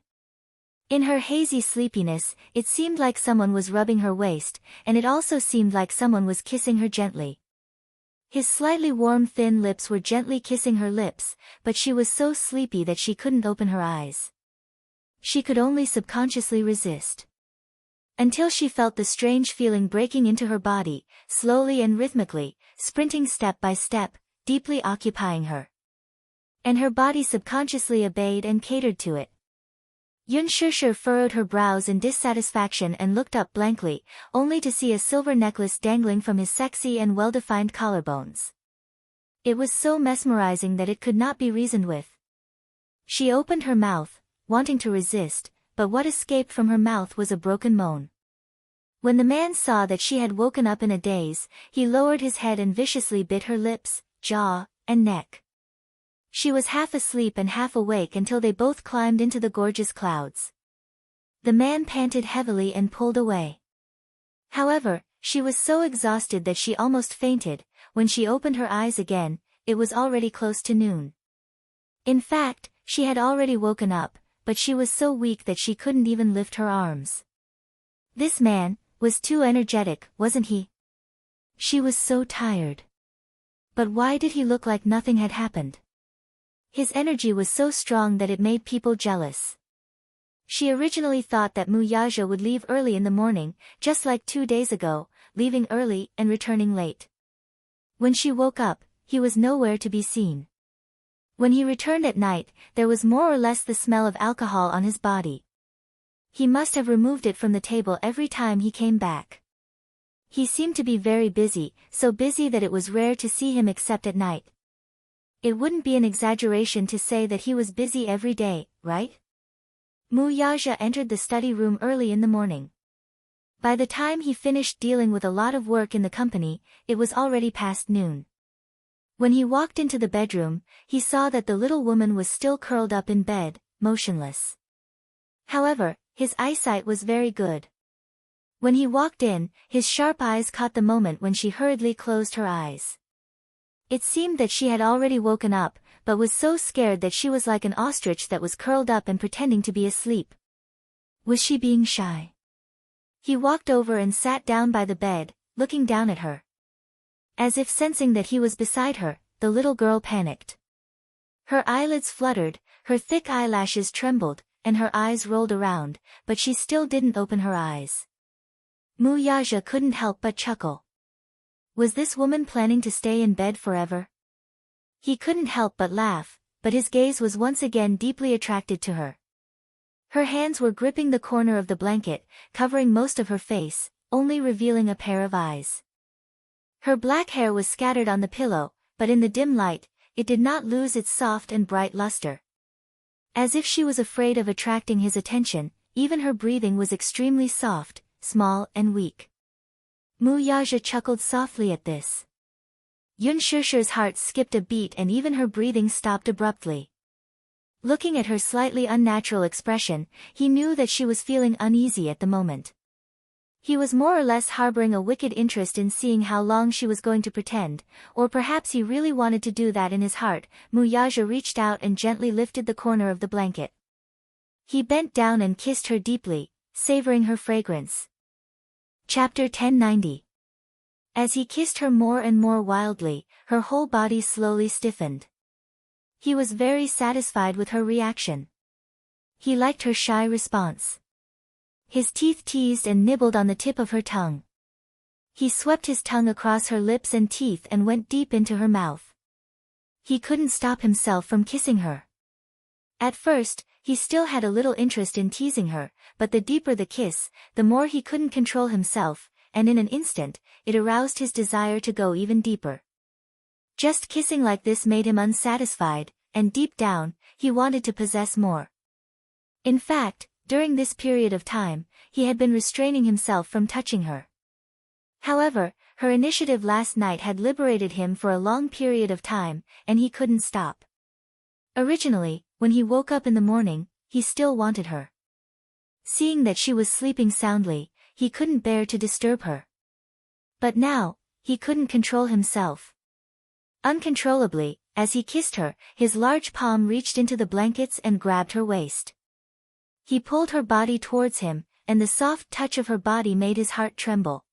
In her hazy sleepiness, it seemed like someone was rubbing her waist, and it also seemed like someone was kissing her gently. His slightly warm thin lips were gently kissing her lips, but she was so sleepy that she couldn't open her eyes. She could only subconsciously resist. Until she felt the strange feeling breaking into her body, slowly and rhythmically, sprinting step by step, deeply occupying her. And her body subconsciously obeyed and catered to it. Yun Shishir furrowed her brows in dissatisfaction and looked up blankly, only to see a silver necklace dangling from his sexy and well-defined collarbones. It was so mesmerizing that it could not be reasoned with. She opened her mouth, wanting to resist, but what escaped from her mouth was a broken moan. When the man saw that she had woken up in a daze, he lowered his head and viciously bit her lips, jaw, and neck. She was half asleep and half awake until they both climbed into the gorgeous clouds. The man panted heavily and pulled away. However, she was so exhausted that she almost fainted. When she opened her eyes again, it was already close to noon. In fact, she had already woken up, but she was so weak that she couldn't even lift her arms. This man was too energetic, wasn't he? She was so tired. But why did he look like nothing had happened? His energy was so strong that it made people jealous. She originally thought that Muyaja would leave early in the morning, just like 2 days ago, leaving early and returning late. When she woke up, he was nowhere to be seen. When he returned at night, there was more or less the smell of alcohol on his body. He must have removed it from the table every time he came back. He seemed to be very busy, so busy that it was rare to see him except at night. It wouldn't be an exaggeration to say that he was busy every day, right? Muyaja entered the study room early in the morning. By the time he finished dealing with a lot of work in the company, it was already past noon. When he walked into the bedroom, he saw that the little woman was still curled up in bed, motionless. However, his eyesight was very good. When he walked in, his sharp eyes caught the moment when she hurriedly closed her eyes. It seemed that she had already woken up, but was so scared that she was like an ostrich that was curled up and pretending to be asleep. Was she being shy? He walked over and sat down by the bed, looking down at her. As if sensing that he was beside her, the little girl panicked. Her eyelids fluttered, her thick eyelashes trembled, and her eyes rolled around, but she still didn't open her eyes. Muyaja couldn't help but chuckle. Was this woman planning to stay in bed forever? He couldn't help but laugh, but his gaze was once again deeply attracted to her. Her hands were gripping the corner of the blanket, covering most of her face, only revealing a pair of eyes. Her black hair was scattered on the pillow, but in the dim light, it did not lose its soft and bright luster. As if she was afraid of attracting his attention, even her breathing was extremely soft, small and weak. Muyaja chuckled softly at this. Yun Shishir's heart skipped a beat and even her breathing stopped abruptly. Looking at her slightly unnatural expression, he knew that she was feeling uneasy at the moment. He was more or less harboring a wicked interest in seeing how long she was going to pretend, or perhaps he really wanted to do that in his heart. Muyaja reached out and gently lifted the corner of the blanket. He bent down and kissed her deeply, savoring her fragrance. Chapter 1090. As he kissed her more and more wildly, her whole body slowly stiffened. He was very satisfied with her reaction. He liked her shy response. His teeth teased and nibbled on the tip of her tongue. He swept his tongue across her lips and teeth and went deep into her mouth. he couldn't stop himself from kissing her. At first, he still had a little interest in teasing her, but the deeper the kiss, the more he couldn't control himself, and in an instant, it aroused his desire to go even deeper. Just kissing like this made him unsatisfied, and deep down, he wanted to possess more. In fact, during this period of time, he had been restraining himself from touching her. However, her initiative last night had liberated him for a long period of time, and he couldn't stop. Originally, when he woke up in the morning, he still wanted her. Seeing that she was sleeping soundly, he couldn't bear to disturb her. But now, he couldn't control himself. Uncontrollably, as he kissed her, his large palm reached into the blankets and grabbed her waist. He pulled her body towards him, and the soft touch of her body made his heart tremble.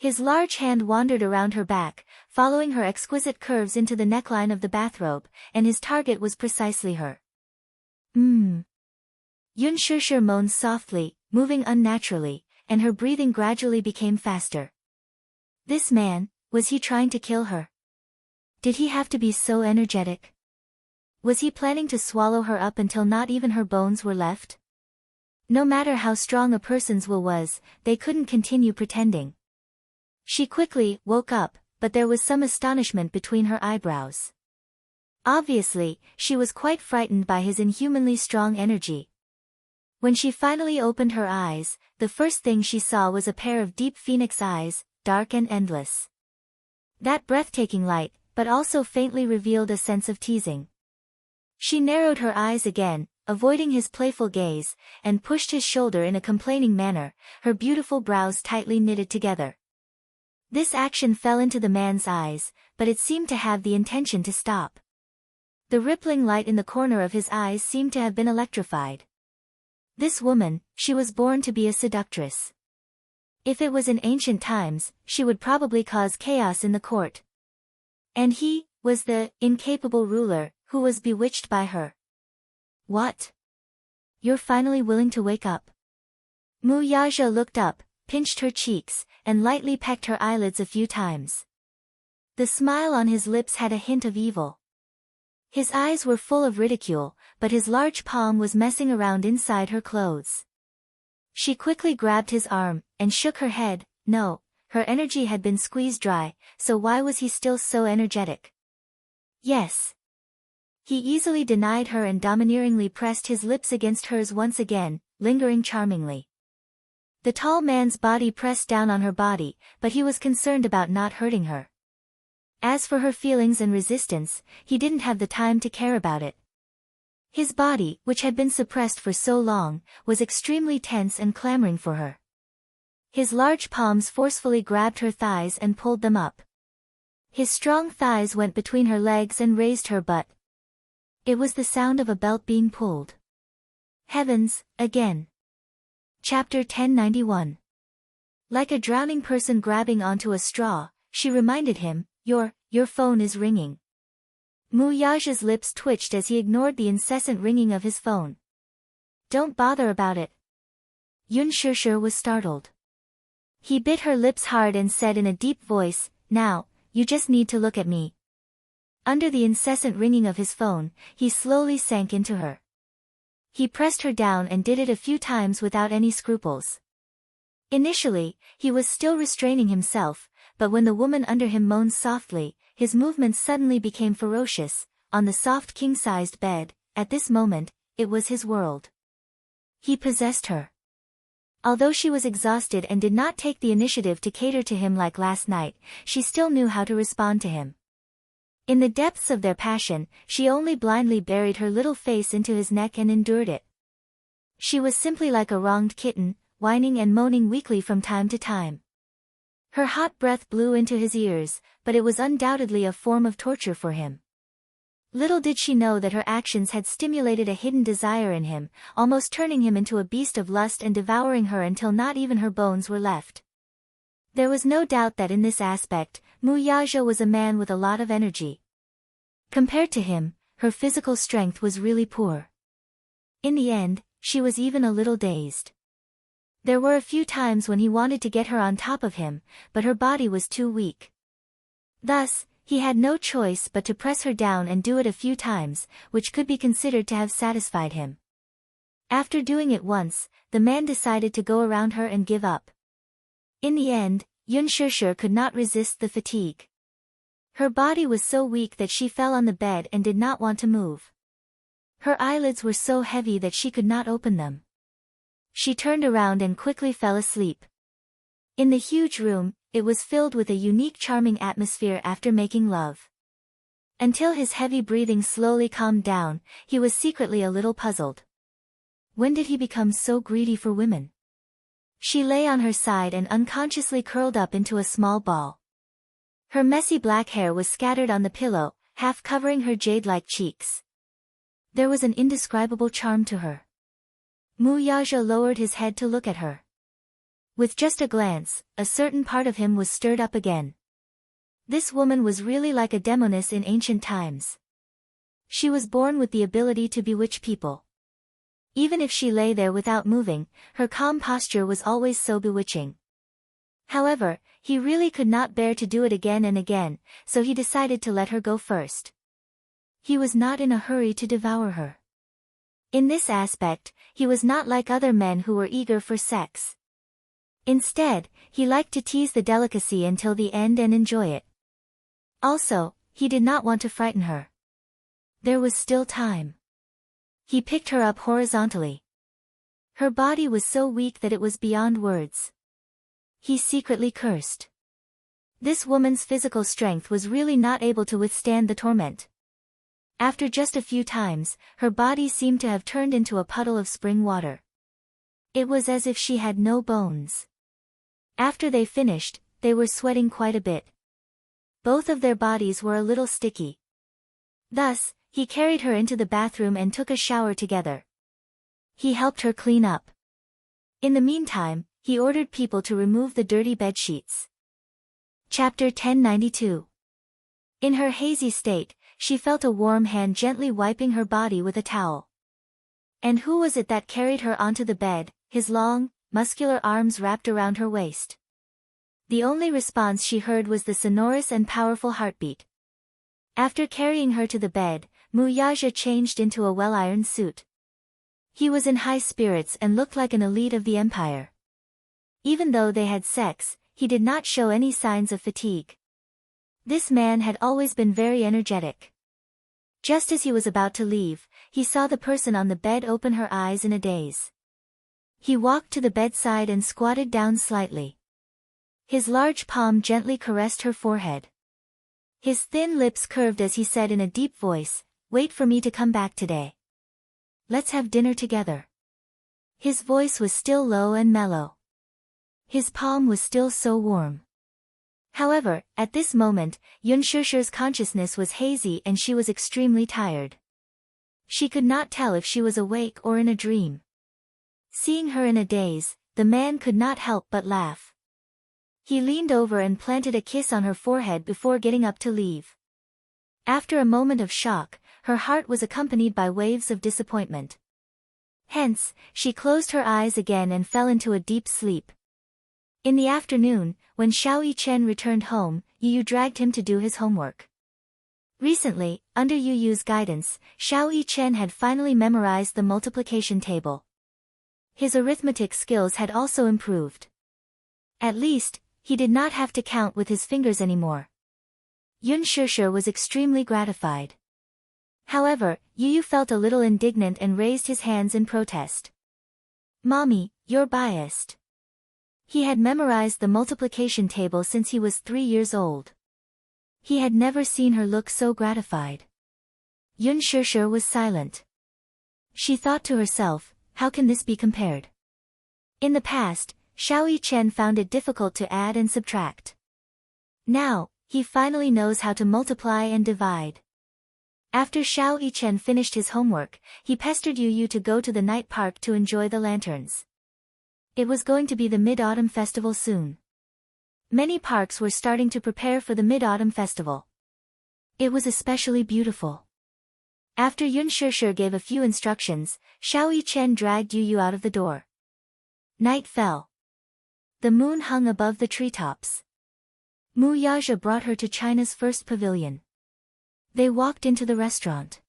His large hand wandered around her back, following her exquisite curves into the neckline of the bathrobe, and his target was precisely her. Yun Shishir moaned softly, moving unnaturally, and her breathing gradually became faster. This man, was he trying to kill her? Did he have to be so energetic? Was he planning to swallow her up until not even her bones were left? No matter how strong a person's will was, they couldn't continue pretending. She quickly woke up, but there was some astonishment between her eyebrows. Obviously, she was quite frightened by his inhumanly strong energy. When she finally opened her eyes, the first thing she saw was a pair of deep phoenix eyes, dark and endless. That breathtaking light, but also faintly revealed a sense of teasing. She narrowed her eyes again, avoiding his playful gaze, and pushed his shoulder in a complaining manner, her beautiful brows tightly knitted together. This action fell into the man's eyes, but it seemed to have the intention to stop. The rippling light in the corner of his eyes seemed to have been electrified. This woman, she was born to be a seductress. If it was in ancient times, she would probably cause chaos in the court. And he was the incapable ruler who was bewitched by her. What? You're finally willing to wake up? Mu Yaja looked up, pinched her cheeks, and lightly pecked her eyelids a few times. The smile on his lips had a hint of evil. His eyes were full of ridicule, but his large palm was messing around inside her clothes. She quickly grabbed his arm, and shook her head. No, her energy had been squeezed dry, so why was he still so energetic? Yes. He easily denied her and domineeringly pressed his lips against hers once again, lingering charmingly. The tall man's body pressed down on her body, but he was concerned about not hurting her. As for her feelings and resistance, he didn't have the time to care about it. His body, which had been suppressed for so long, was extremely tense and clamoring for her. His large palms forcefully grabbed her thighs and pulled them up. His strong thighs went between her legs and raised her butt. It was the sound of a belt being pulled. Heavens, again. Chapter 1091. Like a drowning person grabbing onto a straw, she reminded him, Your phone is ringing. Mu Yaja's lips twitched as he ignored the incessant ringing of his phone. Don't bother about it. Yun Shishir was startled. He bit her lips hard and said in a deep voice, Now, you just need to look at me. Under the incessant ringing of his phone, he slowly sank into her. He pressed her down and did it a few times without any scruples. Initially, he was still restraining himself, but when the woman under him moaned softly, his movements suddenly became ferocious. On the soft king-sized bed, at this moment, it was his world. He possessed her. Although she was exhausted and did not take the initiative to cater to him like last night, she still knew how to respond to him. In the depths of their passion, she only blindly buried her little face into his neck and endured it. She was simply like a wronged kitten, whining and moaning weakly from time to time. Her hot breath blew into his ears, but it was undoubtedly a form of torture for him. Little did she know that her actions had stimulated a hidden desire in him, almost turning him into a beast of lust and devouring her until not even her bones were left. There was no doubt that in this aspect, Mu Yaja was a man with a lot of energy. Compared to him, her physical strength was really poor. In the end, she was even a little dazed. There were a few times when he wanted to get her on top of him, but her body was too weak. Thus, he had no choice but to press her down and do it a few times, which could be considered to have satisfied him. After doing it once, the man decided to go around her and give up. In the end, Yun Shishir could not resist the fatigue. Her body was so weak that she fell on the bed and did not want to move. Her eyelids were so heavy that she could not open them. She turned around and quickly fell asleep. In the huge room, it was filled with a unique charming atmosphere after making love. Until his heavy breathing slowly calmed down, he was secretly a little puzzled. When did he become so greedy for women? She lay on her side and unconsciously curled up into a small ball. Her messy black hair was scattered on the pillow, half covering her jade-like cheeks. There was an indescribable charm to her. Mu Yaja lowered his head to look at her. With just a glance, a certain part of him was stirred up again. This woman was really like a demoness in ancient times. She was born with the ability to bewitch people. Even if she lay there without moving, her calm posture was always so bewitching. However, he really could not bear to do it again and again, so he decided to let her go first. He was not in a hurry to devour her. In this aspect, he was not like other men who were eager for sex. Instead, he liked to tease the delicacy until the end and enjoy it. Also, he did not want to frighten her. There was still time. He picked her up horizontally. Her body was so weak that it was beyond words. He secretly cursed. This woman's physical strength was really not able to withstand the torment. After just a few times, her body seemed to have turned into a puddle of spring water. It was as if she had no bones. After they finished, they were sweating quite a bit. Both of their bodies were a little sticky. Thus, he carried her into the bathroom and took a shower together. He helped her clean up. In the meantime, he ordered people to remove the dirty bedsheets. Chapter 1092. In her hazy state, she felt a warm hand gently wiping her body with a towel. And who was it that carried her onto the bed, his long, muscular arms wrapped around her waist? The only response she heard was the sonorous and powerful heartbeat. After carrying her to the bed, Mu Yaja changed into a well-ironed suit. He was in high spirits and looked like an elite of the empire. Even though they had sex, he did not show any signs of fatigue. This man had always been very energetic. Just as he was about to leave, he saw the person on the bed open her eyes in a daze. He walked to the bedside and squatted down slightly. His large palm gently caressed her forehead. His thin lips curved as he said in a deep voice, "Wait for me to come back today. Let's have dinner together." His voice was still low and mellow. His palm was still so warm. However, at this moment, Yun Shishir's consciousness was hazy and she was extremely tired. She could not tell if she was awake or in a dream. Seeing her in a daze, the man could not help but laugh. He leaned over and planted a kiss on her forehead before getting up to leave. After a moment of shock, her heart was accompanied by waves of disappointment. Hence, she closed her eyes again and fell into a deep sleep. In the afternoon, when Xiao Yichen returned home, Yu dragged him to do his homework. Recently, under Yu's guidance, Xiao Yichen had finally memorized the multiplication table. His arithmetic skills had also improved. At least, he did not have to count with his fingers anymore. Yun Shishir was extremely gratified. However, Yu felt a little indignant and raised his hands in protest. "Mommy, you're biased." He had memorized the multiplication table since he was 3 years old. He had never seen her look so gratified. Yun Shishir was silent. She thought to herself, how can this be compared? In the past, Xiao Yichen found it difficult to add and subtract. Now, he finally knows how to multiply and divide. After Xiao Yichen finished his homework, he pestered Yu to go to the night park to enjoy the lanterns. It was going to be the Mid-Autumn Festival soon. Many parks were starting to prepare for the Mid-Autumn Festival. It was especially beautiful. After Yun Shishir gave a few instructions, Xiao Yichen dragged Yu out of the door. Night fell. The moon hung above the treetops. Mu Yaja brought her to China's first pavilion. They walked into the restaurant.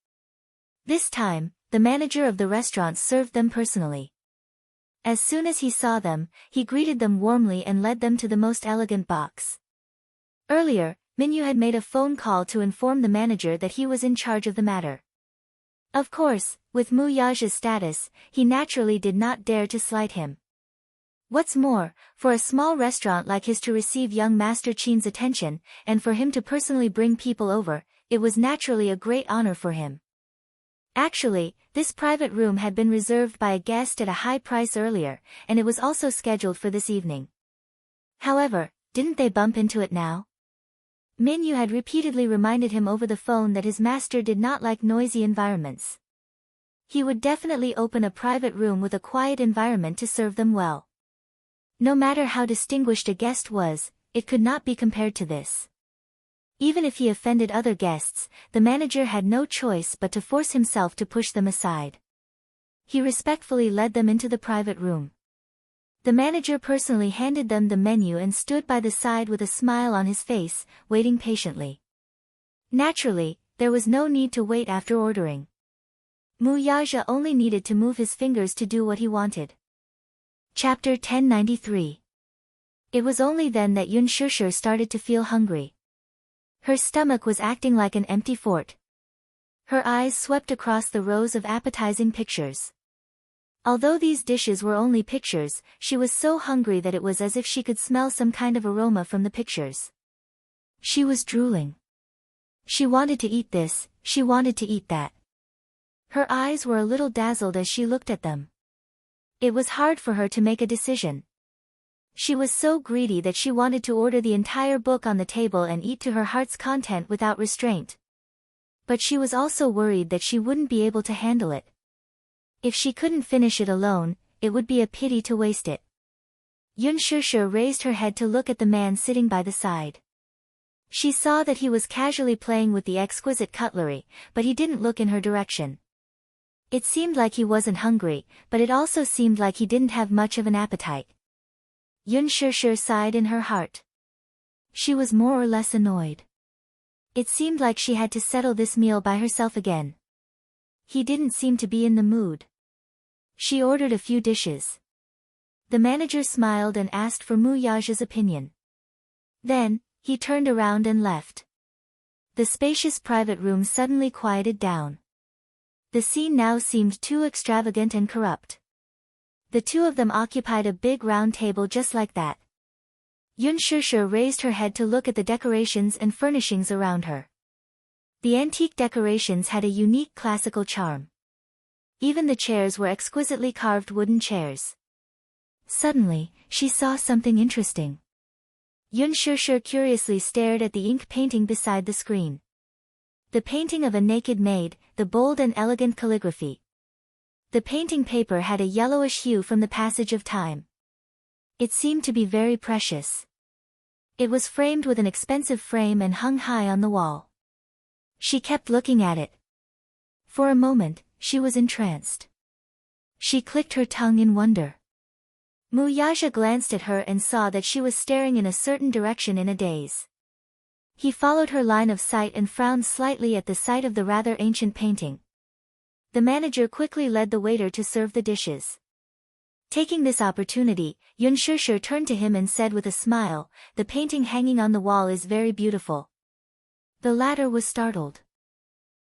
This time, the manager of the restaurant served them personally. As soon as he saw them, he greeted them warmly and led them to the most elegant box. Earlier, Minyu had made a phone call to inform the manager that he was in charge of the matter. Of course, with Mu Yaja's status, he naturally did not dare to slight him. What's more, for a small restaurant like his to receive young Master Qin's attention, and for him to personally bring people over, it was naturally a great honor for him. Actually, this private room had been reserved by a guest at a high price earlier, and it was also scheduled for this evening. However, didn't they bump into it now? Minyu had repeatedly reminded him over the phone that his master did not like noisy environments. He would definitely open a private room with a quiet environment to serve them well. No matter how distinguished a guest was, it could not be compared to this. Even if he offended other guests, the manager had no choice but to force himself to push them aside. He respectfully led them into the private room. The manager personally handed them the menu and stood by the side with a smile on his face, waiting patiently. Naturally, there was no need to wait after ordering. Mu Yaja only needed to move his fingers to do what he wanted. Chapter 1093. It was only then that Yun Shishir started to feel hungry. Her stomach was acting like an empty fort. Her eyes swept across the rows of appetizing pictures. Although these dishes were only pictures, she was so hungry that it was as if she could smell some kind of aroma from the pictures. She was drooling. She wanted to eat this, she wanted to eat that. Her eyes were a little dazzled as she looked at them. It was hard for her to make a decision. She was so greedy that she wanted to order the entire book on the table and eat to her heart's content without restraint. But she was also worried that she wouldn't be able to handle it. If she couldn't finish it alone, it would be a pity to waste it. Yun Shishir raised her head to look at the man sitting by the side. She saw that he was casually playing with the exquisite cutlery, but he didn't look in her direction. It seemed like he wasn't hungry, but it also seemed like he didn't have much of an appetite. Yun Shishir sighed in her heart. She was more or less annoyed. It seemed like she had to settle this meal by herself again. He didn't seem to be in the mood. She ordered a few dishes. The manager smiled and asked for Mu Yaja's opinion. Then, he turned around and left. The spacious private room suddenly quieted down. The scene now seemed too extravagant and corrupt. The two of them occupied a big round table just like that. Yun Shishir raised her head to look at the decorations and furnishings around her. The antique decorations had a unique classical charm. Even the chairs were exquisitely carved wooden chairs. Suddenly, she saw something interesting. Yun Shishir curiously stared at the ink painting beside the screen. The painting of a naked maid, the bold and elegant calligraphy. The painting paper had a yellowish hue from the passage of time. It seemed to be very precious. It was framed with an expensive frame and hung high on the wall. She kept looking at it. For a moment, she was entranced. She clicked her tongue in wonder. Mu Yaja glanced at her and saw that she was staring in a certain direction in a daze. He followed her line of sight and frowned slightly at the sight of the rather ancient painting. The manager quickly led the waiter to serve the dishes. Taking this opportunity, Yun Shishir turned to him and said with a smile, "The painting hanging on the wall is very beautiful." The latter was startled.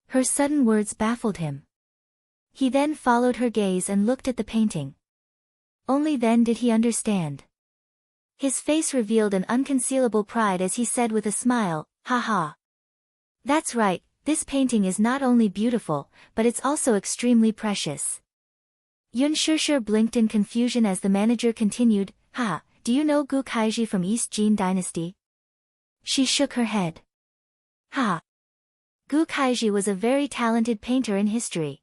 Her sudden words baffled him. He then followed her gaze and looked at the painting. Only then did he understand. His face revealed an unconcealable pride as he said with a smile, "Ha ha. That's right, this painting is not only beautiful, but it's also extremely precious." Yun Shishir blinked in confusion as the manager continued, "Ha, do you know Gu Kaiji from East Jin Dynasty?" She shook her head. "Ha. Gu Kaiji was a very talented painter in history.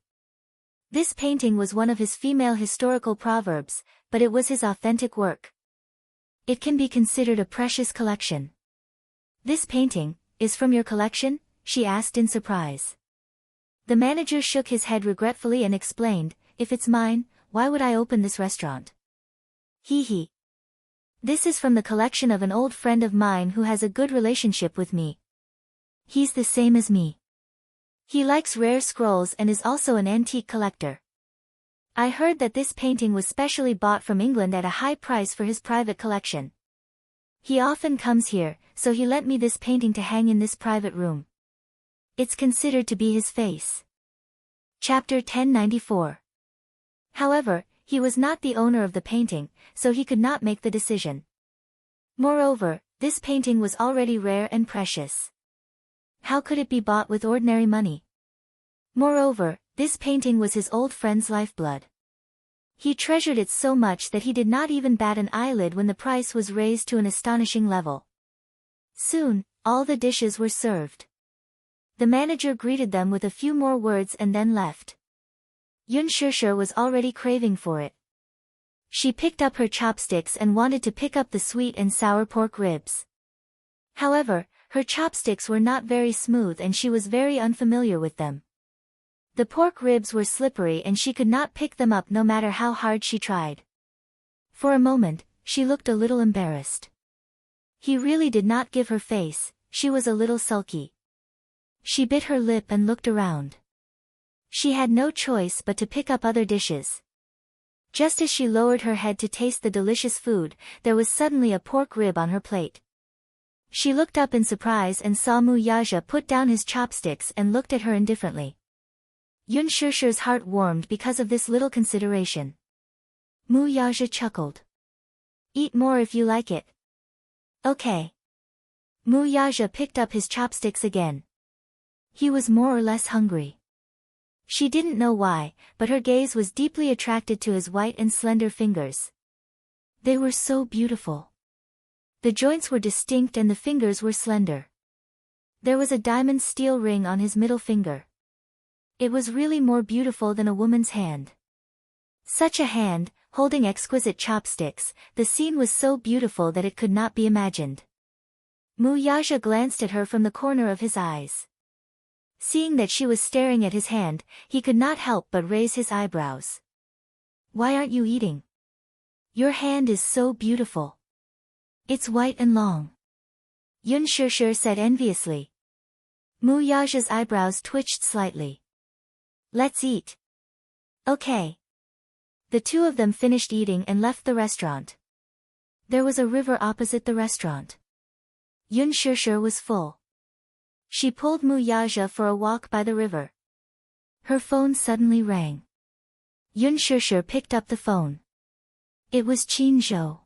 This painting was one of his female historical proverbs, but it was his authentic work. It can be considered a precious collection." "This painting is from your collection?" she asked in surprise. The manager shook his head regretfully and explained, "If it's mine, why would I open this restaurant?" Hee hee. This is from the collection of an old friend of mine who has a good relationship with me. He's the same as me. He likes rare scrolls and is also an antique collector. I heard that this painting was specially bought from England at a high price for his private collection. He often comes here, so he lent me this painting to hang in this private room. It's considered to be his face. Chapter 1094. However, he was not the owner of the painting, so he could not make the decision. Moreover, this painting was already rare and precious. How could it be bought with ordinary money? Moreover, this painting was his old friend's lifeblood. He treasured it so much that he did not even bat an eyelid when the price was raised to an astonishing level. Soon, all the dishes were served. The manager greeted them with a few more words and then left. Yun Shishir was already craving for it. She picked up her chopsticks and wanted to pick up the sweet and sour pork ribs. However, her chopsticks were not very smooth and she was very unfamiliar with them. The pork ribs were slippery and she could not pick them up no matter how hard she tried. For a moment, she looked a little embarrassed. He really did not give her face, she was a little sulky. She bit her lip and looked around. She had no choice but to pick up other dishes. Just as she lowered her head to taste the delicious food, there was suddenly a pork rib on her plate. She looked up in surprise and saw Mu Yaja put down his chopsticks and looked at her indifferently. Yun Shishir's heart warmed because of this little consideration. Mu Yaja chuckled. Eat more if you like it. Okay. Mu Yaja picked up his chopsticks again. He was more or less hungry. She didn't know why, but her gaze was deeply attracted to his white and slender fingers. They were so beautiful. The joints were distinct and the fingers were slender. There was a diamond steel ring on his middle finger. It was really more beautiful than a woman's hand. Such a hand, holding exquisite chopsticks, the scene was so beautiful that it could not be imagined. Mu Yaja glanced at her from the corner of his eyes. Seeing that she was staring at his hand, he could not help but raise his eyebrows. Why aren't you eating? Your hand is so beautiful. It's white and long. Yun Shishir said enviously. Mu Yaja's eyebrows twitched slightly. Let's eat. Okay. The two of them finished eating and left the restaurant. There was a river opposite the restaurant. Yun Shishir was full. She pulled Mu Yaja for a walk by the river. Her phone suddenly rang. Yun Shishir picked up the phone. It was Qin Zhou.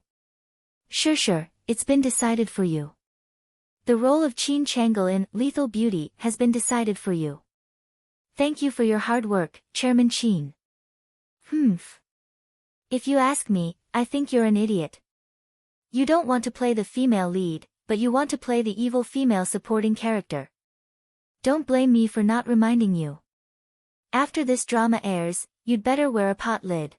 Shishir, it's been decided for you. The role of Qin Changle in Lethal Beauty has been decided for you. Thank you for your hard work, Chairman Qin. Humph. If you ask me, I think you're an idiot. You don't want to play the female lead, but you want to play the evil female supporting character. Don't blame me for not reminding you. After this drama airs, you'd better wear a pot lid.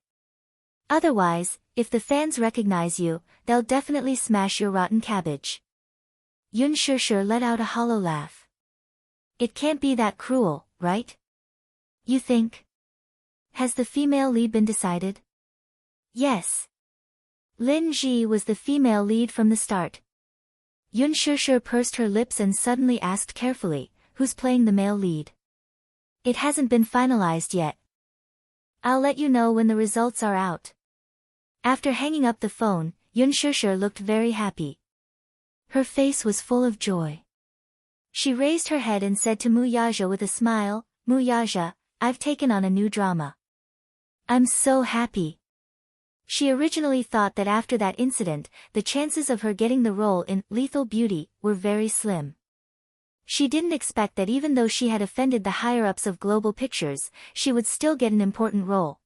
Otherwise, if the fans recognize you, they'll definitely smash your rotten cabbage. Yun Shishir let out a hollow laugh. It can't be that cruel, right? You think? Has the female lead been decided? Yes. Lin Ji was the female lead from the start. Yun Shishir pursed her lips and suddenly asked carefully, who's playing the male lead? It hasn't been finalized yet. I'll let you know when the results are out. After hanging up the phone, Yun Shishir looked very happy. Her face was full of joy. She raised her head and said to Mu Yaja with a smile, Mu Yaja, I've taken on a new drama. I'm so happy. She originally thought that after that incident, the chances of her getting the role in Lethal Beauty were very slim. She didn't expect that even though she had offended the higher-ups of Global Pictures, she would still get an important role.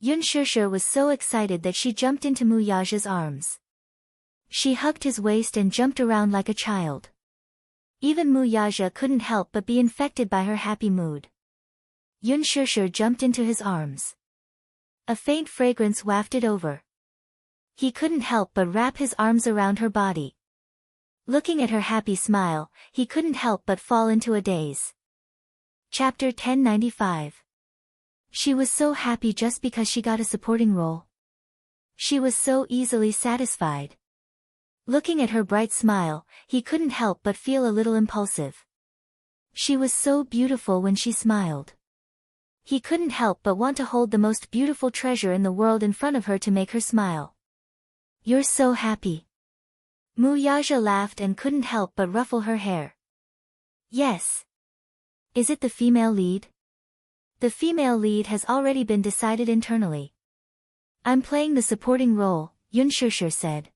Yun Shishir was so excited that she jumped into Mu Yaja's arms. She hugged his waist and jumped around like a child. Even Mu Yaja couldn't help but be infected by her happy mood. Yun Shishir jumped into his arms. A faint fragrance wafted over. He couldn't help but wrap his arms around her body. Looking at her happy smile, he couldn't help but fall into a daze. Chapter 1095. She was so happy just because she got a supporting role. She was so easily satisfied. Looking at her bright smile, he couldn't help but feel a little impulsive. She was so beautiful when she smiled. He couldn't help but want to hold the most beautiful treasure in the world in front of her to make her smile. "You're so happy." Muyaja laughed and couldn't help but ruffle her hair. "Yes. Is it the female lead?" "The female lead has already been decided internally. I'm playing the supporting role," Yunshishir said.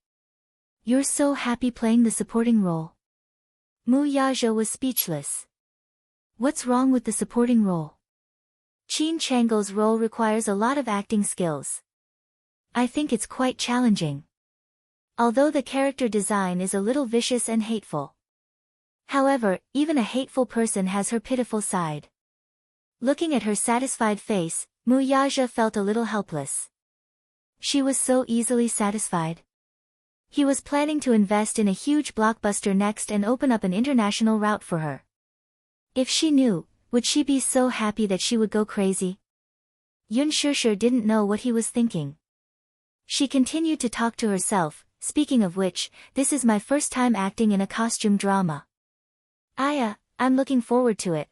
"You're so happy playing the supporting role?" Muyaja was speechless. What's wrong with the supporting role? Qin Changle's role requires a lot of acting skills. I think it's quite challenging. Although the character design is a little vicious and hateful. However, even a hateful person has her pitiful side. Looking at her satisfied face, Muyaja felt a little helpless. She was so easily satisfied. He was planning to invest in a huge blockbuster next and open up an international route for her. If she knew, would she be so happy that she would go crazy? Yunshishir didn't know what he was thinking. She continued to talk to herself, speaking of which, this is my first time acting in a costume drama. I'm looking forward to it.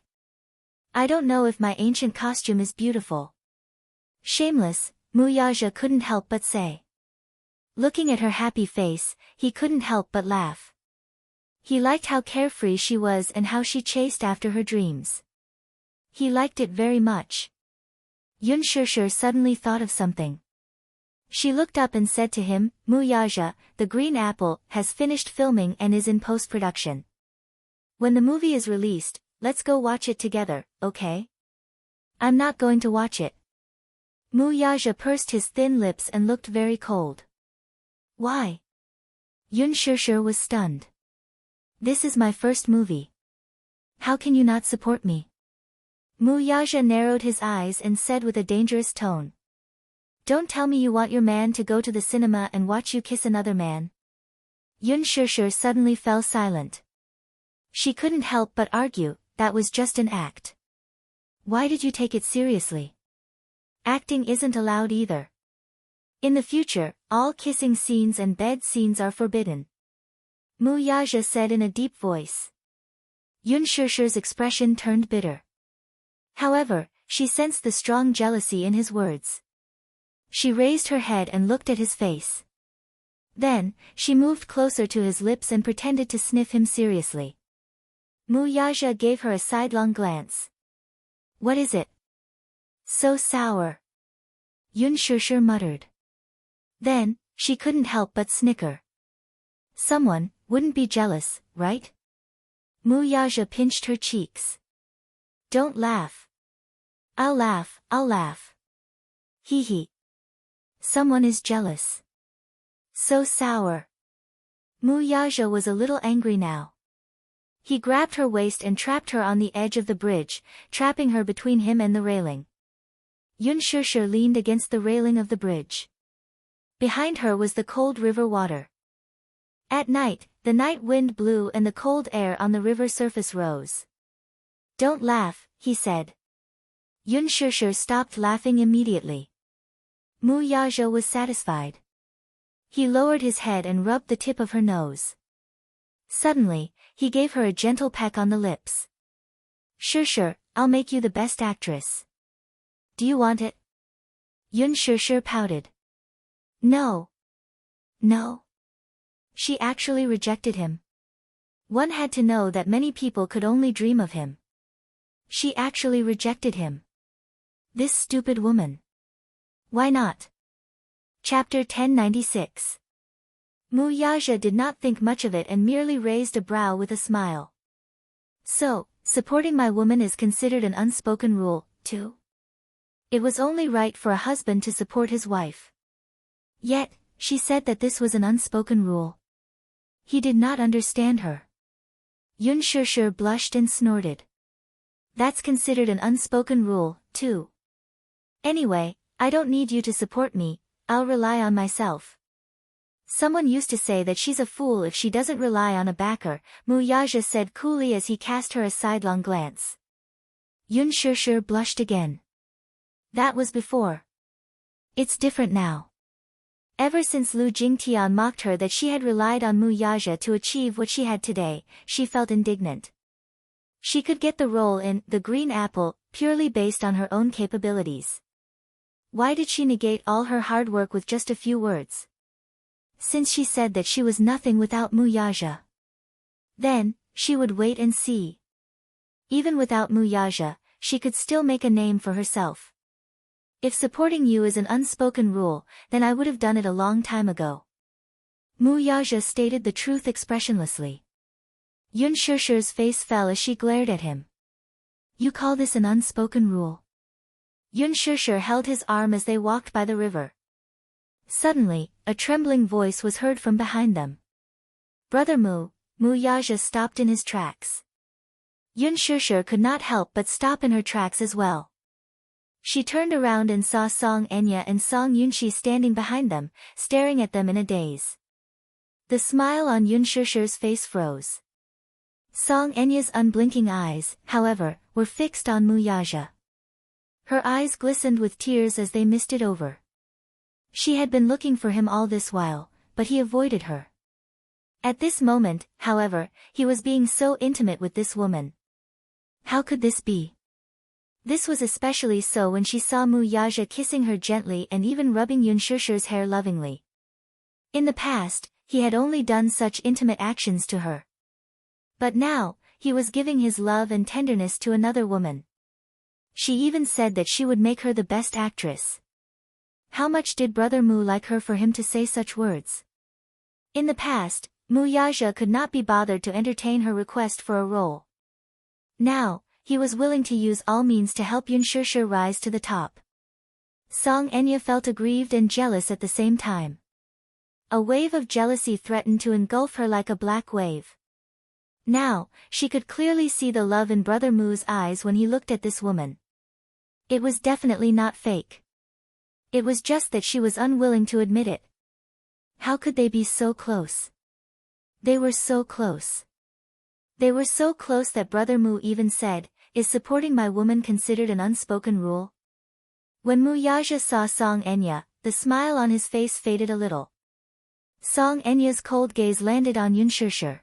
I don't know if my ancient costume is beautiful. Shameless, Muyaja couldn't help but say. Looking at her happy face, he couldn't help but laugh. He liked how carefree she was and how she chased after her dreams. He liked it very much. Yunshishir suddenly thought of something. She looked up and said to him, "Muyaja, the Green Apple has finished filming and is in post-production. When the movie is released, let's go watch it together, okay?" "I'm not going to watch it." Muyaja pursed his thin lips and looked very cold. "Why?" Yunshishir was stunned. "This is my first movie. How can you not support me?" Muyaja narrowed his eyes and said with a dangerous tone. "Don't tell me you want your man to go to the cinema and watch you kiss another man." Yunshishir suddenly fell silent. She couldn't help but argue, that was just an act. Why did you take it seriously? Acting isn't allowed either. In the future, all kissing scenes and bed scenes are forbidden. Muyaja said in a deep voice. Yunshishir's expression turned bitter. However, she sensed the strong jealousy in his words. She raised her head and looked at his face. Then, she moved closer to his lips and pretended to sniff him seriously. Muyaja gave her a sidelong glance. "What is it? So sour?" Yunshishir muttered. Then, she couldn't help but snicker. "Someone wouldn't be jealous, right?" Muyaja pinched her cheeks. "Don't laugh." I'll laugh. Hee hee. Someone is jealous. So sour." Muyaja was a little angry now. He grabbed her waist and trapped her on the edge of the bridge, trapping her between him and the railing. Yunshishir leaned against the railing of the bridge. Behind her was the cold river water. At night, the night wind blew and the cold air on the river surface rose. "Don't laugh," he said. Yunshishir stopped laughing immediately. Muyaja was satisfied. He lowered his head and rubbed the tip of her nose. Suddenly, he gave her a gentle peck on the lips. Sure, I'll make you the best actress. Do you want it?" Yunshishir pouted. No. She actually rejected him. One had to know that many people could only dream of him. She actually rejected him. This stupid woman. Why not? Chapter 1096. Muyaja did not think much of it and merely raised a brow with a smile. So, supporting my woman is considered an unspoken rule, too? It was only right for a husband to support his wife. Yet, she said that this was an unspoken rule. He did not understand her. Yunshishir blushed and snorted. That's considered an unspoken rule, too. Anyway, I don't need you to support me, I'll rely on myself. Someone used to say that she's a fool if she doesn't rely on a backer, Muyaja said coolly as he cast her a sidelong glance. Yunshishir blushed again. That was before. It's different now. Ever since Lu Jingtian mocked her that she had relied on Mu Yaja to achieve what she had today, she felt indignant. She could get the role in The Green Apple purely based on her own capabilities. Why did she negate all her hard work with just a few words? Since she said that she was nothing without Mu Yaja. Then, she would wait and see. Even without Mu Yaja, she could still make a name for herself. If supporting you is an unspoken rule, then I would have done it a long time ago. Mu Yaja stated the truth expressionlessly. Yun Shishir's face fell as she glared at him. You call this an unspoken rule? Yun Shishir held his arm as they walked by the river. Suddenly, a trembling voice was heard from behind them. Brother Mu. Mu Yaja stopped in his tracks. Yun Shishir could not help but stop in her tracks as well. She turned around and saw Song Enya and Song Yunshi standing behind them, staring at them in a daze. The smile on Yun Shishir's face froze. Song Enya's unblinking eyes, however, were fixed on Mu Yaja. Her eyes glistened with tears as they misted over. She had been looking for him all this while, but he avoided her. At this moment, however, he was being so intimate with this woman. How could this be? This was especially so when she saw Mu Yaja kissing her gently and even rubbing Yun Shishir's hair lovingly. In the past, he had only done such intimate actions to her. But now, he was giving his love and tenderness to another woman. She even said that she would make her the best actress. How much did Brother Mu like her for him to say such words? In the past, Mu Yaja could not be bothered to entertain her request for a role. Now, he was willing to use all means to help Yun Shishir rise to the top. Song Enya felt aggrieved and jealous at the same time. A wave of jealousy threatened to engulf her like a black wave. Now, she could clearly see the love in Brother Mu's eyes when he looked at this woman. It was definitely not fake. It was just that she was unwilling to admit it. How could they be so close? They were so close. They were so close that Brother Mu even said, "Is supporting my woman considered an unspoken rule?" When Mu Yaja saw Song Enya, the smile on his face faded a little. Song Enya's cold gaze landed on Yun Shishir.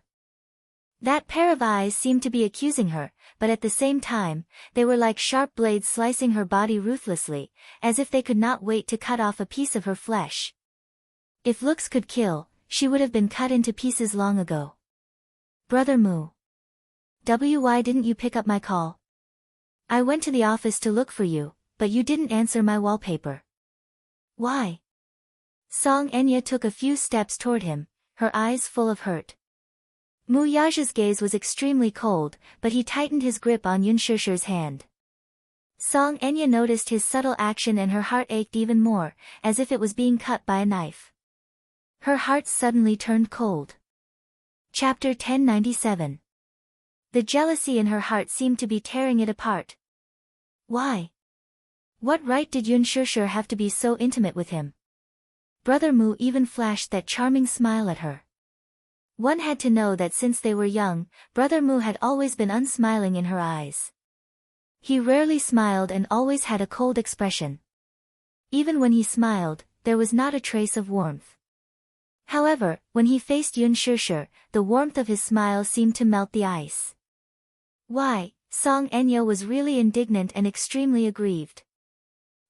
That pair of eyes seemed to be accusing her, but at the same time, they were like sharp blades slicing her body ruthlessly, as if they could not wait to cut off a piece of her flesh. If looks could kill, she would have been cut into pieces long ago. Brother Mu. Why didn't you pick up my call? I went to the office to look for you, but you didn't answer my wallpaper. Why? Song Enya took a few steps toward him, her eyes full of hurt. Mu Yaja's gaze was extremely cold, but he tightened his grip on Yun Shishir's hand. Song Enya noticed his subtle action and her heart ached even more, as if it was being cut by a knife. Her heart suddenly turned cold. Chapter 1097. The jealousy in her heart seemed to be tearing it apart. Why? What right did Yun Shishir have to be so intimate with him? Brother Mu even flashed that charming smile at her. One had to know that since they were young, Brother Mu had always been unsmiling in her eyes. He rarely smiled and always had a cold expression. Even when he smiled, there was not a trace of warmth. However, when he faced Yun Shishir, the warmth of his smile seemed to melt the ice. Why? Song Enya was really indignant and extremely aggrieved.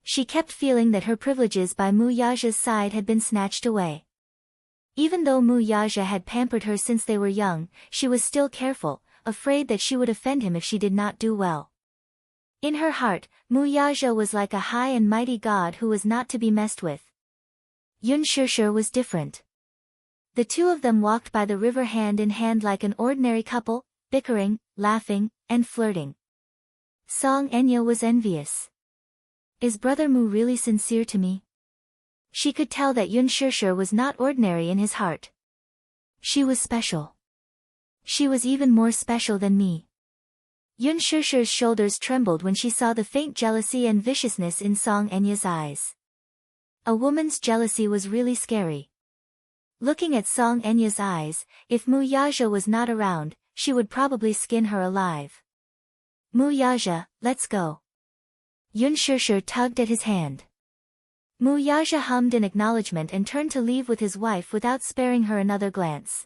She kept feeling that her privileges by Mu Yaja's side had been snatched away. Even though Mu Yaja had pampered her since they were young, she was still careful, afraid that she would offend him if she did not do well. In her heart, Mu Yaja was like a high and mighty god who was not to be messed with. Yun Shishir was different. The two of them walked by the river hand in hand like an ordinary couple, bickering, laughing, and flirting. Song Enya was envious. Is Brother Mu really sincere to me? She could tell that Yun Shishir was not ordinary in his heart. She was special. She was even more special than me. Yun Shishir's shoulders trembled when she saw the faint jealousy and viciousness in Song Enya's eyes. A woman's jealousy was really scary. Looking at Song Enya's eyes, if Mu Yaja was not around, she would probably skin her alive. Mu Yaja, let's go. Yun Shishir tugged at his hand. Mu Yaja hummed in acknowledgement and turned to leave with his wife without sparing her another glance.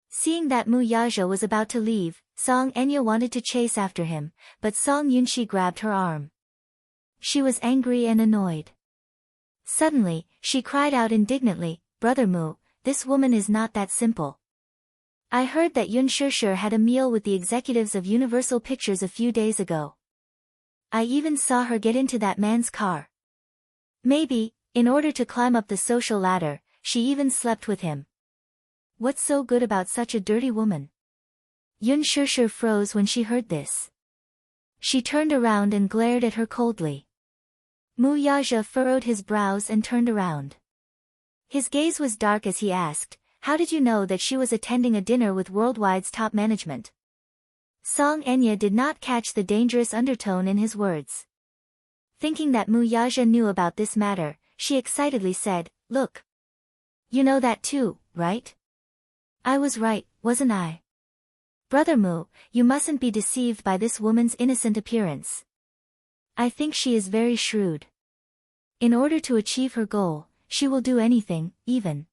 Seeing that Mu Yaja was about to leave, Song Enya wanted to chase after him, but Song Yunshi grabbed her arm. She was angry and annoyed. Suddenly, she cried out indignantly, "Brother Mu, this woman is not that simple. I heard that Yun Shishir had a meal with the executives of Universal Pictures a few days ago. I even saw her get into that man's car. Maybe, in order to climb up the social ladder, she even slept with him. What's so good about such a dirty woman?" Yun Shishir froze when she heard this. She turned around and glared at her coldly. Mu Yaja furrowed his brows and turned around. His gaze was dark as he asked, "How did you know that she was attending a dinner with Worldwide's top management?" Song Enya did not catch the dangerous undertone in his words. Thinking that Mu Yaja knew about this matter, she excitedly said, "Look. You know that too, right? I was right, wasn't I? Brother Mu, you mustn't be deceived by this woman's innocent appearance. I think she is very shrewd. In order to achieve her goal, she will do anything, even.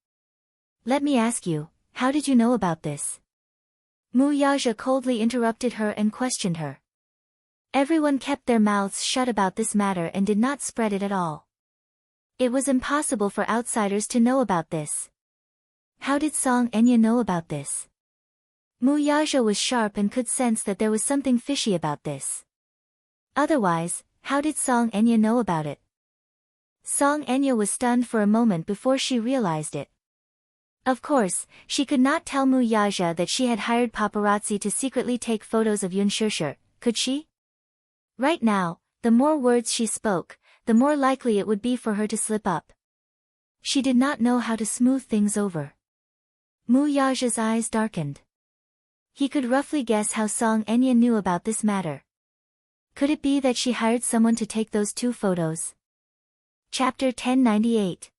Let me ask you, how did you know about this?" Mu Yaja coldly interrupted her and questioned her. Everyone kept their mouths shut about this matter and did not spread it at all. It was impossible for outsiders to know about this. How did Song Enya know about this? Mu Yaja was sharp and could sense that there was something fishy about this. Otherwise, how did Song Enya know about it? Song Enya was stunned for a moment before she realized it. Of course, she could not tell Mu Yaja that she had hired paparazzi to secretly take photos of Yun Shishir, could she? Right now, the more words she spoke, the more likely it would be for her to slip up. She did not know how to smooth things over. Mu Yaja's eyes darkened. He could roughly guess how Song Enya knew about this matter. Could it be that she hired someone to take those two photos? Chapter 1098.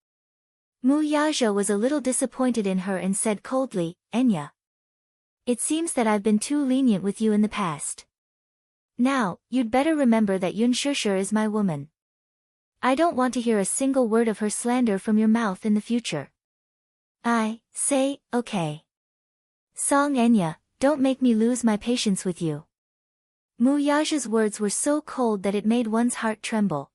Mu Yaja was a little disappointed in her and said coldly, "Enya. It seems that I've been too lenient with you in the past. Now, you'd better remember that Yun Shishir is my woman. I don't want to hear a single word of her slander from your mouth in the future." "I say, okay. Song Enya, don't make me lose my patience with you." Mu Yaja's words were so cold that it made one's heart tremble.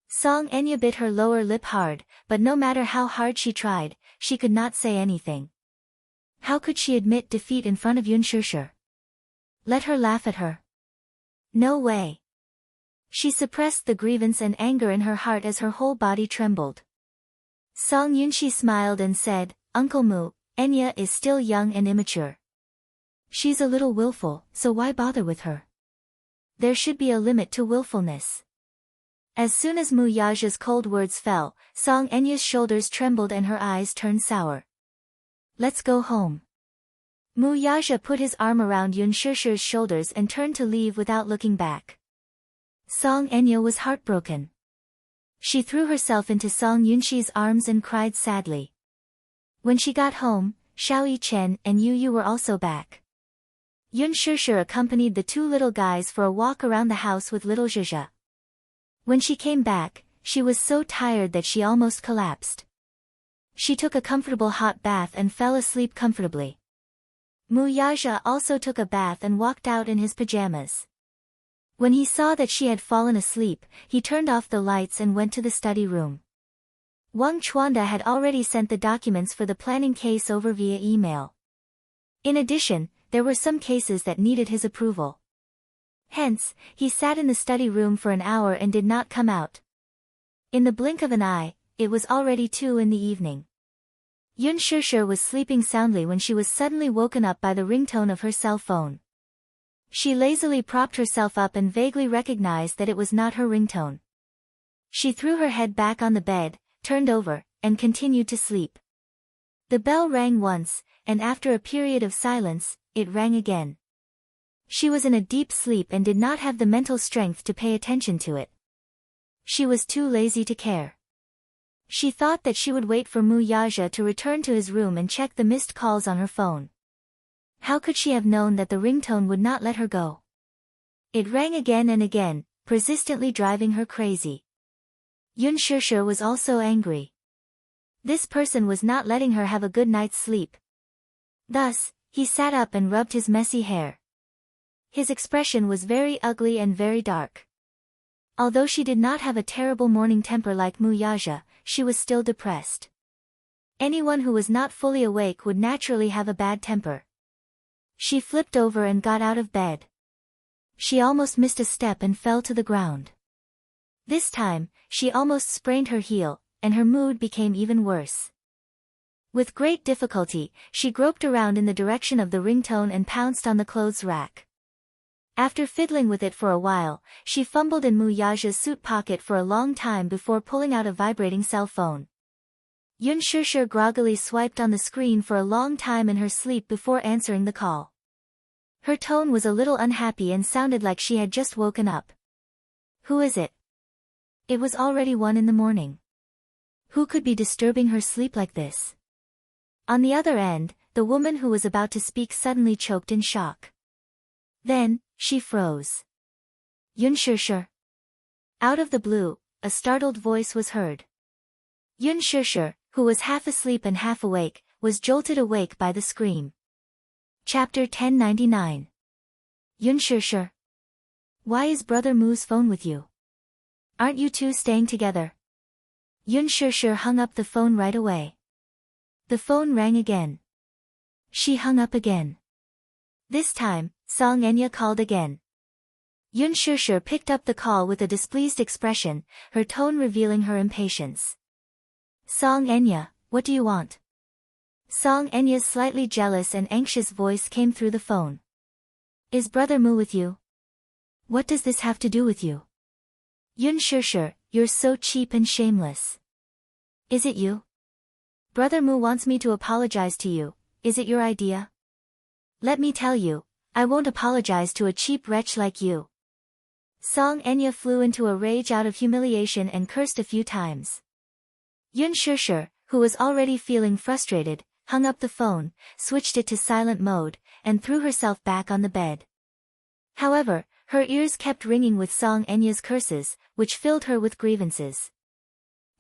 Song Enya bit her lower lip hard, but no matter how hard she tried, she could not say anything. How could she admit defeat in front of Yun Shishir? Let her laugh at her. No way. She suppressed the grievance and anger in her heart as her whole body trembled. Song Yunshi smiled and said, "Uncle Mu, Enya is still young and immature. She's a little willful, so why bother with her? There should be a limit to willfulness." As soon as Mu Yaja's cold words fell, Song Enya's shoulders trembled and her eyes turned sour. "Let's go home." Mu Yaja put his arm around Yun Shishir's shoulders and turned to leave without looking back. Song Enya was heartbroken. She threw herself into Song Yunshi's arms and cried sadly. When she got home, Xiao Yichen and Yu Yu were also back. Yun Shishir accompanied the two little guys for a walk around the house with little Zhizha. When she came back, she was so tired that she almost collapsed. She took a comfortable hot bath and fell asleep comfortably. Mu Yaja also took a bath and walked out in his pajamas. When he saw that she had fallen asleep, he turned off the lights and went to the study room. Wang Chuanda had already sent the documents for the planning case over via email. In addition, there were some cases that needed his approval. Hence, he sat in the study room for an hour and did not come out. In the blink of an eye, it was already 2 in the evening. Yun Shishir was sleeping soundly when she was suddenly woken up by the ringtone of her cell phone. She lazily propped herself up and vaguely recognized that it was not her ringtone. She threw her head back on the bed, turned over, and continued to sleep. The bell rang once, and after a period of silence, it rang again. She was in a deep sleep and did not have the mental strength to pay attention to it. She was too lazy to care. She thought that she would wait for Mu Yaja to return to his room and check the missed calls on her phone. How could she have known that the ringtone would not let her go? It rang again and again, persistently driving her crazy. Yun Shishir was also angry. This person was not letting her have a good night's sleep. Thus, he sat up and rubbed his messy hair. His expression was very ugly and very dark. Although she did not have a terrible morning temper like Muyaja, she was still depressed. Anyone who was not fully awake would naturally have a bad temper. She flipped over and got out of bed. She almost missed a step and fell to the ground. This time, she almost sprained her heel, and her mood became even worse. With great difficulty, she groped around in the direction of the ringtone and pounced on the clothes rack. After fiddling with it for a while, she fumbled in Muyaja's suit pocket for a long time before pulling out a vibrating cell phone. Yun Shishir groggily swiped on the screen for a long time in her sleep before answering the call. Her tone was a little unhappy and sounded like she had just woken up. Who is it? It was already 1 a.m. Who could be disturbing her sleep like this? On the other end, the woman who was about to speak suddenly choked in shock. Then, she froze. Yun Shishir. Out of the blue, a startled voice was heard. Yun Shishir, who was half asleep and half awake, was jolted awake by the scream. Chapter 1099. Yun Shishir. Why is Brother Mu's phone with you? Aren't you two staying together? Yun Shishir hung up the phone right away. The phone rang again. She hung up again. This time, Song Enya called again. Yun Shishir picked up the call with a displeased expression, her tone revealing her impatience. Song Enya, what do you want? Song Enya's slightly jealous and anxious voice came through the phone. Is Brother Mu with you? What does this have to do with you? Yun Shishir, you're so cheap and shameless. Is it you? Brother Mu wants me to apologize to you, is it your idea? Let me tell you, I won't apologize to a cheap wretch like you. Song Enya flew into a rage out of humiliation and cursed a few times. Yun Shishir, who was already feeling frustrated, hung up the phone, switched it to silent mode, and threw herself back on the bed. However, her ears kept ringing with Song Enya's curses, which filled her with grievances.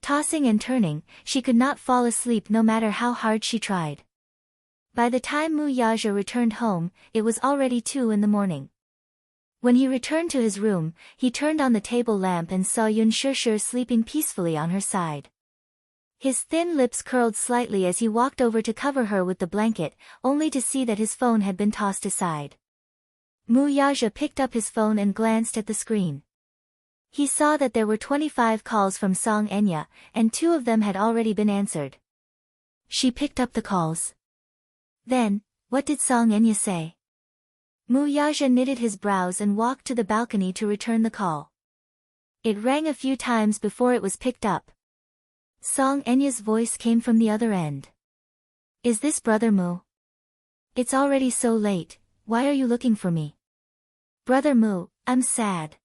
Tossing and turning, she could not fall asleep no matter how hard she tried. By the time Muyaja returned home, it was already 2 a.m. When he returned to his room, he turned on the table lamp and saw Yun Shishir sleeping peacefully on her side. His thin lips curled slightly as he walked over to cover her with the blanket, only to see that his phone had been tossed aside. Muyaja picked up his phone and glanced at the screen. He saw that there were 25 calls from Song Enya, and 2 of them had already been answered. She picked up the calls. Then, what did Song Enya say? Muyaja knitted his brows and walked to the balcony to return the call. It rang a few times before it was picked up. Song Enya's voice came from the other end. Is this Brother Mu? It's already so late, why are you looking for me? Brother Mu, I'm sad.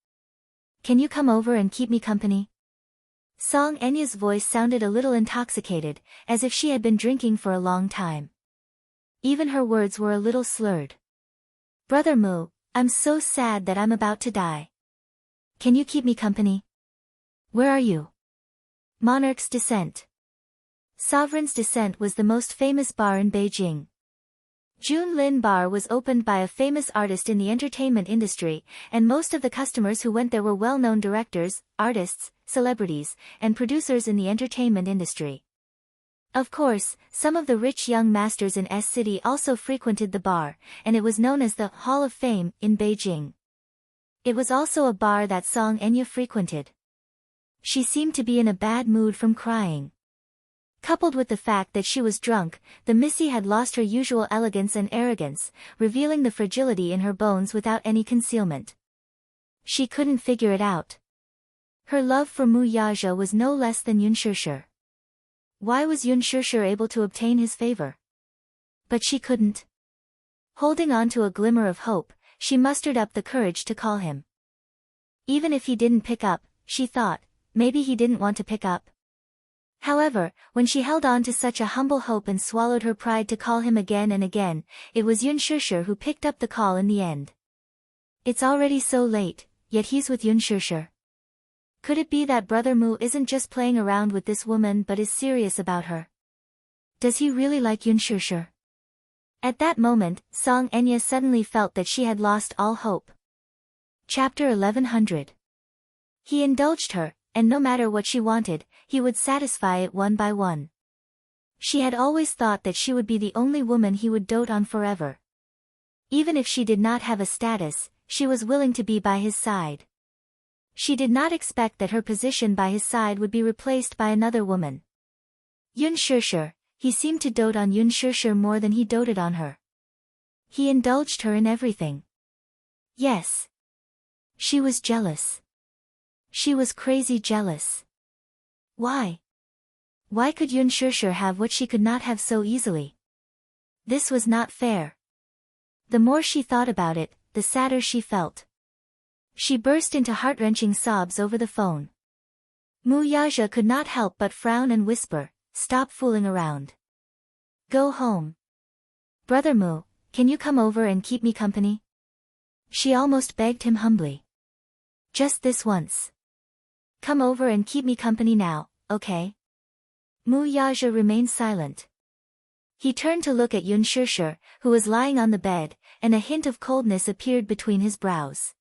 Can you come over and keep me company? Song Enya's voice sounded a little intoxicated, as if she had been drinking for a long time. Even her words were a little slurred. Brother Mu, I'm so sad that I'm about to die. Can you keep me company? Where are you? Monarch's Descent. Sovereign's Descent was the most famous bar in Beijing. Jun Lin Bar was opened by a famous artist in the entertainment industry, and most of the customers who went there were well-known directors, artists, celebrities, and producers in the entertainment industry. Of course, some of the rich young masters in S-City also frequented the bar, and it was known as the Hall of Fame in Beijing. It was also a bar that Song Enya frequented. She seemed to be in a bad mood from crying. Coupled with the fact that she was drunk, the Missy had lost her usual elegance and arrogance, revealing the fragility in her bones without any concealment. She couldn't figure it out. Her love for Muyaja was no less than Yun Shishir. Why was Yun Shishir able to obtain his favor? But she couldn't. Holding on to a glimmer of hope, she mustered up the courage to call him. Even if he didn't pick up, she thought, maybe he didn't want to pick up. However, when she held on to such a humble hope and swallowed her pride to call him again and again, it was Yun Shishir who picked up the call in the end. It's already so late, yet he's with Yun Shishir. Could it be that Brother Mu isn't just playing around with this woman but is serious about her? Does he really like Yun Shusher? At that moment, Song Enya suddenly felt that she had lost all hope. Chapter 1100. He indulged her, and no matter what she wanted, he would satisfy it one by one. She had always thought that she would be the only woman he would dote on forever. Even if she did not have a status, she was willing to be by his side. She did not expect that her position by his side would be replaced by another woman. Yun Shusher, he seemed to dote on Yun Shusher more than he doted on her. He indulged her in everything. Yes. She was jealous. She was crazy jealous. Why? Why could Yun Shusher have what she could not have so easily? This was not fair. The more she thought about it, the sadder she felt. She burst into heart-wrenching sobs over the phone. Mu Yaja could not help but frown and whisper, "Stop fooling around. Go home. Brother Mu, can you come over and keep me company?" She almost begged him humbly. "Just this once. Come over and keep me company now, okay?" Mu Yaja remained silent. He turned to look at Yun Shusher, who was lying on the bed, and a hint of coldness appeared between his brows.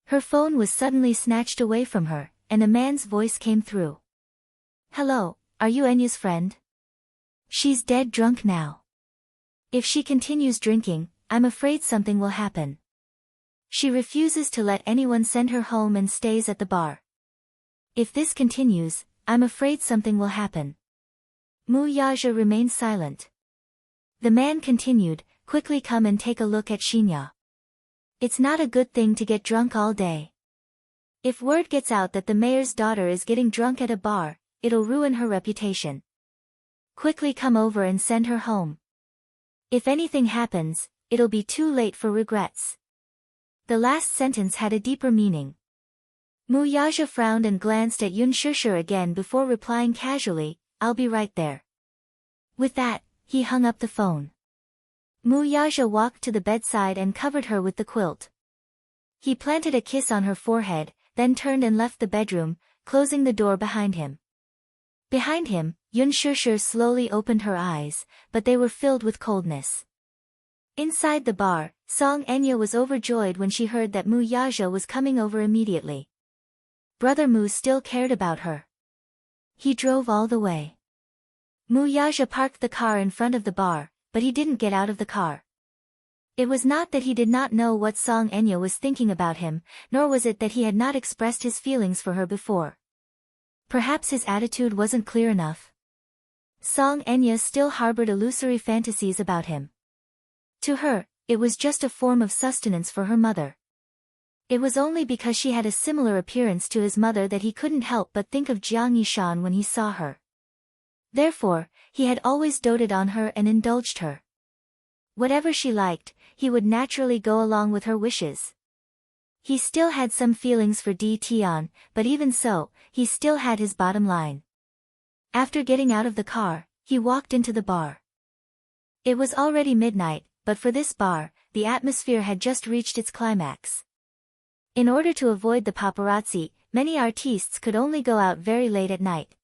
Her phone was suddenly snatched away from her, and a man's voice came through. "Hello, are you Enya's friend? She's dead drunk now. If she continues drinking, I'm afraid something will happen. She refuses to let anyone send her home and stays at the bar. If this continues, I'm afraid something will happen." Mu Yaja remained silent. The man continued, "Quickly come and take a look at Shinya. It's not a good thing to get drunk all day. If word gets out that the mayor's daughter is getting drunk at a bar, it'll ruin her reputation. Quickly come over and send her home. If anything happens, it'll be too late for regrets." The last sentence had a deeper meaning. Mu Yaja frowned and glanced at Yun Shusher again before replying casually, "I'll be right there." With that, he hung up the phone. Mu Yaja walked to the bedside and covered her with the quilt. He planted a kiss on her forehead, then turned and left the bedroom, closing the door behind him. Behind him, Yun Shusher slowly opened her eyes, but they were filled with coldness. Inside the bar, Song Enya was overjoyed when she heard that Mu Yaja was coming over immediately. Brother Mu still cared about her. He drove all the way. Mu Yaja parked the car in front of the bar, but he didn't get out of the car. It was not that he did not know what Song Enya was thinking about him, nor was it that he had not expressed his feelings for her before. Perhaps his attitude wasn't clear enough. Song Enya still harbored illusory fantasies about him. To her, it was just a form of sustenance for her mother. It was only because she had a similar appearance to his mother that he couldn't help but think of Jiang Yishan when he saw her. Therefore, he had always doted on her and indulged her. Whatever she liked, he would naturally go along with her wishes. He still had some feelings for Di Tian, but even so, he still had his bottom line. After getting out of the car, he walked into the bar. It was already midnight, but for this bar, the atmosphere had just reached its climax. In order to avoid the paparazzi, many artistes could only go out very late at night.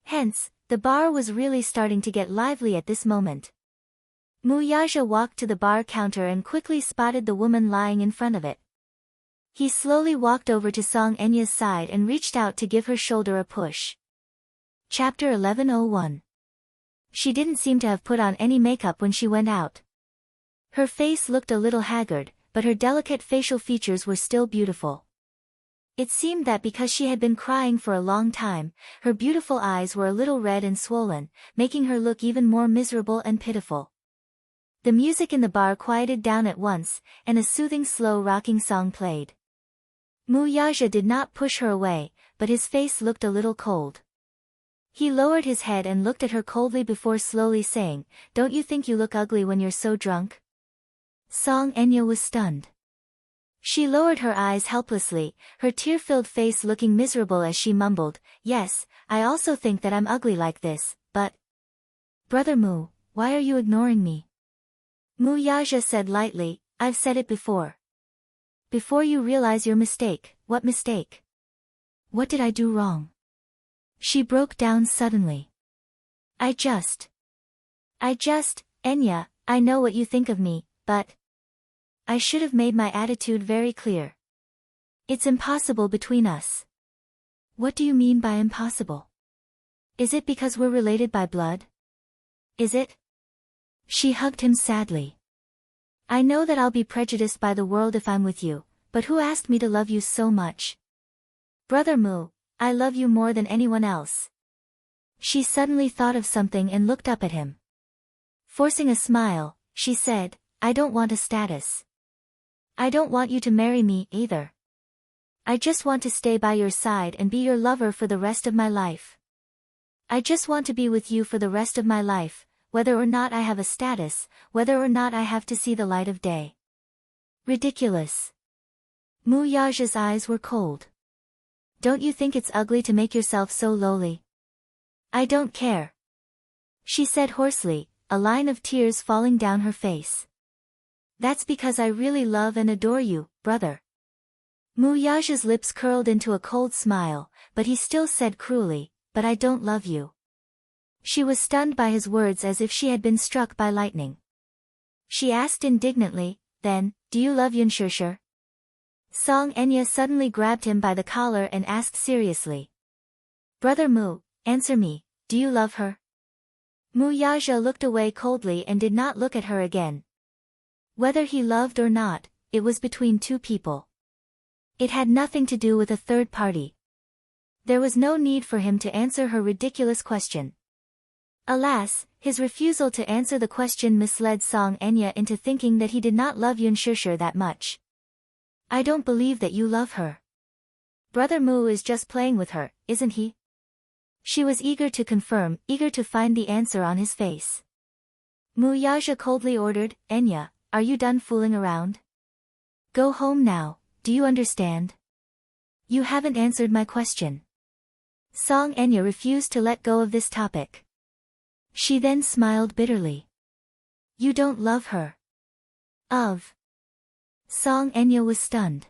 Hence, the bar was really starting to get lively at this moment. Mu Yaja walked to the bar counter and quickly spotted the woman lying in front of it. He slowly walked over to Song Enya's side and reached out to give her shoulder a push. Chapter 1101. She didn't seem to have put on any makeup when she went out. Her face looked a little haggard, but her delicate facial features were still beautiful. It seemed that because she had been crying for a long time, her beautiful eyes were a little red and swollen, making her look even more miserable and pitiful. The music in the bar quieted down at once, and a soothing slow rocking song played. Mu Yaja did not push her away, but his face looked a little cold. He lowered his head and looked at her coldly before slowly saying, "Don't you think you look ugly when you're so drunk?" Song Enya was stunned. She lowered her eyes helplessly, her tear-filled face looking miserable as she mumbled, "Yes, I also think that I'm ugly like this, but..." "Brother Mu, why are you ignoring me?" Mu Yaja said lightly, "I've said it before. Before you realize your mistake." "What mistake?" What did I do wrong? She broke down suddenly. Enya, I know what you think of me, but I should have made my attitude very clear. It's impossible between us. What do you mean by impossible? Is it because we're related by blood? Is it? She hugged him sadly. I know that I'll be prejudiced by the world if I'm with you, but who asked me to love you so much? Brother Mu, I love you more than anyone else. She suddenly thought of something and looked up at him. Forcing a smile, she said, I don't want a status. I don't want you to marry me either. I just want to stay by your side and be your lover for the rest of my life. I just want to be with you for the rest of my life, whether or not I have a status, whether or not I have to see the light of day. Ridiculous. Mu Yaja's eyes were cold. Don't you think it's ugly to make yourself so lowly? I don't care. She said hoarsely, a line of tears falling down her face. That's because I really love and adore you, brother. Mu Yaja's lips curled into a cold smile, but he still said cruelly, but I don't love you. She was stunned by his words as if she had been struck by lightning. She asked indignantly, then, do you love Yunshishir? Song Enya suddenly grabbed him by the collar and asked seriously. Brother Mu, answer me, do you love her? Mu Yaja looked away coldly and did not look at her again. Whether he loved or not, it was between two people. It had nothing to do with a third party. There was no need for him to answer her ridiculous question. Alas, his refusal to answer the question misled Song Enya into thinking that he did not love Yunshishir that much. I don't believe that you love her. Brother Mu is just playing with her, isn't he? She was eager to confirm, eager to find the answer on his face. Mu Yaja coldly ordered, Enya, are you done fooling around? Go home now, do you understand? You haven't answered my question. Song Enya refused to let go of this topic. She then smiled bitterly. You don't love her. Song Enya was stunned.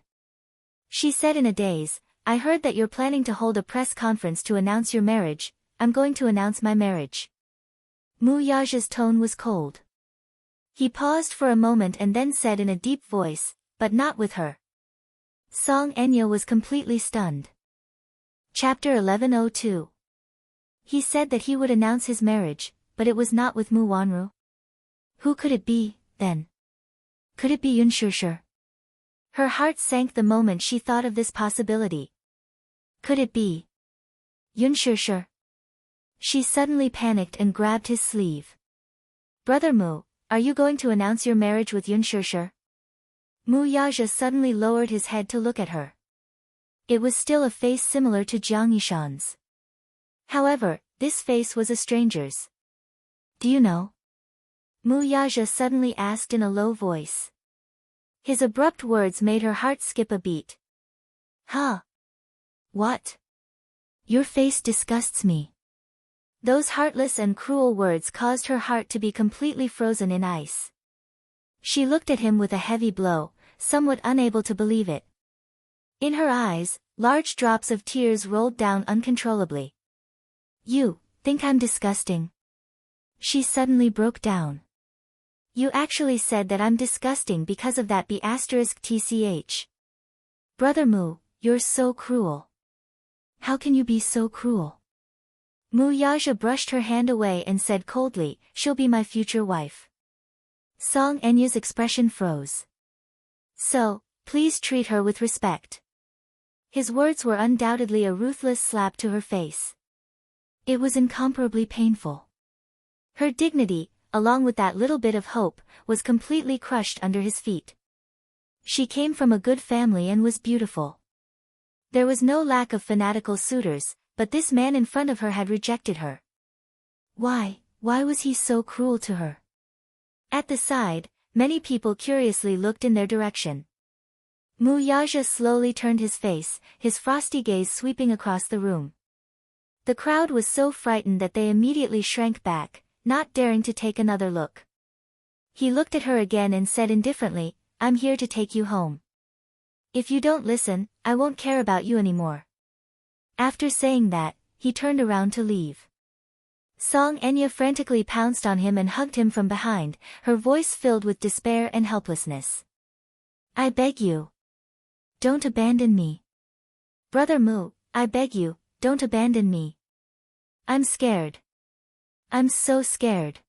She said in a daze, I heard that you're planning to hold a press conference to announce your marriage. I'm going to announce my marriage. Mu Yaja's tone was cold. He paused for a moment and then said in a deep voice, but not with her. Song Enya was completely stunned. Chapter 1102. He said that he would announce his marriage, but it was not with Mu Wanru. Who could it be, then? Could it be Yunshishir? Her heart sank the moment she thought of this possibility. Could it be Yunshishir? She suddenly panicked and grabbed his sleeve. Brother Mu, are you going to announce your marriage with Yunshishir? Mu Yaja suddenly lowered his head to look at her. It was still a face similar to Jiang Yishan's. However, this face was a stranger's. Do you know? Mu Yaja suddenly asked in a low voice. His abrupt words made her heart skip a beat. Huh? What? Your face disgusts me. Those heartless and cruel words caused her heart to be completely frozen in ice. She looked at him with a heavy blow, somewhat unable to believe it. In her eyes, large drops of tears rolled down uncontrollably. You think I'm disgusting? She suddenly broke down. You actually said that I'm disgusting because of that B*TCH. Brother Mu, you're so cruel. How can you be so cruel? Mu Yaja brushed her hand away and said coldly, she'll be my future wife. Song Enya's expression froze. So, please treat her with respect. His words were undoubtedly a ruthless slap to her face. It was incomparably painful. Her dignity, along with that little bit of hope, was completely crushed under his feet. She came from a good family and was beautiful. There was no lack of fanatical suitors, but this man in front of her had rejected her. Why was he so cruel to her? At the side, many people curiously looked in their direction. Mu Yaja slowly turned his face, his frosty gaze sweeping across the room. The crowd was so frightened that they immediately shrank back, not daring to take another look. He looked at her again and said indifferently, I'm here to take you home. If you don't listen, I won't care about you anymore. After saying that, he turned around to leave. Song Enya frantically pounced on him and hugged him from behind, her voice filled with despair and helplessness. I beg you. Don't abandon me. Brother Mu, I beg you, don't abandon me. I'm scared. I'm so scared.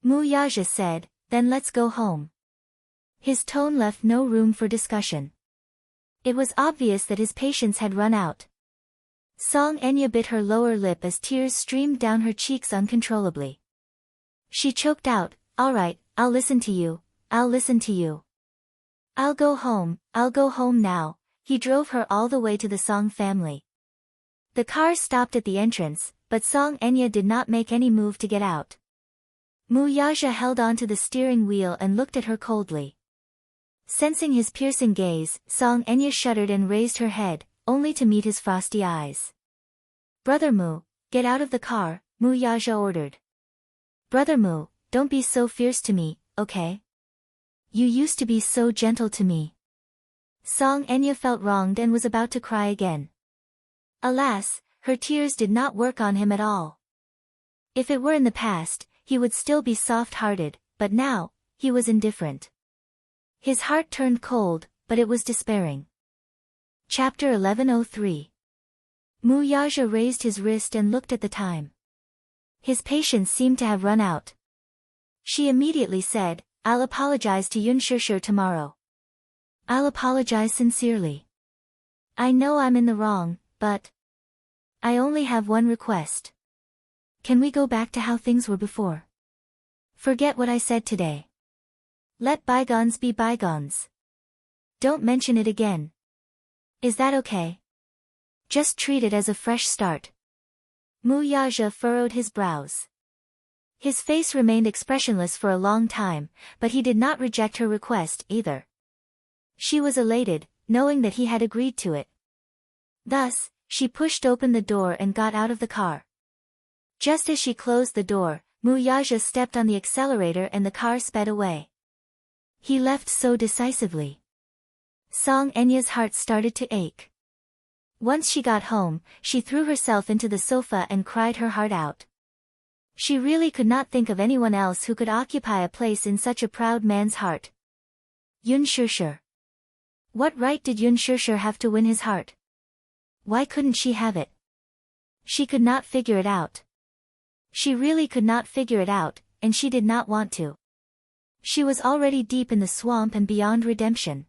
Mu Yaja said, then let's go home. His tone left no room for discussion. It was obvious that his patience had run out. Song Enya bit her lower lip as tears streamed down her cheeks uncontrollably. She choked out, all right, I'll listen to you, I'll listen to you. I'll go home now. He drove her all the way to the Song family. The car stopped at the entrance, but Song Enya did not make any move to get out. Mu Yaja held onto the steering wheel and looked at her coldly. Sensing his piercing gaze, Song Enya shuddered and raised her head, only to meet his frosty eyes. Brother Mu, get out of the car, Mu Yaja ordered. Brother Mu, don't be so fierce to me, okay? You used to be so gentle to me. Song Enya felt wronged and was about to cry again. Alas, her tears did not work on him at all. If it were in the past, he would still be soft-hearted, but now, he was indifferent. His heart turned cold, but it was despairing. Chapter 1103. Mu Yaja raised his wrist and looked at the time. His patience seemed to have run out. She immediately said, I'll apologize to Yun Shishir tomorrow. I'll apologize sincerely. I know I'm in the wrong, but I only have one request. Can we go back to how things were before? Forget what I said today. Let bygones be bygones. Don't mention it again. Is that okay? Just treat it as a fresh start. Mu Yaja furrowed his brows. His face remained expressionless for a long time, but he did not reject her request either. She was elated, knowing that he had agreed to it. Thus, she pushed open the door and got out of the car. Just as she closed the door, Mu Yaja stepped on the accelerator and the car sped away. He left so decisively. Song Enya's heart started to ache. Once she got home, she threw herself into the sofa and cried her heart out. She really could not think of anyone else who could occupy a place in such a proud man's heart. Yun Shishir. What right did Yun Shishir have to win his heart? Why couldn't she have it? She could not figure it out. She really could not figure it out, and she did not want to. She was already deep in the swamp and beyond redemption.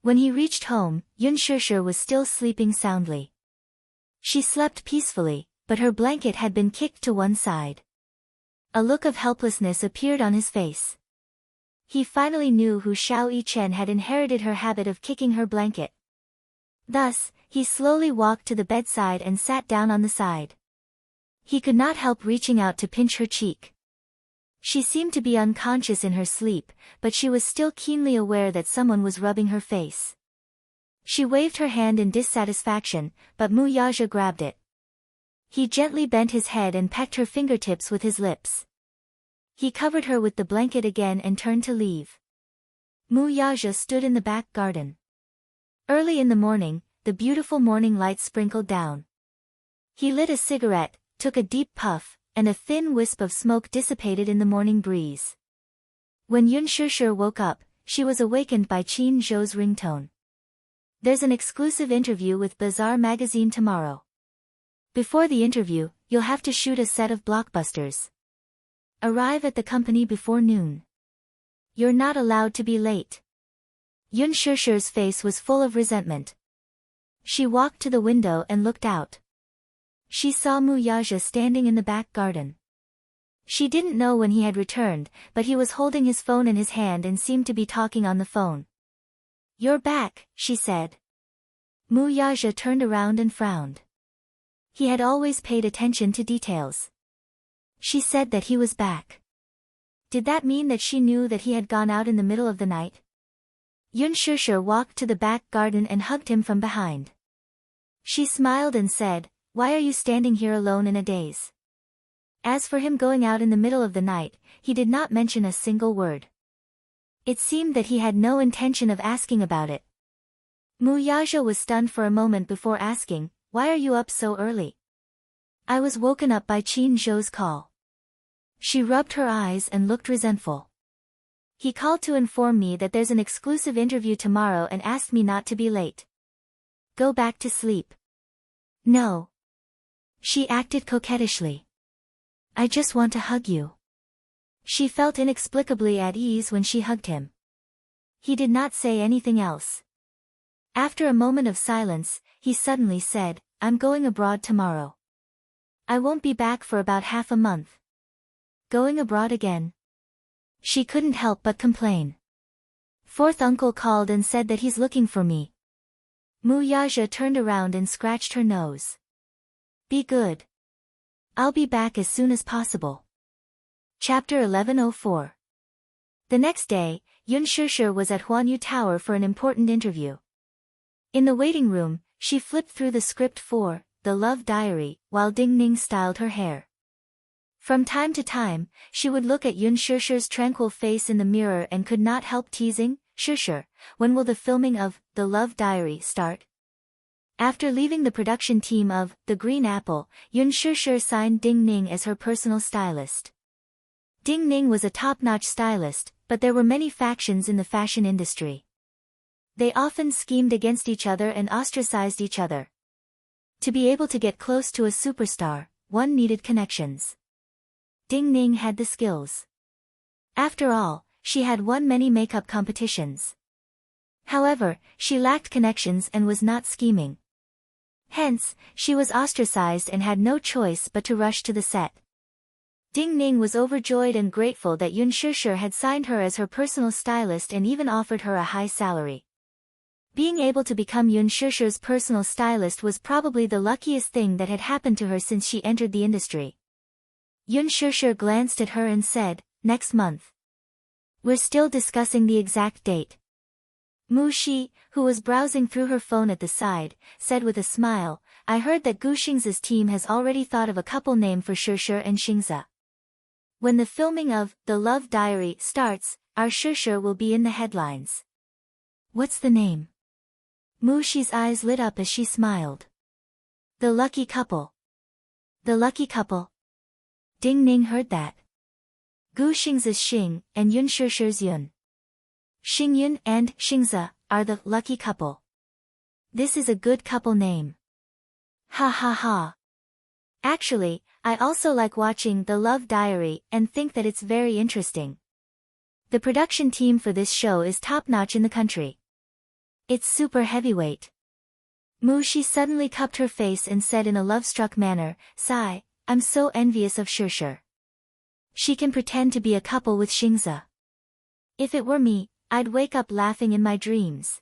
When he reached home, Yun Shishir was still sleeping soundly. She slept peacefully, but her blanket had been kicked to one side. A look of helplessness appeared on his face. He finally knew who Xiao Yichen had inherited her habit of kicking her blanket. Thus, he slowly walked to the bedside and sat down on the side. He could not help reaching out to pinch her cheek. She seemed to be unconscious in her sleep, but she was still keenly aware that someone was rubbing her face. She waved her hand in dissatisfaction, but Mu Yaja grabbed it. He gently bent his head and pecked her fingertips with his lips. He covered her with the blanket again and turned to leave. Mu Yaja stood in the back garden. Early in the morning, the beautiful morning light sprinkled down. He lit a cigarette, took a deep puff, and a thin wisp of smoke dissipated in the morning breeze. When Yun Shishir woke up, she was awakened by Qin Zhou's ringtone. There's an exclusive interview with Bazaar magazine tomorrow. Before the interview, you'll have to shoot a set of blockbusters. Arrive at the company before noon. You're not allowed to be late. Yun Shishir's face was full of resentment. She walked to the window and looked out. She saw Mu Yaja standing in the back garden. She didn't know when he had returned, but he was holding his phone in his hand and seemed to be talking on the phone. You're back, she said. Mu Yaja turned around and frowned. He had always paid attention to details. She said that he was back. Did that mean that she knew that he had gone out in the middle of the night? Yun Shishir walked to the back garden and hugged him from behind. She smiled and said, Why are you standing here alone in a daze? As for him going out in the middle of the night, he did not mention a single word. It seemed that he had no intention of asking about it. Mu Yaja was stunned for a moment before asking, why are you up so early? I was woken up by Qin Zhou's call. She rubbed her eyes and looked resentful. He called to inform me that there's an exclusive interview tomorrow and asked me not to be late. Go back to sleep. No. She acted coquettishly. I just want to hug you. She felt inexplicably at ease when she hugged him. He did not say anything else. After a moment of silence, he suddenly said, I'm going abroad tomorrow. I won't be back for about half a month. Going abroad again? She couldn't help but complain. Fourth uncle called and said that he's looking for me. Mu Yaja turned around and scratched her nose. Be good. I'll be back as soon as possible. Chapter 1104. The next day, Yun Shishir was at Huanyu Tower for an important interview. In the waiting room, she flipped through the script for The Love Diary, while Ding Ning styled her hair. From time to time, she would look at Yun Shishir's tranquil face in the mirror and could not help teasing, Shishir, when will the filming of The Love Diary start? After leaving the production team of The Green Apple, Yun Shishir signed Ding Ning as her personal stylist. Ding Ning was a top-notch stylist, but there were many factions in the fashion industry. They often schemed against each other and ostracized each other. To be able to get close to a superstar, one needed connections. Ding Ning had the skills. After all, she had won many makeup competitions. However, she lacked connections and was not scheming. Hence, she was ostracized and had no choice but to rush to the set. Ding Ning was overjoyed and grateful that Yun Shishir had signed her as her personal stylist and even offered her a high salary. Being able to become Yun Shishir's personal stylist was probably the luckiest thing that had happened to her since she entered the industry. Yun Shishir glanced at her and said, next month. We're still discussing the exact date. Mu Shi, who was browsing through her phone at the side, said with a smile, I heard that Gu Xingza's team has already thought of a couple name for Shishir and Xingza. When the filming of The Love Diary starts, our Shishir will be in the headlines. What's the name? Mu Shi's eyes lit up as she smiled. The Lucky Couple. The Lucky Couple. Ding Ning heard that. Gu Xingza's Xing, and Yun Shishir's Yun. Xingyun and Xingza are the lucky couple. This is a good couple name. Ha ha ha. Actually, I also like watching The Love Diary and think that it's very interesting. The production team for this show is top-notch in the country. It's super heavyweight. Mu Shi suddenly cupped her face and said in a love-struck manner, Sigh, I'm so envious of Shishir. She can pretend to be a couple with Xingza. If it were me, I'd wake up laughing in my dreams.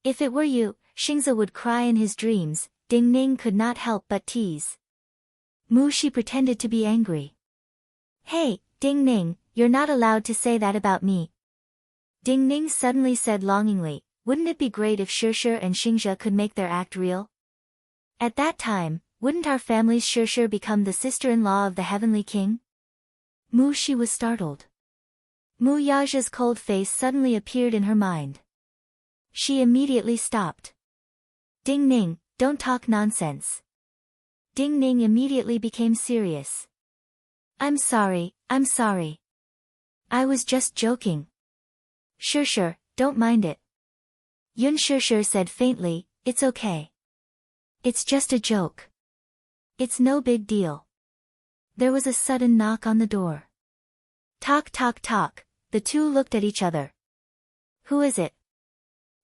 If it were you, Xingza would cry in his dreams, Ding Ning could not help but tease. Mu Shi pretended to be angry. Hey, Ding Ning, you're not allowed to say that about me. Ding Ning suddenly said longingly, wouldn't it be great if Shishir and Xingza could make their act real? At that time, wouldn't our family's Shishir become the sister-in-law of the Heavenly King? Mu Shi was startled. Mu Yaja's cold face suddenly appeared in her mind. She immediately stopped. Ding Ning, don't talk nonsense. Ding Ning immediately became serious. I'm sorry. I was just joking. Shishir, don't mind it. Yun Shishir said faintly, it's okay. It's just a joke. It's no big deal. There was a sudden knock on the door. Tock tock tock, the two looked at each other. Who is it?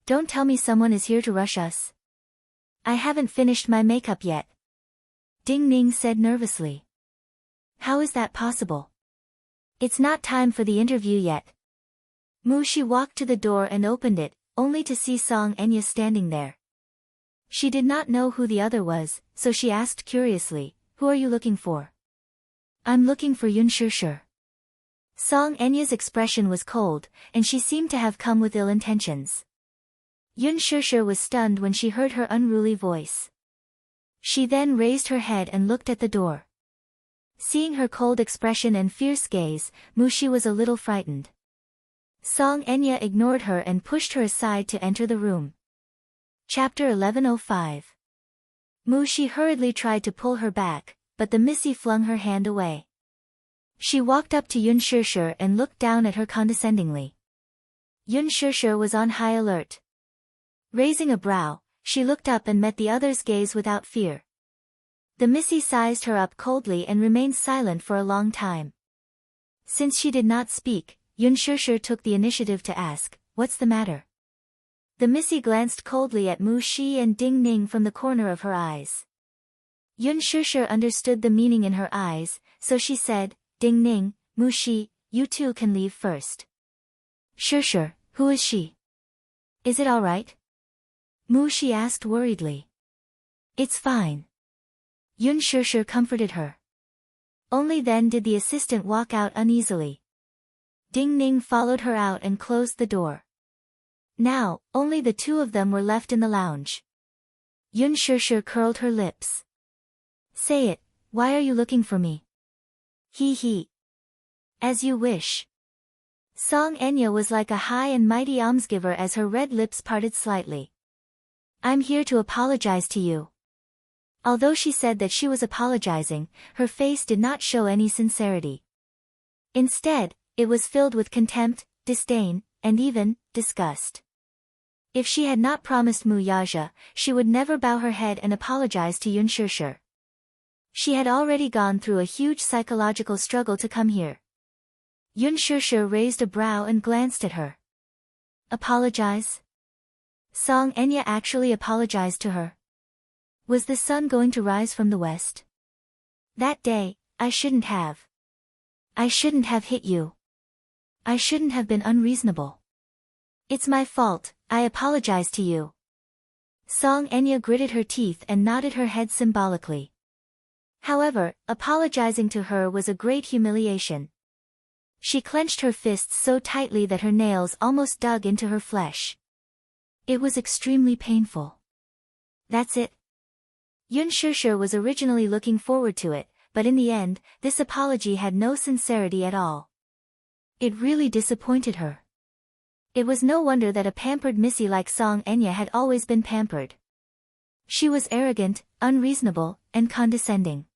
Don't tell me someone is here to rush us. I haven't finished my makeup yet. Ding Ning said nervously. How is that possible? It's not time for the interview yet. Mu Shi walked to the door and opened it, only to see Song Enya standing there. She did not know who the other was, so she asked curiously, who are you looking for? I'm looking for Yun Shishir. Song Enya's expression was cold, and she seemed to have come with ill intentions. Yun Shishir was stunned when she heard her unruly voice. She then raised her head and looked at the door. Seeing her cold expression and fierce gaze, Mu Shi was a little frightened. Song Enya ignored her and pushed her aside to enter the room. Chapter 1105. Mushi hurriedly tried to pull her back, but the Missy flung her hand away. She walked up to Yun Shishir and looked down at her condescendingly. Yun Shishir was on high alert. Raising a brow, she looked up and met the other's gaze without fear. The Missy sized her up coldly and remained silent for a long time. Since she did not speak, Yun Shishir took the initiative to ask, "What's the matter?" The Missy glanced coldly at Mu Shi and Ding Ning from the corner of her eyes. Yun Shishir understood the meaning in her eyes, so she said, "Ding Ning, Mu Shi, you two can leave first." "Shishir, who is she? Is it all right?" Mu Shi asked worriedly. "It's fine." Yun Shishir comforted her. Only then did the assistant walk out uneasily. Ding Ning followed her out and closed the door. Now, only the two of them were left in the lounge. Yun Shishir curled her lips. "Say it, why are you looking for me?" He. "As you wish." Song Enya was like a high and mighty almsgiver as her red lips parted slightly. "I'm here to apologize to you." Although she said that she was apologizing, her face did not show any sincerity. Instead, it was filled with contempt, disdain, and even disgust. If she had not promised Mu Yaja, she would never bow her head and apologize to Yun Shishir. She had already gone through a huge psychological struggle to come here. Yun Shishir raised a brow and glanced at her. Apologize? Song Enya actually apologized to her. Was the sun going to rise from the west? That day, I shouldn't have hit you. I shouldn't have been unreasonable. It's my fault, I apologize to you. Song Enya gritted her teeth and nodded her head symbolically. However, apologizing to her was a great humiliation. She clenched her fists so tightly that her nails almost dug into her flesh. It was extremely painful. That's it. Yun Shishir was originally looking forward to it, but in the end, this apology had no sincerity at all. It really disappointed her. It was no wonder that a pampered missy like Song Enya had always been pampered. She was arrogant, unreasonable, and condescending.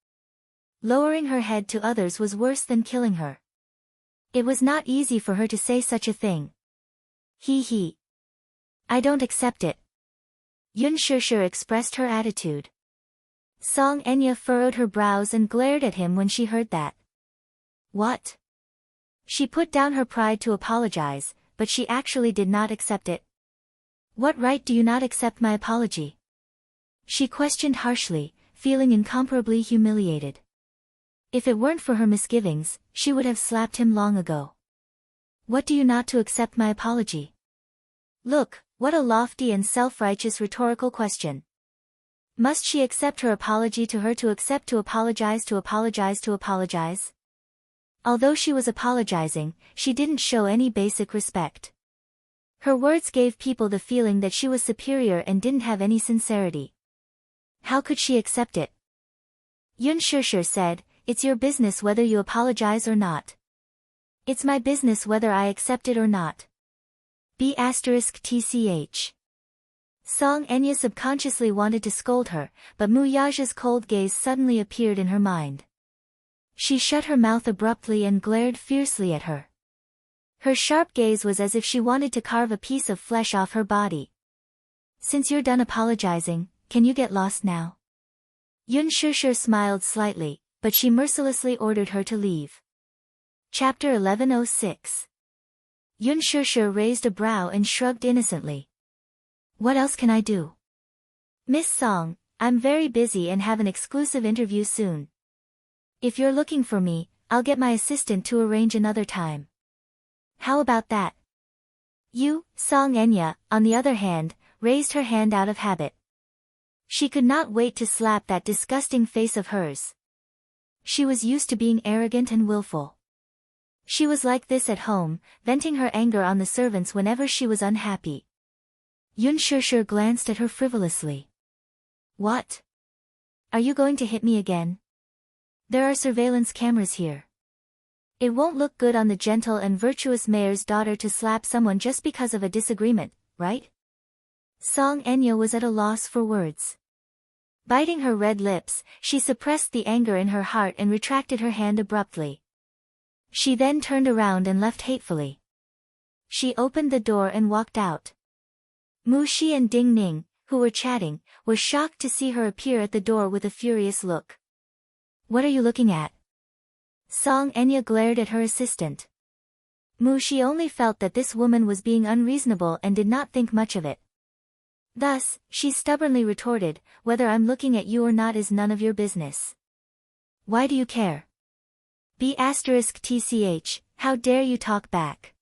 Lowering her head to others was worse than killing her. It was not easy for her to say such a thing. He. I don't accept it. Yun Shishir expressed her attitude. Song Enya furrowed her brows and glared at him when she heard that. What? She put down her pride to apologize, but she actually did not accept it. What right do you not accept my apology? She questioned harshly, feeling incomparably humiliated. If it weren't for her misgivings, she would have slapped him long ago. What do you not to accept my apology? Look, what a lofty and self-righteous rhetorical question. Must she accept her apology to her to accept to apologize to apologize to apologize? Although she was apologizing, she didn't show any basic respect. Her words gave people the feeling that she was superior and didn't have any sincerity. How could she accept it? Yun Shishir said, "It's your business whether you apologize or not. It's my business whether I accept it or not." B*TCH. Song Enya subconsciously wanted to scold her, but Mu Yaja's cold gaze suddenly appeared in her mind. She shut her mouth abruptly and glared fiercely at her. Her sharp gaze was as if she wanted to carve a piece of flesh off her body. Since you're done apologizing, can you get lost now? Yun Shishir smiled slightly, but she mercilessly ordered her to leave. Chapter 1106. Yun Shishir raised a brow and shrugged innocently. What else can I do? Miss Song, I'm very busy and have an exclusive interview soon. If you're looking for me, I'll get my assistant to arrange another time. How about that? You, Song Enya, on the other hand, raised her hand out of habit. She could not wait to slap that disgusting face of hers. She was used to being arrogant and willful. She was like this at home, venting her anger on the servants whenever she was unhappy. Yun Shishir glanced at her frivolously. What? Are you going to hit me again? There are surveillance cameras here. It won't look good on the gentle and virtuous mayor's daughter to slap someone just because of a disagreement, right? Song Enya was at a loss for words. Biting her red lips, she suppressed the anger in her heart and retracted her hand abruptly. She then turned around and left hatefully. She opened the door and walked out. Mu Shi and Ding Ning, who were chatting, were shocked to see her appear at the door with a furious look. "What are you looking at?" Song Enya glared at her assistant. Mu Shi only felt that this woman was being unreasonable and did not think much of it. Thus, she stubbornly retorted, "Whether I'm looking at you or not is none of your business. Why do you care? B*tch, how dare you talk back?"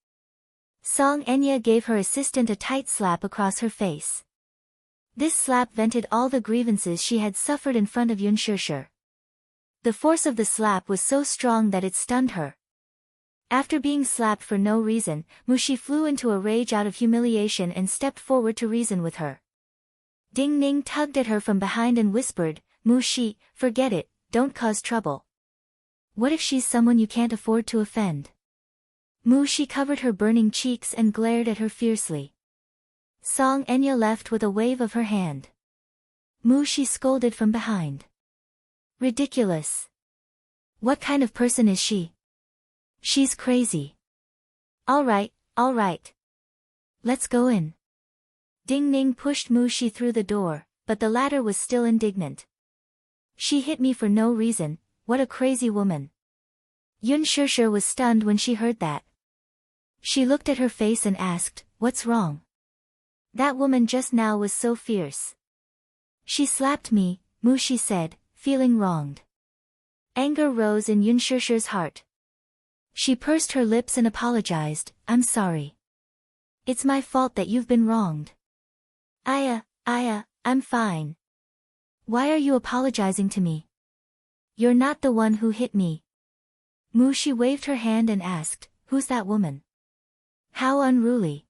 Song Enya gave her assistant a tight slap across her face. This slap vented all the grievances she had suffered in front of Yun Shishir. The force of the slap was so strong that it stunned her. After being slapped for no reason, Mu Shi flew into a rage out of humiliation and stepped forward to reason with her. Ding Ning tugged at her from behind and whispered, "Mu Shi, forget it, don't cause trouble. What if she's someone you can't afford to offend?" Mu Shi covered her burning cheeks and glared at her fiercely. Song Enya left with a wave of her hand. Mu Shi scolded from behind. "Ridiculous. What kind of person is she? She's crazy. All right. Let's go in." Ding Ning pushed Mu Shi through the door, but the latter was still indignant. "She hit me for no reason, what a crazy woman." Yun Shishir was stunned when she heard that. She looked at her face and asked, "What's wrong? That woman just now was so fierce." "She slapped me," Mu Shi said, feeling wronged. Anger rose in Yun Shishir's heart. She pursed her lips and apologized, "I'm sorry. It's my fault that you've been wronged." I'm fine." "Why are you apologizing to me? You're not the one who hit me." Mu Shi waved her hand and asked, "Who's that woman? How unruly."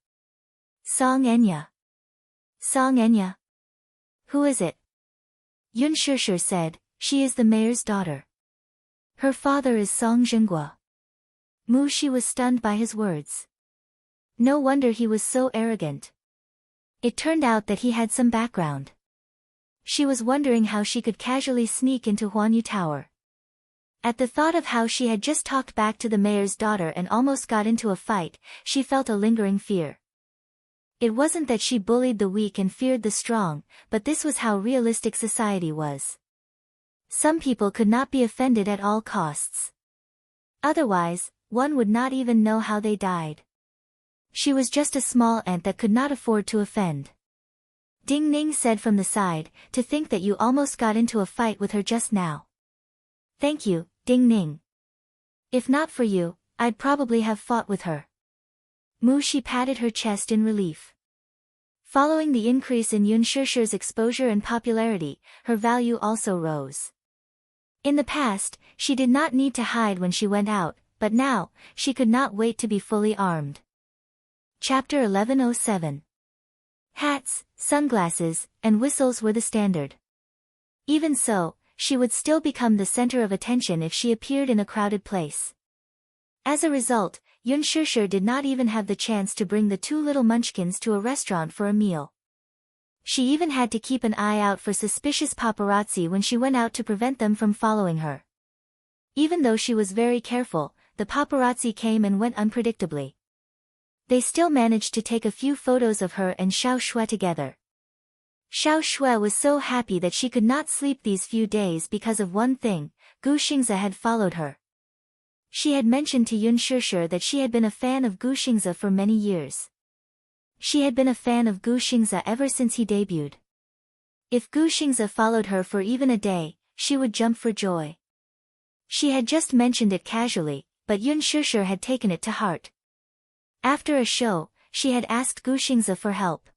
Song Enya." "Who is it?" Yun Shishir said, "She is the mayor's daughter. Her father is Song Zhenghua." Mu Shi was stunned by his words. No wonder he was so arrogant. It turned out that he had some background. She was wondering how she could casually sneak into Huanyu Tower. At the thought of how she had just talked back to the mayor's daughter and almost got into a fight, she felt a lingering fear. It wasn't that she bullied the weak and feared the strong, but this was how realistic society was. Some people could not be offended at all costs. Otherwise, one would not even know how they died. She was just a small ant that could not afford to offend. Ding Ning said from the side, "To think that you almost got into a fight with her just now." "Thank you, Ding Ning. If not for you, I'd probably have fought with her." Mu Shi patted her chest in relief. Following the increase in Yun Shishir's exposure and popularity, her value also rose. In the past, she did not need to hide when she went out, but now, she could not wait to be fully armed. Chapter 1107. Hats, sunglasses, and whistles were the standard. Even so, she would still become the center of attention if she appeared in a crowded place. As a result, Yun Shishir did not even have the chance to bring the two little munchkins to a restaurant for a meal. She even had to keep an eye out for suspicious paparazzi when she went out to prevent them from following her. Even though she was very careful, the paparazzi came and went unpredictably. They still managed to take a few photos of her and Xiao Shui together. Xiao Shui was so happy that she could not sleep these few days because of one thing: Gu Xingze had followed her. She had mentioned to Yun Shishir that she had been a fan of Gu Xingze for many years. She had been a fan of Gu Xingze ever since he debuted. If Gu Xingze followed her for even a day, she would jump for joy. She had just mentioned it casually, but Yun Shishir had taken it to heart. After a show, she had asked Gu Xingze for help.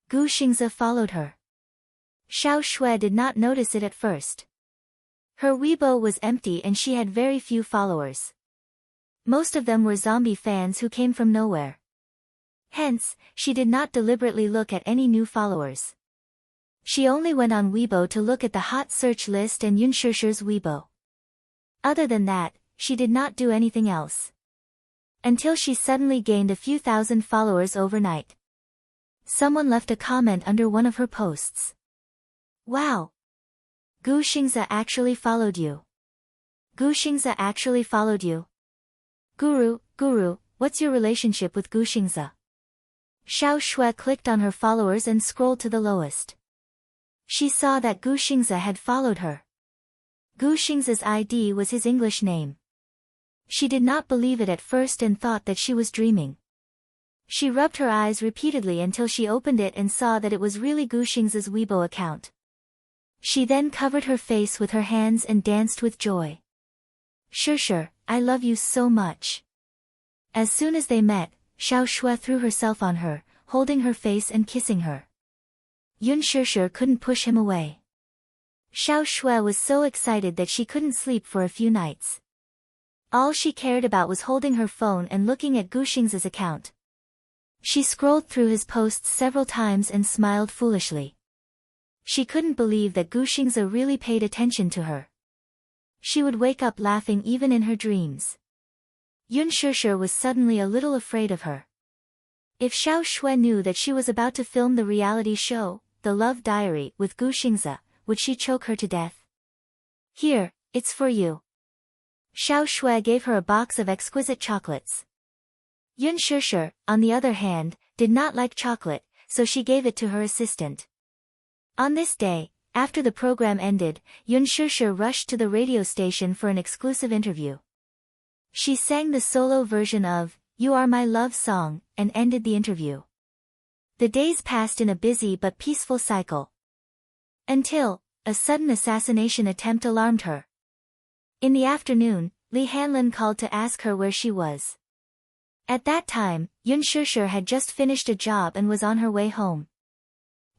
Gu Xingze followed her. Xiao Shui did not notice it at first. Her Weibo was empty and she had very few followers. Most of them were zombie fans who came from nowhere. Hence, she did not deliberately look at any new followers. She only went on Weibo to look at the hot search list and Yun Shishir's Weibo. Other than that, she did not do anything else. Until she suddenly gained a few thousand followers overnight. Someone left a comment under one of her posts. "Wow! Gu Xingze actually followed you. Gu Xingze actually followed you. Guru, what's your relationship with Gu Xingze? Xiao Shui clicked on her followers and scrolled to the lowest. She saw that Gu Xingze had followed her. Gu Xingze's ID was his English name. She did not believe it at first and thought that she was dreaming. She rubbed her eyes repeatedly until she opened it and saw that it was really Gu Xingze's Weibo account. She then covered her face with her hands and danced with joy. Sure, I love you so much. As soon as they met, Xiao Shui threw herself on her, holding her face and kissing her. Yun Sure couldn't push him away. Xiao Shui was so excited that she couldn't sleep for a few nights. All she cared about was holding her phone and looking at Gu Xingze's account. She scrolled through his posts several times and smiled foolishly. She couldn't believe that Gu Xingze really paid attention to her. She would wake up laughing even in her dreams. Yun Sure was suddenly a little afraid of her. If Xiao Shui knew that she was about to film the reality show, The Love Diary, with Gu Xingze, would she choke her to death? Here, it's for you. Xiao Shui gave her a box of exquisite chocolates. Yun Sure, on the other hand, did not like chocolate, so she gave it to her assistant. On this day, after the program ended, Yun Sure rushed to the radio station for an exclusive interview. She sang the solo version of You Are My Love song, and ended the interview. The days passed in a busy but peaceful cycle. Until, a sudden assassination attempt alarmed her. In the afternoon, Li Hanlin called to ask her where she was. At that time, Yun Sure had just finished a job and was on her way home.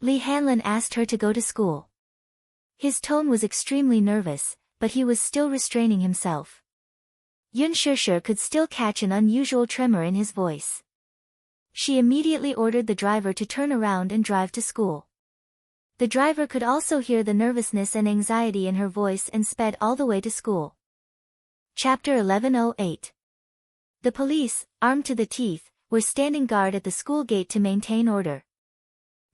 Li Hanlin asked her to go to school. His tone was extremely nervous, but he was still restraining himself. Yun Sure could still catch an unusual tremor in his voice. She immediately ordered the driver to turn around and drive to school. The driver could also hear the nervousness and anxiety in her voice and sped all the way to school. Chapter 1108. The police, armed to the teeth, were standing guard at the school gate to maintain order.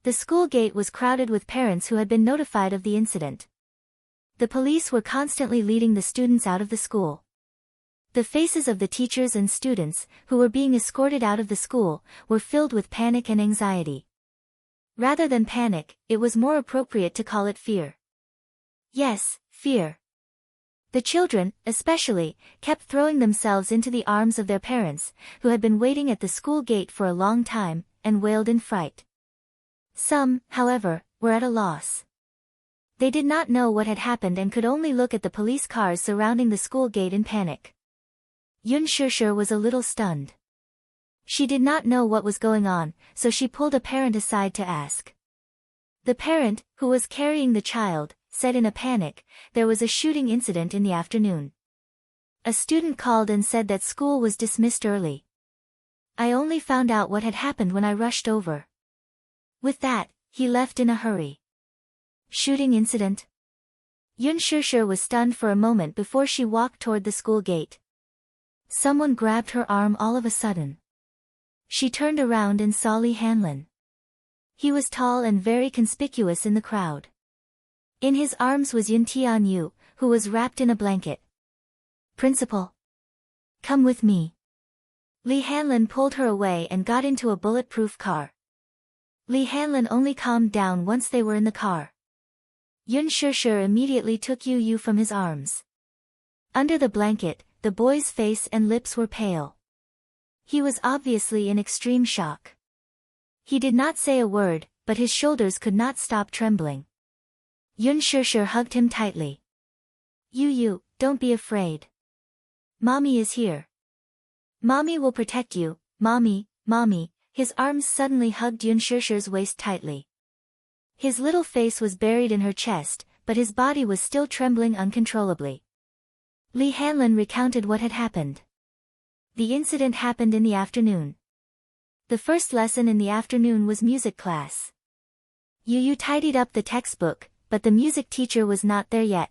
The school gate was crowded with parents who had been notified of the incident. The police were constantly leading the students out of the school. The faces of the teachers and students, who were being escorted out of the school, were filled with panic and anxiety. Rather than panic, it was more appropriate to call it fear. Yes, fear. The children, especially, kept throwing themselves into the arms of their parents, who had been waiting at the school gate for a long time, and wailed in fright. Some, however, were at a loss. They did not know what had happened and could only look at the police cars surrounding the school gate in panic. Yun Sure was a little stunned. She did not know what was going on, so she pulled a parent aside to ask. The parent, who was carrying the child, said in a panic, there was a shooting incident in the afternoon. A student called and said that school was dismissed early. I only found out what had happened when I rushed over. With that, he left in a hurry. Shooting incident? Yun Sure was stunned for a moment before she walked toward the school gate. Someone grabbed her arm all of a sudden. She turned around and saw Li Hanlin. He was tall and very conspicuous in the crowd. In his arms was Yun Tianyu, who was wrapped in a blanket. Principal. Come with me. Li Hanlin pulled her away and got into a bulletproof car. Li Hanlin only calmed down once they were in the car. Yun Sure immediately took Yu from his arms. Under the blanket, the boy's face and lips were pale. He was obviously in extreme shock. He did not say a word, but his shoulders could not stop trembling. Yun Sure hugged him tightly. Yu, don't be afraid. Mommy is here. Mommy will protect you, Mommy. His arms suddenly hugged Yun Sure's waist tightly. His little face was buried in her chest, but his body was still trembling uncontrollably. Li Hanlin recounted what had happened. The incident happened in the afternoon. The first lesson in the afternoon was music class. Yu tidied up the textbook, but the music teacher was not there yet.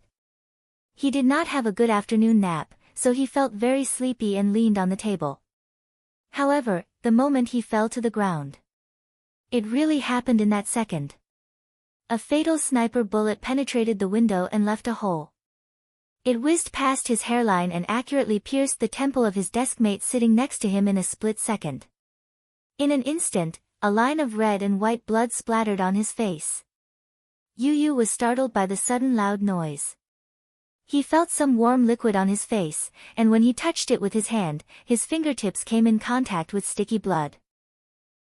He did not have a good afternoon nap, so he felt very sleepy and leaned on the table. However, the moment he fell to the ground. It really happened in that second. A fatal sniper bullet penetrated the window and left a hole. It whizzed past his hairline and accurately pierced the temple of his deskmate sitting next to him in a split second. In an instant, a line of red and white blood splattered on his face. Yu Yu was startled by the sudden loud noise. He felt some warm liquid on his face, and when he touched it with his hand, his fingertips came in contact with sticky blood.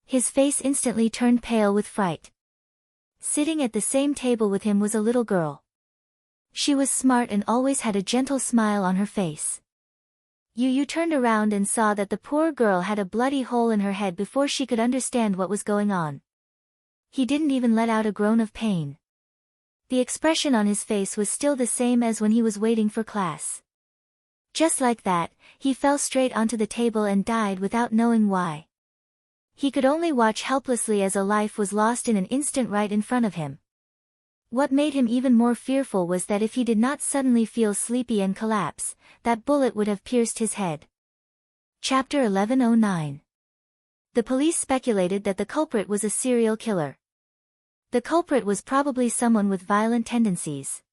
His face instantly turned pale with fright. Sitting at the same table with him was a little girl. She was smart and always had a gentle smile on her face. Yu Yu turned around and saw that the poor girl had a bloody hole in her head before she could understand what was going on. He didn't even let out a groan of pain. The expression on his face was still the same as when he was waiting for class. Just like that, he fell straight onto the table and died without knowing why. He could only watch helplessly as a life was lost in an instant right in front of him. What made him even more fearful was that if he did not suddenly feel sleepy and collapse, that bullet would have pierced his head. Chapter 1109. The police speculated that the culprit was a serial killer. The culprit was probably someone with violent tendencies.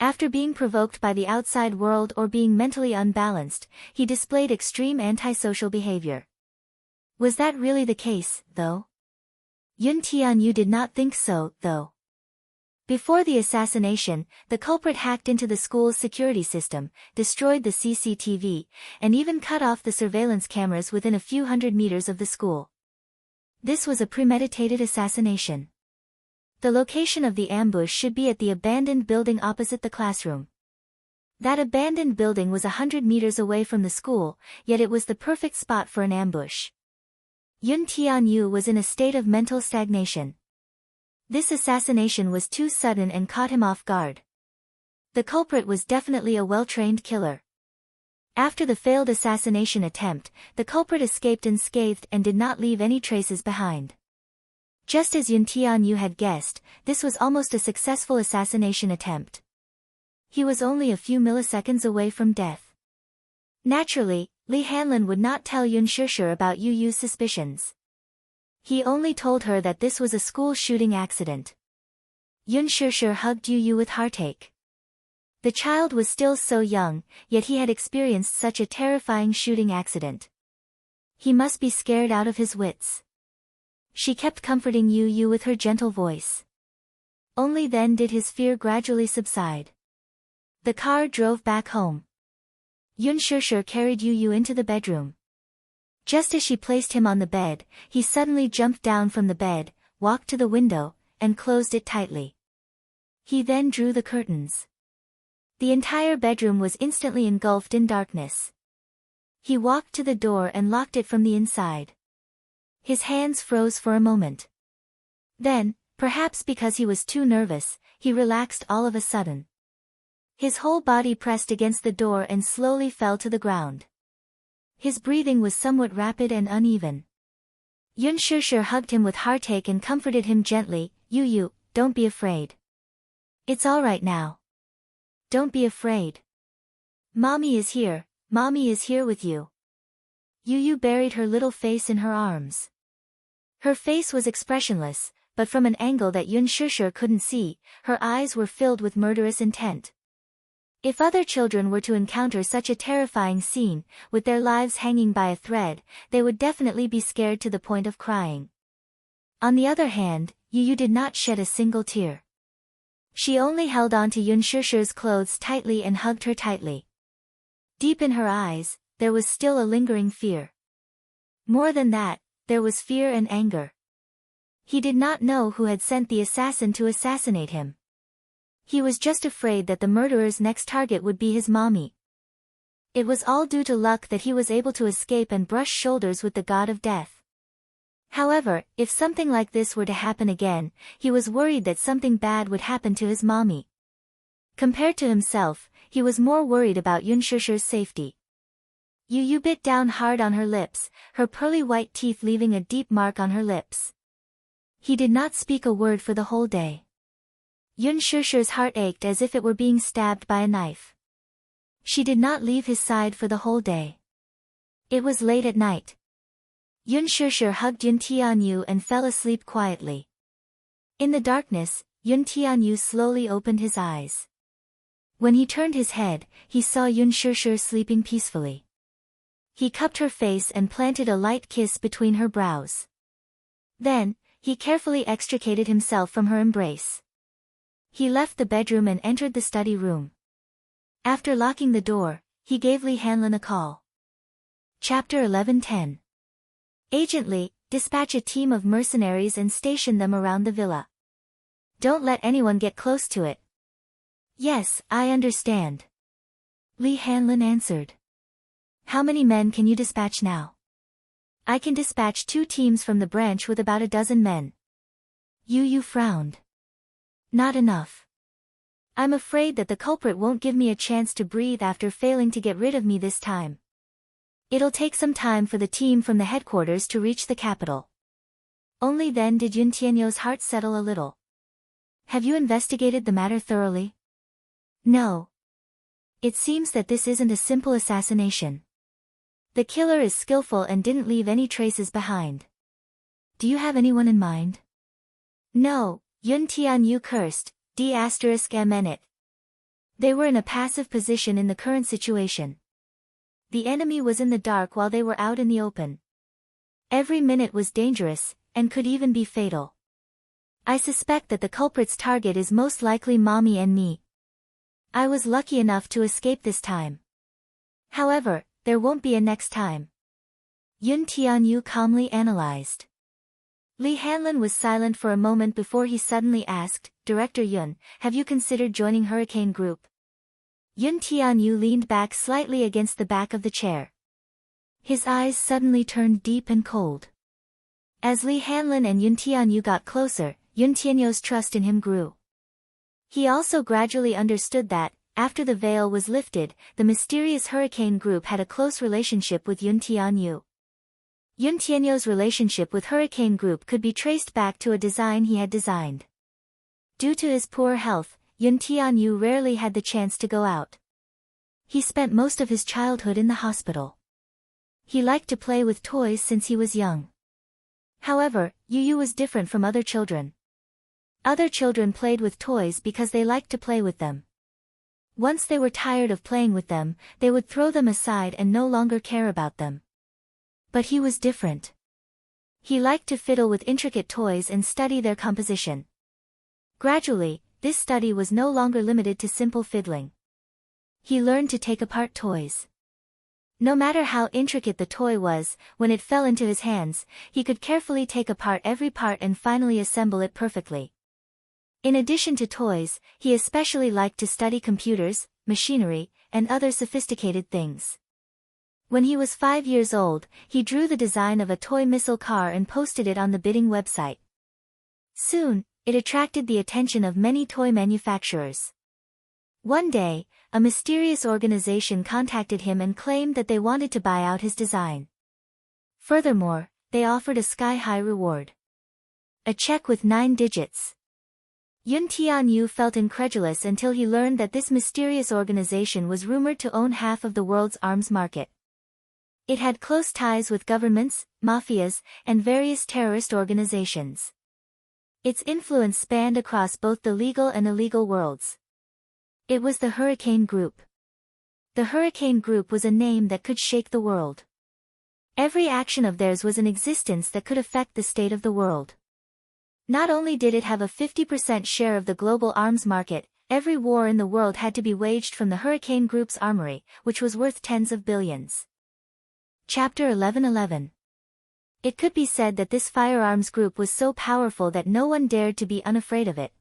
After being provoked by the outside world or being mentally unbalanced, he displayed extreme antisocial behavior. Was that really the case, though? Yun Tianyu did not think so, though. Before the assassination, the culprit hacked into the school's security system, destroyed the CCTV, and even cut off the surveillance cameras within a few hundred meters of the school. This was a premeditated assassination. The location of the ambush should be at the abandoned building opposite the classroom. That abandoned building was 100 meters away from the school, yet it was the perfect spot for an ambush. Yun Tianyu was in a state of mental stagnation. This assassination was too sudden and caught him off guard. The culprit was definitely a well-trained killer. After the failed assassination attempt, the culprit escaped unscathed and did not leave any traces behind. Just as Yun Tianyu had guessed, this was almost a successful assassination attempt. He was only a few milliseconds away from death. Naturally, Li Hanlin would not tell Yun Shishir about Yu Yu's suspicions. He only told her that this was a school shooting accident. Yun Shishir hugged Yu Yu with heartache. The child was still so young, yet he had experienced such a terrifying shooting accident. He must be scared out of his wits. She kept comforting Yu Yu with her gentle voice. Only then did his fear gradually subside. The car drove back home. Yun Shishir carried Yu Yu into the bedroom. Just as she placed him on the bed, he suddenly jumped down from the bed, walked to the window, and closed it tightly. He then drew the curtains. The entire bedroom was instantly engulfed in darkness. He walked to the door and locked it from the inside. His hands froze for a moment. Then, perhaps because he was too nervous, he relaxed all of a sudden. His whole body pressed against the door and slowly fell to the ground. His breathing was somewhat rapid and uneven. Yun Shishir hugged him with heartache and comforted him gently. Yu Yu, don't be afraid. It's all right now. Don't be afraid. Mommy is here with you. Yu Yu buried her little face in her arms. Her face was expressionless, but from an angle that Yun Shishir couldn't see, her eyes were filled with murderous intent. If other children were to encounter such a terrifying scene, with their lives hanging by a thread, they would definitely be scared to the point of crying. On the other hand, Yu Yu did not shed a single tear. She only held on to Yun Shishir's clothes tightly and hugged her tightly. Deep in her eyes, there was still a lingering fear. More than that, there was fear and anger. He did not know who had sent the assassin to assassinate him. He was just afraid that the murderer's next target would be his mommy. It was all due to luck that he was able to escape and brush shoulders with the god of death. However, if something like this were to happen again, he was worried that something bad would happen to his mommy. Compared to himself, he was more worried about Yun Shishir's safety. Yu Yu bit down hard on her lips, her pearly white teeth leaving a deep mark on her lips. He did not speak a word for the whole day. Yun Shishir's heart ached as if it were being stabbed by a knife. She did not leave his side for the whole day. It was late at night. Yun Shishir hugged Yun Tianyu and fell asleep quietly. In the darkness, Yun Tianyu slowly opened his eyes. When he turned his head, he saw Yun Shishir sleeping peacefully. He cupped her face and planted a light kiss between her brows. Then, he carefully extricated himself from her embrace. He left the bedroom and entered the study room. After locking the door, he gave Li Hanlin a call. Chapter 11:10. Agent Li, dispatch a team of mercenaries and station them around the villa. Don't let anyone get close to it. Yes, I understand. Li Hanlin answered. How many men can you dispatch now? I can dispatch 2 teams from the branch with about a dozen men. Yu frowned. Not enough. I'm afraid that the culprit won't give me a chance to breathe after failing to get rid of me this time. It'll take some time for the team from the headquarters to reach the capital. Only then did Yun Tianyu's heart settle a little. Have you investigated the matter thoroughly? No. It seems that this isn't a simple assassination. The killer is skillful and didn't leave any traces behind. Do you have anyone in mind? No, Yun Tianyu cursed, D***MN. They were in a passive position in the current situation. The enemy was in the dark while they were out in the open. Every minute was dangerous, and could even be fatal. I suspect that the culprit's target is most likely Mommy and me. I was lucky enough to escape this time. However, there won't be a next time. Yun Tianyu calmly analyzed. Li Hanlin was silent for a moment before he suddenly asked, Director Yun, have you considered joining Hurricane Group? Yun Tianyu leaned back slightly against the back of the chair. His eyes suddenly turned deep and cold. As Li Hanlin and Yun Tianyu got closer, Yun Tianyu's trust in him grew. He also gradually understood that, after the veil was lifted, the mysterious Hurricane Group had a close relationship with Yun Tianyu. Yun Tianyu's relationship with Hurricane Group could be traced back to a design he had designed. Due to his poor health, Yun Tianyu rarely had the chance to go out. He spent most of his childhood in the hospital. He liked to play with toys since he was young. However, Yu was different from other children. Other children played with toys because they liked to play with them. Once they were tired of playing with them, they would throw them aside and no longer care about them. But he was different. He liked to fiddle with intricate toys and study their composition. Gradually, this study was no longer limited to simple fiddling. He learned to take apart toys. No matter how intricate the toy was, when it fell into his hands, he could carefully take apart every part and finally assemble it perfectly. In addition to toys, he especially liked to study computers, machinery, and other sophisticated things. When he was 5 years old, he drew the design of a toy missile car and posted it on the bidding website. Soon, it attracted the attention of many toy manufacturers. One day, a mysterious organization contacted him and claimed that they wanted to buy out his design. Furthermore, they offered a sky-high reward. A check with 9 digits. Yun Tianyu felt incredulous until he learned that this mysterious organization was rumored to own half of the world's arms market. It had close ties with governments, mafias, and various terrorist organizations. Its influence spanned across both the legal and illegal worlds. It was the Hurricane Group. The Hurricane Group was a name that could shake the world. Every action of theirs was in existence that could affect the state of the world. Not only did it have a 50% share of the global arms market, every war in the world had to be waged from the Hurricane Group's armory, which was worth tens of billions. Chapter 11:11. It could be said that this firearms group was so powerful that no one dared to be unafraid of it.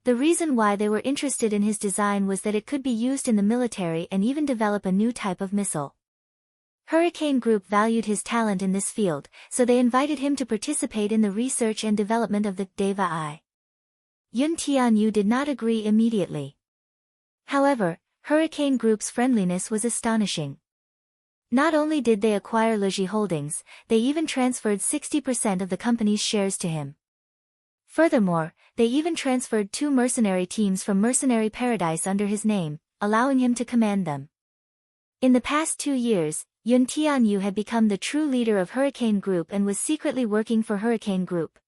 The reason why they were interested in his design was that it could be used in the military and even develop a new type of missile. Hurricane Group valued his talent in this field, so they invited him to participate in the research and development of the Deva I. Yun Tianyu did not agree immediately. However, Hurricane Group's friendliness was astonishing. Not only did they acquire Leji Holdings, they even transferred 60% of the company's shares to him. Furthermore, they even transferred 2 mercenary teams from Mercenary Paradise under his name, allowing him to command them. In the past 2 years, Yun Tianyu had become the true leader of Hurricane Group and was secretly working for Hurricane Group.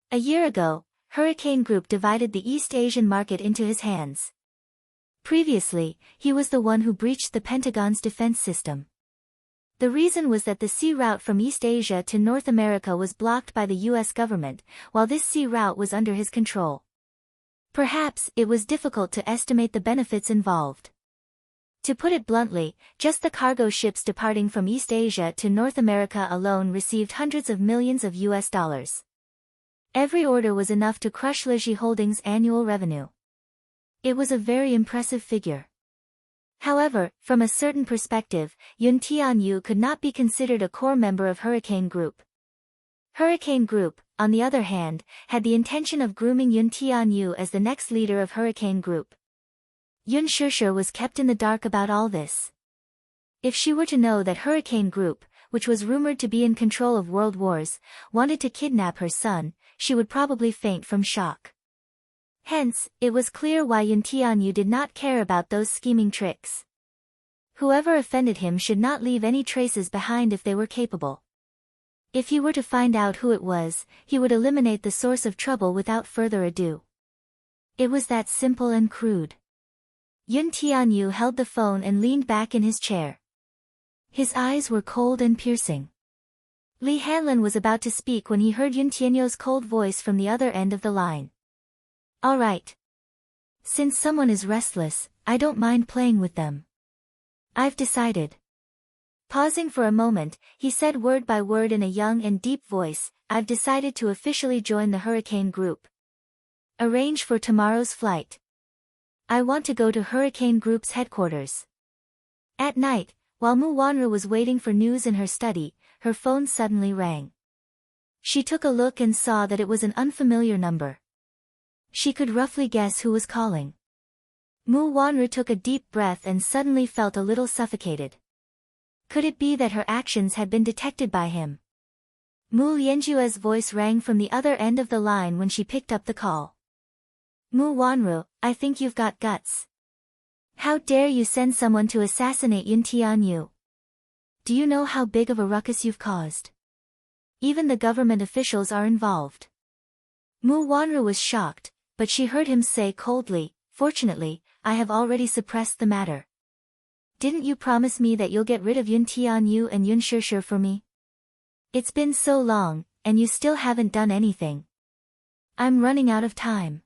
A year ago, Hurricane Group divided the East Asian market into his hands. Previously, he was the one who breached the Pentagon's defense system. The reason was that the sea route from East Asia to North America was blocked by the US government, while this sea route was under his control. Perhaps it was difficult to estimate the benefits involved. To put it bluntly, just the cargo ships departing from East Asia to North America alone received hundreds of millions of US dollars. Every order was enough to crush Leji Holdings' annual revenue. It was a very impressive figure. However, from a certain perspective, Yun Tianyu could not be considered a core member of Hurricane Group. Hurricane Group, on the other hand, had the intention of grooming Yun Tianyu as the next leader of Hurricane Group. Yun Shishir was kept in the dark about all this. If she were to know that Hurricane Group, which was rumored to be in control of World Wars, wanted to kidnap her son, she would probably faint from shock. Hence, it was clear why Yun Tianyu did not care about those scheming tricks. Whoever offended him should not leave any traces behind if they were capable. If he were to find out who it was, he would eliminate the source of trouble without further ado. It was that simple and crude. Yun Tianyu held the phone and leaned back in his chair. His eyes were cold and piercing. Li Hanlin was about to speak when he heard Yun Tianyu's cold voice from the other end of the line. All right. Since someone is restless, I don't mind playing with them. I've decided. Pausing for a moment, he said word by word in a young and deep voice, I've decided to officially join the Hurricane Group. Arrange for tomorrow's flight. I want to go to Hurricane Group's headquarters. At night, while Mu Wanru was waiting for news in her study, her phone suddenly rang. She took a look and saw that it was an unfamiliar number. She could roughly guess who was calling. Mu Wanru took a deep breath and suddenly felt a little suffocated. Could it be that her actions had been detected by him? Mu Lianjue's voice rang from the other end of the line when she picked up the call. Mu Wanru, I think you've got guts. How dare you send someone to assassinate Yun Tianyu? Do you know how big of a ruckus you've caused? Even the government officials are involved. Mu Wanru was shocked, but she heard him say coldly, fortunately, I have already suppressed the matter. Didn't you promise me that you'll get rid of Yun Tianyu and Yun Shishir for me? It's been so long, and you still haven't done anything. I'm running out of time.